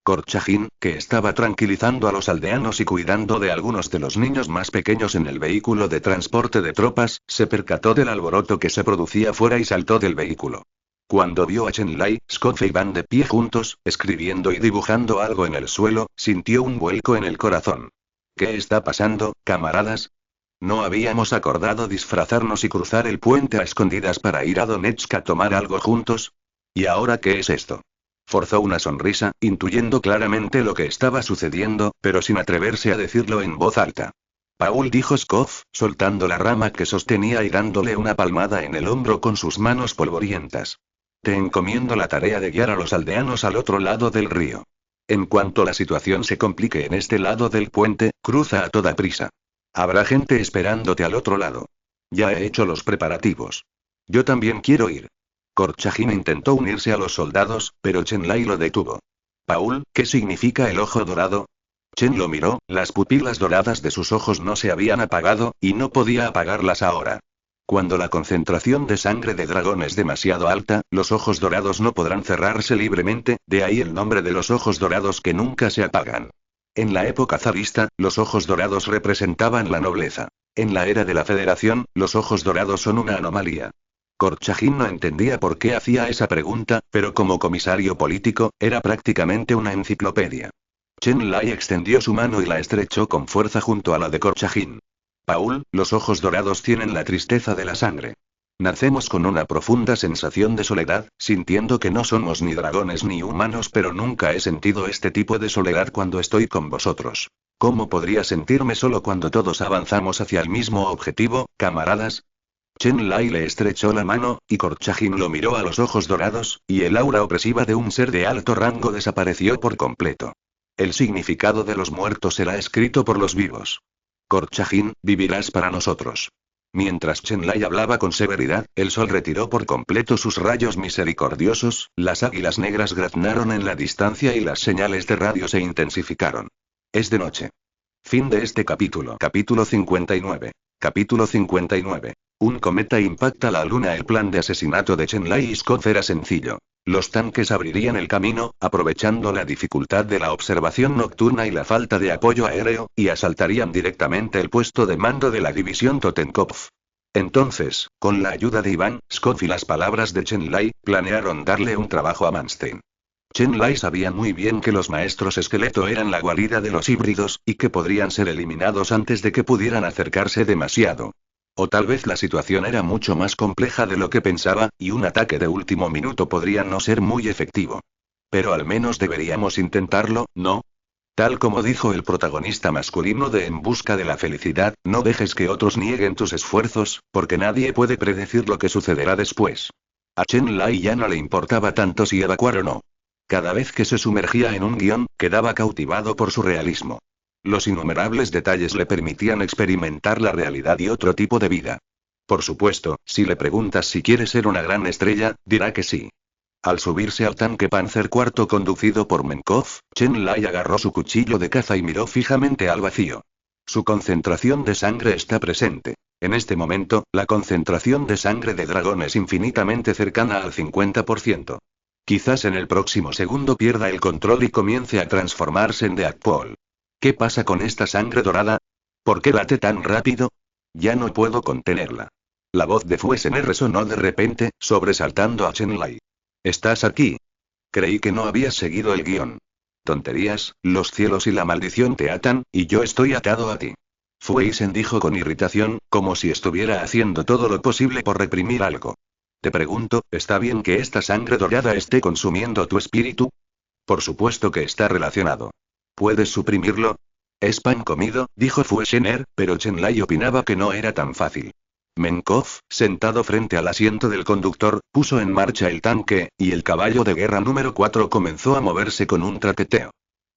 Korchagin, que estaba tranquilizando a los aldeanos y cuidando de algunos de los niños más pequeños en el vehículo de transporte de tropas, se percató del alboroto que se producía fuera y saltó del vehículo. Cuando vio a Chenlai, Skov iban de pie juntos, escribiendo y dibujando algo en el suelo, sintió un vuelco en el corazón. ¿Qué está pasando, camaradas? ¿No habíamos acordado disfrazarnos y cruzar el puente a escondidas para ir a Donetsk a tomar algo juntos? ¿Y ahora qué es esto? Forzó una sonrisa, intuyendo claramente lo que estaba sucediendo, pero sin atreverse a decirlo en voz alta. Paul, dijo Skov, soltando la rama que sostenía y dándole una palmada en el hombro con sus manos polvorientas. Te encomiendo la tarea de guiar a los aldeanos al otro lado del río. En cuanto la situación se complique en este lado del puente, cruza a toda prisa. Habrá gente esperándote al otro lado. Ya he hecho los preparativos. Yo también quiero ir. Korchagin intentó unirse a los soldados, pero Chenlai lo detuvo. Paul, ¿qué significa el ojo dorado? Chen lo miró, las pupilas doradas de sus ojos no se habían apagado, y no podía apagarlas ahora. Cuando la concentración de sangre de dragón es demasiado alta, los ojos dorados no podrán cerrarse libremente, de ahí el nombre de los ojos dorados que nunca se apagan. En la época zarista, los ojos dorados representaban la nobleza. En la era de la Federación, los ojos dorados son una anomalía. Korchagin no entendía por qué hacía esa pregunta, pero como comisario político, era prácticamente una enciclopedia. Chenlai extendió su mano y la estrechó con fuerza junto a la de Korchagin. Paul, los ojos dorados tienen la tristeza de la sangre. Nacemos con una profunda sensación de soledad, sintiendo que no somos ni dragones ni humanos, pero nunca he sentido este tipo de soledad cuando estoy con vosotros. ¿Cómo podría sentirme solo cuando todos avanzamos hacia el mismo objetivo, camaradas? Chenlai le estrechó la mano, y Korchagin lo miró a los ojos dorados, y el aura opresiva de un ser de alto rango desapareció por completo. El significado de los muertos será escrito por los vivos. Korchagin, vivirás para nosotros. Mientras Chenlai hablaba con severidad, el sol retiró por completo sus rayos misericordiosos, las águilas negras graznaron en la distancia y las señales de radio se intensificaron. Es de noche. Fin de este capítulo. Capítulo 59. Capítulo 59. Un cometa impacta la luna. El plan de asesinato de Chenlai y Skov era sencillo. Los tanques abrirían el camino, aprovechando la dificultad de la observación nocturna y la falta de apoyo aéreo, y asaltarían directamente el puesto de mando de la división Totenkopf. Entonces, con la ayuda de Iván, Skov y las palabras de Chenlai, planearon darle un trabajo a Manstein. Chenlai sabía muy bien que los maestros esqueleto eran la guarida de los híbridos, y que podrían ser eliminados antes de que pudieran acercarse demasiado. O tal vez la situación era mucho más compleja de lo que pensaba, y un ataque de último minuto podría no ser muy efectivo. Pero al menos deberíamos intentarlo, ¿no? Tal como dijo el protagonista masculino de En busca de la felicidad, no dejes que otros nieguen tus esfuerzos, porque nadie puede predecir lo que sucederá después. A Chenlai ya no le importaba tanto si evacuar o no. Cada vez que se sumergía en un guión, quedaba cautivado por su realismo. Los innumerables detalles le permitían experimentar la realidad y otro tipo de vida. Por supuesto, si le preguntas si quiere ser una gran estrella, dirá que sí. Al subirse al tanque Panzer IV conducido por Menkov, Chenlai agarró su cuchillo de caza y miró fijamente al vacío. Su concentración de sangre está presente. En este momento, la concentración de sangre de dragón es infinitamente cercana al 50%. Quizás en el próximo segundo pierda el control y comience a transformarse en Deadpool. ¿Qué pasa con esta sangre dorada? ¿Por qué late tan rápido? Ya no puedo contenerla. La voz de Fuesener resonó de repente, sobresaltando a Chenlai. ¿Estás aquí? Creí que no habías seguido el guión. Tonterías, los cielos y la maldición te atan, y yo estoy atado a ti. Fueisen dijo con irritación, como si estuviera haciendo todo lo posible por reprimir algo. Te pregunto, ¿está bien que esta sangre dorada esté consumiendo tu espíritu? Por supuesto que está relacionado. ¿Puedes suprimirlo? Es pan comido, dijo Fuesener, pero Chenlai opinaba que no era tan fácil. Menkov, sentado frente al asiento del conductor, puso en marcha el tanque, y el caballo de guerra número 4 comenzó a moverse con un traqueteo.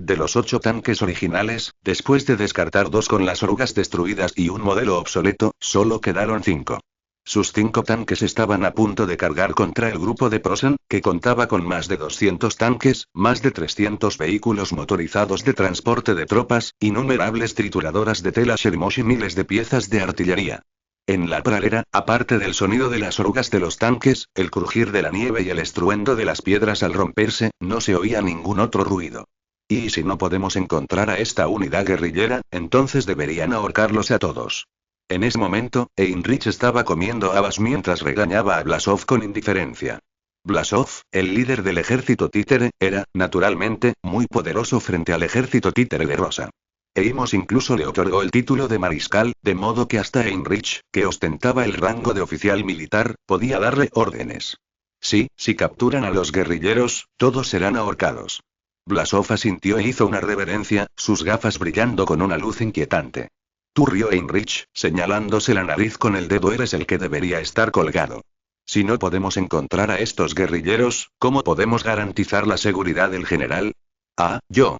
De los 8 tanques originales, después de descartar 2 con las orugas destruidas y un modelo obsoleto, solo quedaron 5. Sus 5 tanques estaban a punto de cargar contra el grupo de Prosen, que contaba con más de 200 tanques, más de 300 vehículos motorizados de transporte de tropas, innumerables trituradoras de tela Shermosh y miles de piezas de artillería. En la pradera, aparte del sonido de las orugas de los tanques, el crujir de la nieve y el estruendo de las piedras al romperse, no se oía ningún otro ruido. Y si no podemos encontrar a esta unidad guerrillera, entonces deberían ahorcarlos a todos. En ese momento, Heinrich estaba comiendo habas mientras regañaba a Blasov con indiferencia. Blasov, el líder del ejército títere, era, naturalmente, muy poderoso frente al ejército títere de Rosa. Eimos incluso le otorgó el título de mariscal, de modo que hasta Heinrich, que ostentaba el rango de oficial militar, podía darle órdenes. Sí, si capturan a los guerrilleros, todos serán ahorcados. Blasov asintió e hizo una reverencia, sus gafas brillando con una luz inquietante. Tú, rió Heinrich, señalándose la nariz con el dedo, eres el que debería estar colgado. Si no podemos encontrar a estos guerrilleros, ¿cómo podemos garantizar la seguridad del general? Ah, yo.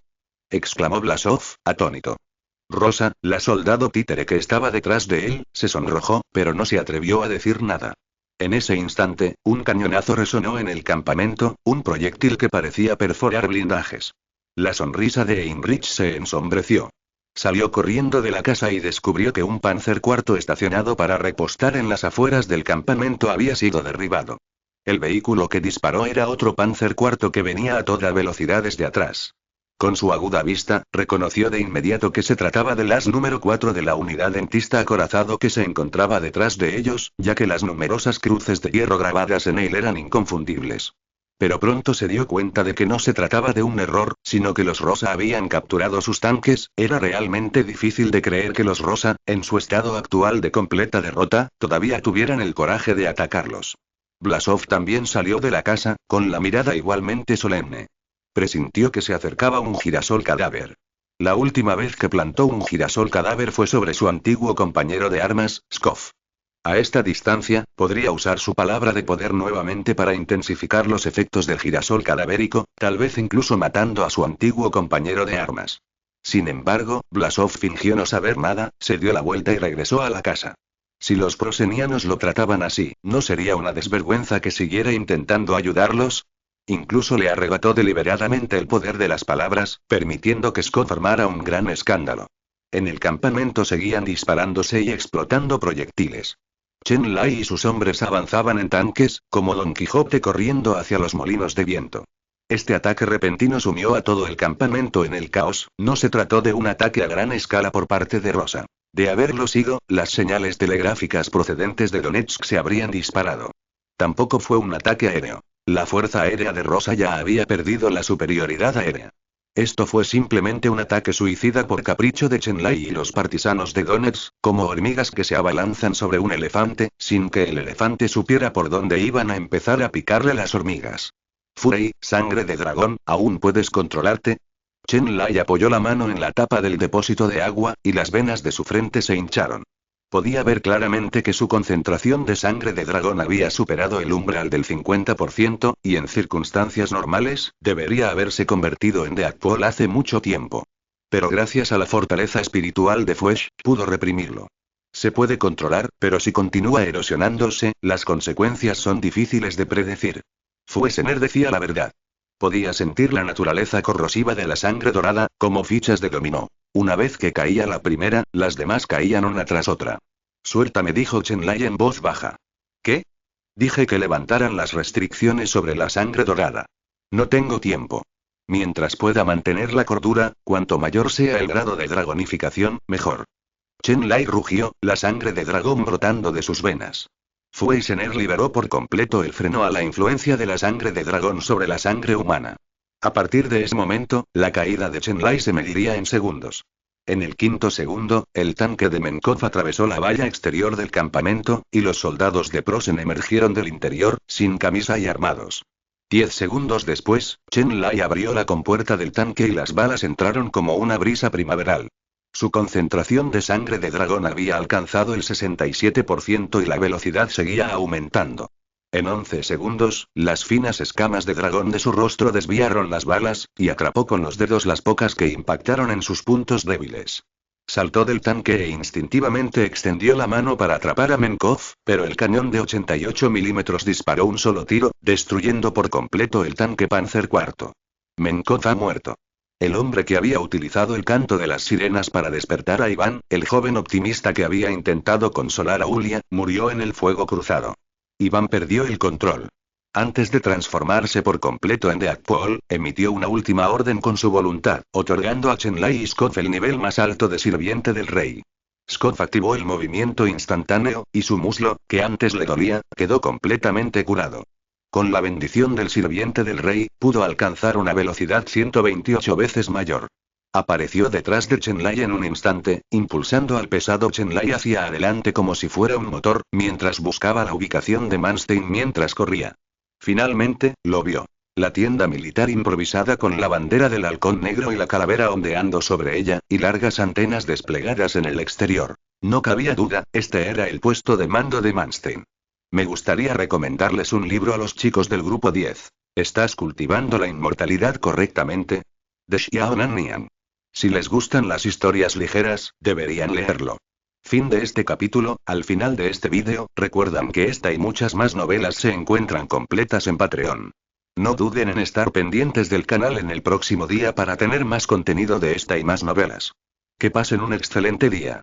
Exclamó Blasov, atónito. Rosa, la soldado títere que estaba detrás de él, se sonrojó, pero no se atrevió a decir nada. En ese instante, un cañonazo resonó en el campamento, un proyectil que parecía perforar blindajes. La sonrisa de Heinrich se ensombreció. Salió corriendo de la casa y descubrió que un Panzer IV estacionado para repostar en las afueras del campamento había sido derribado. El vehículo que disparó era otro Panzer IV que venía a toda velocidad desde atrás. Con su aguda vista, reconoció de inmediato que se trataba del as número 4 de la unidad dentista acorazado que se encontraba detrás de ellos, ya que las numerosas cruces de hierro grabadas en él eran inconfundibles. Pero pronto se dio cuenta de que no se trataba de un error, sino que los Rosa habían capturado sus tanques. Era realmente difícil de creer que los Rosa, en su estado actual de completa derrota, todavía tuvieran el coraje de atacarlos. Blasov también salió de la casa, con la mirada igualmente solemne. Presintió que se acercaba un girasol cadáver. La última vez que plantó un girasol cadáver fue sobre su antiguo compañero de armas, Skov. A esta distancia, podría usar su palabra de poder nuevamente para intensificar los efectos del girasol cadavérico, tal vez incluso matando a su antiguo compañero de armas. Sin embargo, Blasov fingió no saber nada, se dio la vuelta y regresó a la casa. Si los prosenianos lo trataban así, ¿no sería una desvergüenza que siguiera intentando ayudarlos? Incluso le arrebató deliberadamente el poder de las palabras, permitiendo que Scott formara un gran escándalo. En el campamento seguían disparándose y explotando proyectiles. Chen Lai y sus hombres avanzaban en tanques, como Don Quijote corriendo hacia los molinos de viento. Este ataque repentino sumió a todo el campamento en el caos. No se trató de un ataque a gran escala por parte de Rosa. De haberlo sido, las señales telegráficas procedentes de Donetsk se habrían disparado. Tampoco fue un ataque aéreo. La fuerza aérea de Rosa ya había perdido la superioridad aérea. Esto fue simplemente un ataque suicida por capricho de Chen Lai y los partisanos de Donetsk, como hormigas que se abalanzan sobre un elefante, sin que el elefante supiera por dónde iban a empezar a picarle las hormigas. Furey, sangre de dragón, ¿aún puedes controlarte? Chen Lai apoyó la mano en la tapa del depósito de agua, y las venas de su frente se hincharon. Podía ver claramente que su concentración de sangre de dragón había superado el umbral del 50%, y en circunstancias normales, debería haberse convertido en Deadpool hace mucho tiempo. Pero gracias a la fortaleza espiritual de Fuesh, pudo reprimirlo. Se puede controlar, pero si continúa erosionándose, las consecuencias son difíciles de predecir. Fuesener decía la verdad. Podía sentir la naturaleza corrosiva de la sangre dorada, como fichas de dominó. Una vez que caía la primera, las demás caían una tras otra. Suéltame, dijo Chen Lai en voz baja. ¿Qué? Dije que levantaran las restricciones sobre la sangre dorada. No tengo tiempo. Mientras pueda mantener la cordura, cuanto mayor sea el grado de dragonificación, mejor. Chen Lai rugió, la sangre de dragón brotando de sus venas. Fuesener liberó por completo el freno a la influencia de la sangre de dragón sobre la sangre humana. A partir de ese momento, la caída de Chen Lai se mediría en segundos. En el quinto segundo, el tanque de Menkov atravesó la valla exterior del campamento, y los soldados de Prosen emergieron del interior, sin camisa y armados. 10 segundos después, Chen Lai abrió la compuerta del tanque y las balas entraron como una brisa primaveral. Su concentración de sangre de dragón había alcanzado el 67% y la velocidad seguía aumentando. En 11 segundos, las finas escamas de dragón de su rostro desviaron las balas, y atrapó con los dedos las pocas que impactaron en sus puntos débiles. Saltó del tanque e instintivamente extendió la mano para atrapar a Menkov, pero el cañón de 88 milímetros disparó un solo tiro, destruyendo por completo el tanque Panzer IV. Menkov ha muerto. El hombre que había utilizado el canto de las sirenas para despertar a Iván, el joven optimista que había intentado consolar a Ulia, murió en el fuego cruzado. Iván perdió el control. Antes de transformarse por completo en Deadpool, emitió una última orden con su voluntad, otorgando a Chenlai y Scott el nivel más alto de sirviente del rey. Scott activó el movimiento instantáneo, y su muslo, que antes le dolía, quedó completamente curado. Con la bendición del sirviente del rey, pudo alcanzar una velocidad 128 veces mayor. Apareció detrás de Chenlai en un instante, impulsando al pesado Chenlai hacia adelante como si fuera un motor, mientras buscaba la ubicación de Manstein mientras corría. Finalmente, lo vio. La tienda militar improvisada con la bandera del halcón negro y la calavera ondeando sobre ella, y largas antenas desplegadas en el exterior. No cabía duda, este era el puesto de mando de Manstein. Me gustaría recomendarles un libro a los chicos del grupo 10. ¿Estás cultivando la inmortalidad correctamente? De Xiao Nannian. Si les gustan las historias ligeras, deberían leerlo. Fin de este capítulo. Al final de este vídeo, recuerdan que esta y muchas más novelas se encuentran completas en Patreon. No duden en estar pendientes del canal en el próximo día para tener más contenido de esta y más novelas. Que pasen un excelente día.